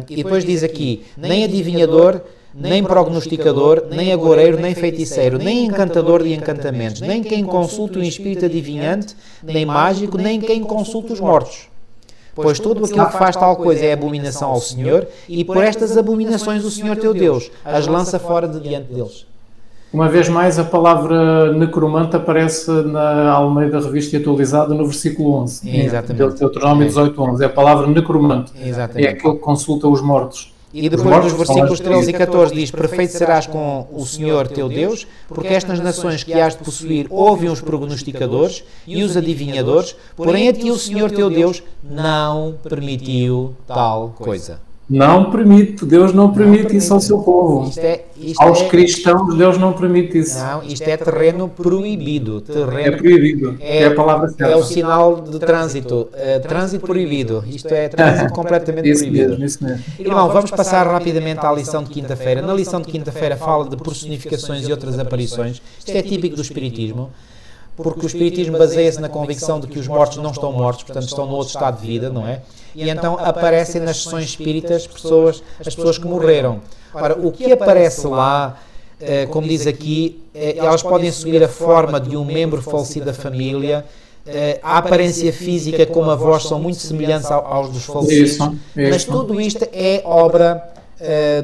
E depois diz aqui, nem adivinhador, nem prognosticador, nem agoureiro, nem feiticeiro, nem encantador de encantamentos, nem quem consulta o espírito adivinhante, nem mágico, nem quem consulta os mortos. Pois tudo aquilo que faz tal coisa é abominação ao Senhor, e por estas abominações o Senhor teu Deus as lança fora de diante deles. Uma vez mais, a palavra necromante aparece na Almeida Revista e Atualizada no versículo 11. Exatamente. Deuteronômio 18:11. É a palavra necromante. Exatamente. É aquele que consulta os mortos. E depois dos versículos 13 e 14 diz: perfeito serás com o Senhor teu Deus, porque estas nações que hás de possuir ouvem os prognosticadores e os adivinhadores, porém a ti o Senhor teu Deus não permitiu tal coisa. Não permite, Deus não permite isso ao seu povo. Aos cristãos, Deus não permite isso. Não, isto é terreno proibido. É proibido, é a palavra certa. É o sinal de trânsito. Trânsito proibido. Isto é trânsito completamente proibido. Isso mesmo. Irmão, vamos passar rapidamente à lição de quinta-feira. Na lição de quinta-feira fala de personificações e outras aparições. Isto é típico do Espiritismo, porque o Espiritismo baseia-se na convicção de que os mortos não estão mortos, portanto estão no outro estado de vida, não é? E então aparecem nas sessões espíritas as pessoas que morreram. Ora, o que aparece lá, como diz aqui, elas podem assumir a forma de um membro falecido da família, a aparência física como a voz são muito semelhantes aos dos falecidos, mas tudo isto é obra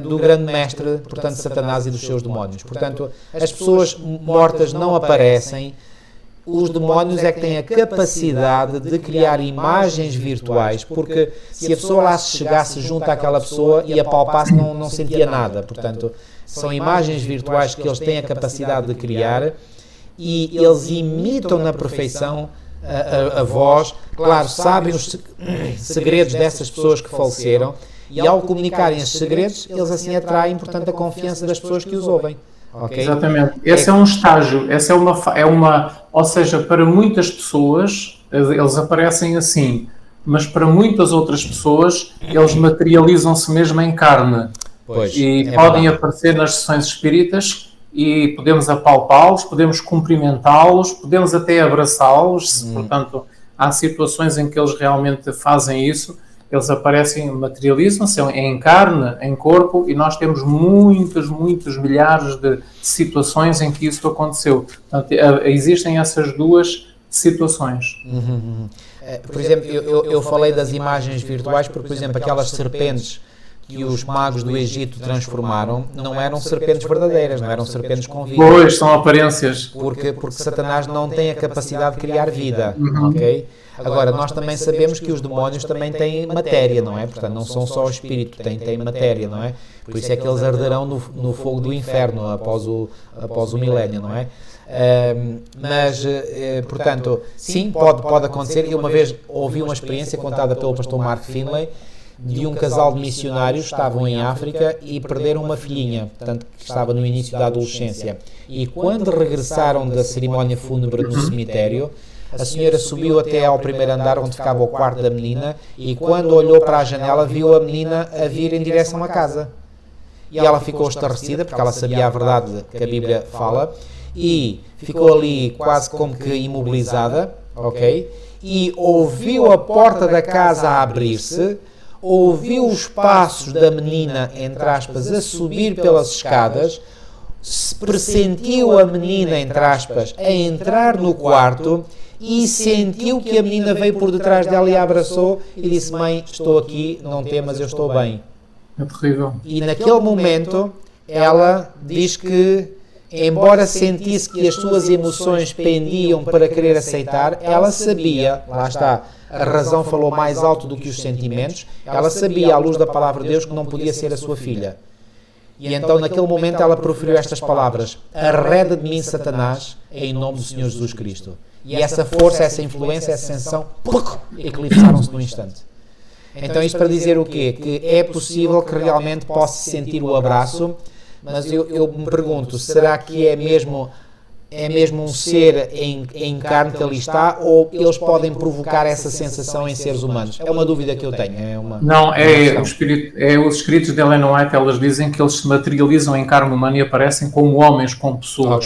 do grande mestre, portanto, Satanás e dos seus demónios. Portanto, as pessoas mortas não aparecem. Os demónios é que têm a capacidade de criar imagens virtuais, porque se a pessoa lá se chegasse junto àquela pessoa e a palpasse, não sentia nada. Portanto, são imagens virtuais que eles têm a capacidade de criar e eles imitam na perfeição a voz. Claro, sabem os segredos dessas pessoas que faleceram e ao comunicarem esses segredos, eles assim atraem, portanto, a confiança das pessoas que os ouvem. Okay? Exatamente. Esse é um estágio, essa é uma, ou seja, para muitas pessoas eles aparecem assim, mas para muitas outras pessoas eles materializam-se mesmo em carne. Pois, e podem aparecer nas sessões espíritas e podemos apalpá-los, podemos cumprimentá-los, podemos até abraçá-los, portanto há situações em que eles realmente fazem isso Eles aparecem, materializam-se em carne, em corpo, e nós temos muitos milhares de situações em que isso aconteceu. Portanto, existem essas duas situações. Por exemplo, eu falei das imagens virtuais porque, por exemplo, aquelas serpentes que os magos do Egito transformaram não eram serpentes verdadeiras, não eram serpentes com vida. Pois, são aparências. Porque Satanás não tem a capacidade de criar vida, ok? Agora, nós também sabemos que os demónios também têm matéria, não é? Portanto, não são só o espírito, têm matéria, não é? Por isso é que eles arderão no fogo do inferno após o milénio, não é? Portanto, sim, pode acontecer. Eu uma vez ouvi uma experiência contada pelo pastor Mark Finlay de um casal de missionários que estavam em África e perderam uma filhinha, portanto, que estava no início da adolescência. E quando regressaram da cerimónia fúnebre no cemitério, a senhora subiu até ao primeiro andar onde ficava o quarto da menina e quando olhou para a janela viu a menina a vir em direção à casa. E ela ficou estarrecida porque ela sabia a verdade que a Bíblia fala e ficou ali quase como que imobilizada, ok? E ouviu a porta da casa a abrir-se, ouviu os passos da menina, entre aspas, a subir pelas escadas, pressentiu a menina, entre aspas, a entrar no quarto e sentiu que a menina veio por detrás dela e a abraçou e disse: mãe, estou aqui, não temas, eu estou bem. É terrível. E naquele momento ela diz que, embora sentisse que as suas emoções pendiam para querer aceitar, ela sabia, lá está, a razão falou mais alto do que os sentimentos, ela sabia, à luz da palavra de Deus, que não podia ser a sua filha. E então, naquele momento, ela proferiu estas palavras: arreda de mim, Satanás, em nome do Senhor Jesus Cristo. E essa força, essa influência, essa sensação, eclipsaram-se num instante. Então, isto para dizer o quê? Que é possível que realmente possa sentir o abraço, mas eu me pergunto, será que é mesmo um ser em carne que ali está, ou eles podem provocar essa sensação em seres humanos? É uma dúvida que eu tenho. Os escritos de Ellen White, elas dizem que eles se materializam em carne humana e aparecem como homens, como pessoas,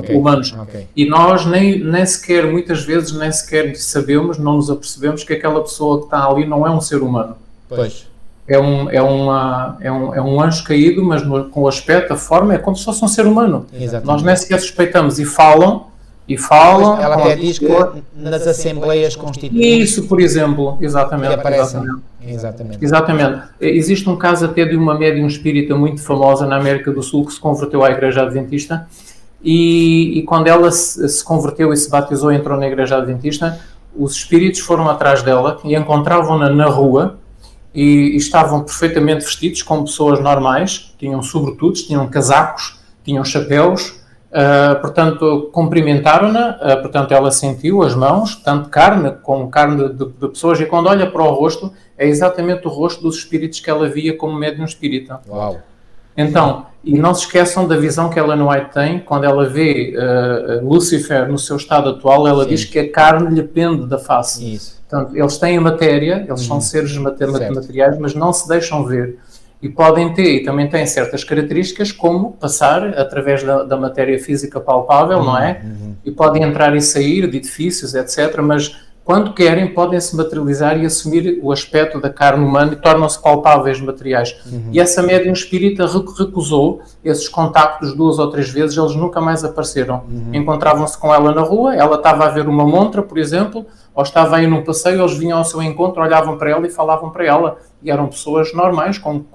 humanos. E nós nem sequer, muitas vezes, nem sequer sabemos, não nos apercebemos que aquela pessoa que está ali não é um ser humano. Pois. É um anjo caído, mas com o aspecto, a forma, é como se fosse um ser humano. Exatamente. Nós nem sequer suspeitamos e falam. Ela até diz que nas assembleias constituídas. Isso, por exemplo, exatamente. Exatamente. Existe um caso até de uma médium espírita muito famosa na América do Sul que se converteu à Igreja Adventista e quando ela se converteu e se batizou e entrou na Igreja Adventista, os espíritos foram atrás dela e encontravam-na na rua. E estavam perfeitamente vestidos como pessoas normais, tinham sobretudos, tinham casacos, tinham chapéus, portanto cumprimentaram-na, portanto ela sentiu as mãos, tanto carne como carne de pessoas, e quando olha para o rosto, é exatamente o rosto dos espíritos que ela via como médium espírita. Uau! Então, e não se esqueçam da visão que Ellen White tem, quando ela vê Lúcifer no seu estado atual, ela diz que a carne lhe pende da face. Isso. Portanto, eles têm a matéria, eles são seres materiais, mas não se deixam ver. E podem ter, e também têm certas características, como passar através da matéria física palpável, não é? E podem entrar e sair de edifícios, etc. Mas quando querem, podem se materializar e assumir o aspecto da carne humana e tornam-se palpáveis materiais. E essa médium espírita recusou esses contactos 2 ou 3 vezes, eles nunca mais apareceram. Encontravam-se com ela na rua, ela estava a ver uma montra, por exemplo, ou estava aí num passeio, eles vinham ao seu encontro, olhavam para ela e falavam para ela. E eram pessoas normais, como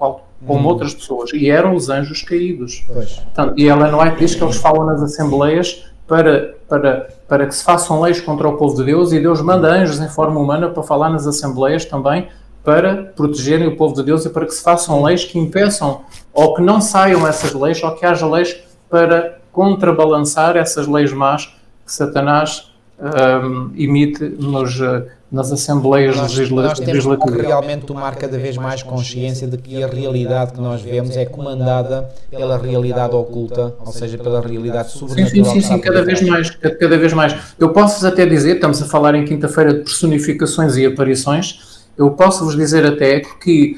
outras pessoas. E eram os anjos caídos. Portanto, e Ellen White diz que eles falam nas assembleias para que se façam leis contra o povo de Deus, e Deus manda anjos em forma humana para falar nas assembleias também, para protegerem o povo de Deus e para que se façam leis que impeçam, ou que não saiam essas leis, ou que haja leis para contrabalançar essas leis más que Satanás emite nas assembleias legislativas. Nós temos que realmente tomar cada vez mais consciência de que a realidade que nós vemos é comandada pela realidade oculta, ou seja, pela realidade sobrenatural. Sim, cada vez mais. Eu posso-vos até dizer, estamos a falar em quinta-feira de personificações e aparições, eu posso-vos dizer até que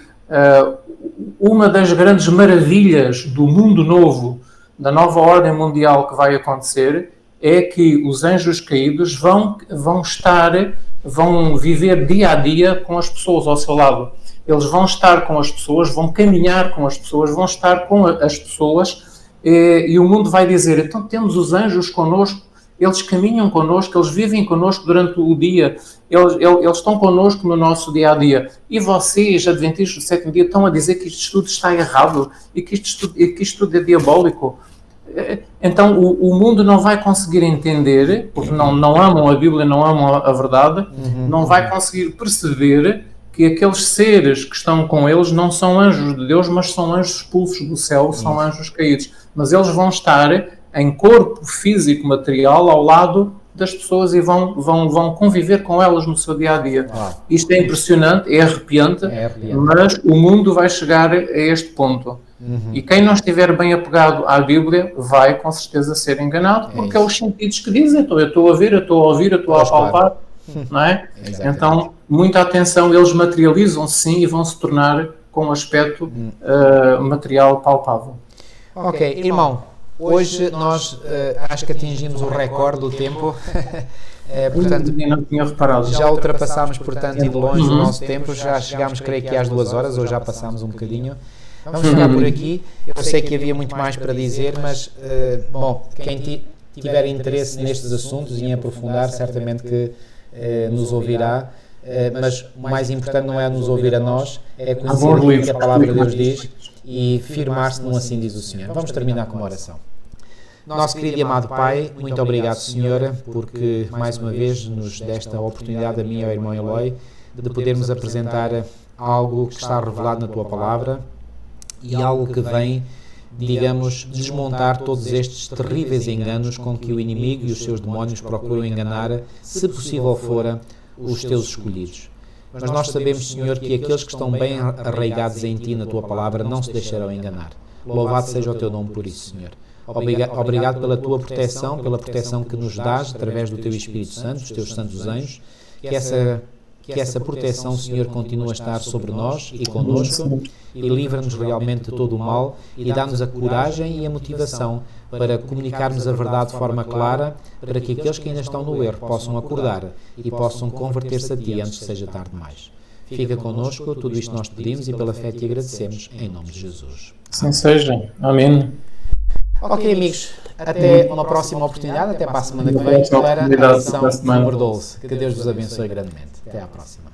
uma das grandes maravilhas do mundo novo, da nova ordem mundial que vai acontecer, é que os anjos caídos vão estar vão viver dia a dia com as pessoas ao seu lado. Eles vão estar com as pessoas, vão caminhar com as pessoas, vão estar com as pessoas, e o mundo vai dizer, então temos os anjos connosco, eles caminham connosco, eles vivem connosco durante o dia, eles estão connosco no nosso dia a dia. E vocês, adventistas do sétimo dia, estão a dizer que isto tudo está errado e que isto tudo é diabólico. Então o mundo não vai conseguir entender, porque não amam a Bíblia, não amam a verdade, não vai conseguir perceber que aqueles seres que estão com eles não são anjos de Deus, mas são anjos expulsos do céu, são anjos caídos. Mas eles vão estar em corpo físico, material, ao lado das pessoas e vão conviver com elas no seu dia-a-dia. Isto é impressionante, é arrepiante, mas o mundo vai chegar a este ponto. E quem não estiver bem apegado à Bíblia vai com certeza ser enganado, porque é os sentidos que dizem, eu estou a ver, eu estou a ouvir, eu estou a palpar, não é? Então, muita atenção, eles materializam sim e vão se tornar com um aspecto material palpável. Ok, irmão, hoje nós acho que atingimos o recorde do tempo. Portanto, não tinha reparado. Já ultrapassámos, portanto, e de longe o nosso tempo, já chegámos, creio que às 2 horas, ou já passámos um bocadinho. Vamos ficar por aqui. Eu sei que havia muito mais para dizer, mas, bom, quem tiver interesse nestes assuntos e em aprofundar, certamente que nos ouvirá. Mas o mais importante não é nos ouvir a nós, é conhecer o que a palavra de Deus diz e firmar-se num assim diz o Senhor. Vamos terminar com uma oração. Nosso querido e amado Pai, muito obrigado, Senhor, porque mais uma vez nos deste a oportunidade, a mim e ao irmão Eloy, de podermos apresentar algo que está revelado na Tua Palavra e algo que vem, digamos, desmontar todos estes terríveis enganos com que o inimigo e os seus demónios procuram enganar, se possível fora, os Teus escolhidos. Mas nós sabemos, Senhor, que aqueles que estão bem arraigados em Ti, na Tua Palavra, não se deixarão enganar. Louvado seja o Teu nome por isso, Senhor. Obrigado pela Tua proteção, pela proteção que nos dás através do Teu Espírito Santo, dos Teus santos anjos, que essa proteção, Senhor, continue a estar sobre nós e connosco e livra-nos realmente de todo o mal e dá-nos a coragem e a motivação para comunicarmos a verdade de forma clara, para que aqueles que ainda estão no erro possam acordar e possam converter-se a Ti antes que seja tarde demais. Fica connosco, tudo isto nós te pedimos e pela fé te agradecemos, em nome de Jesus. Assim seja. Amém. Ok, amigos, até uma próxima oportunidade, até para a semana que vem, para a lição número 12. Que Deus vos abençoe grandemente. Até à próxima.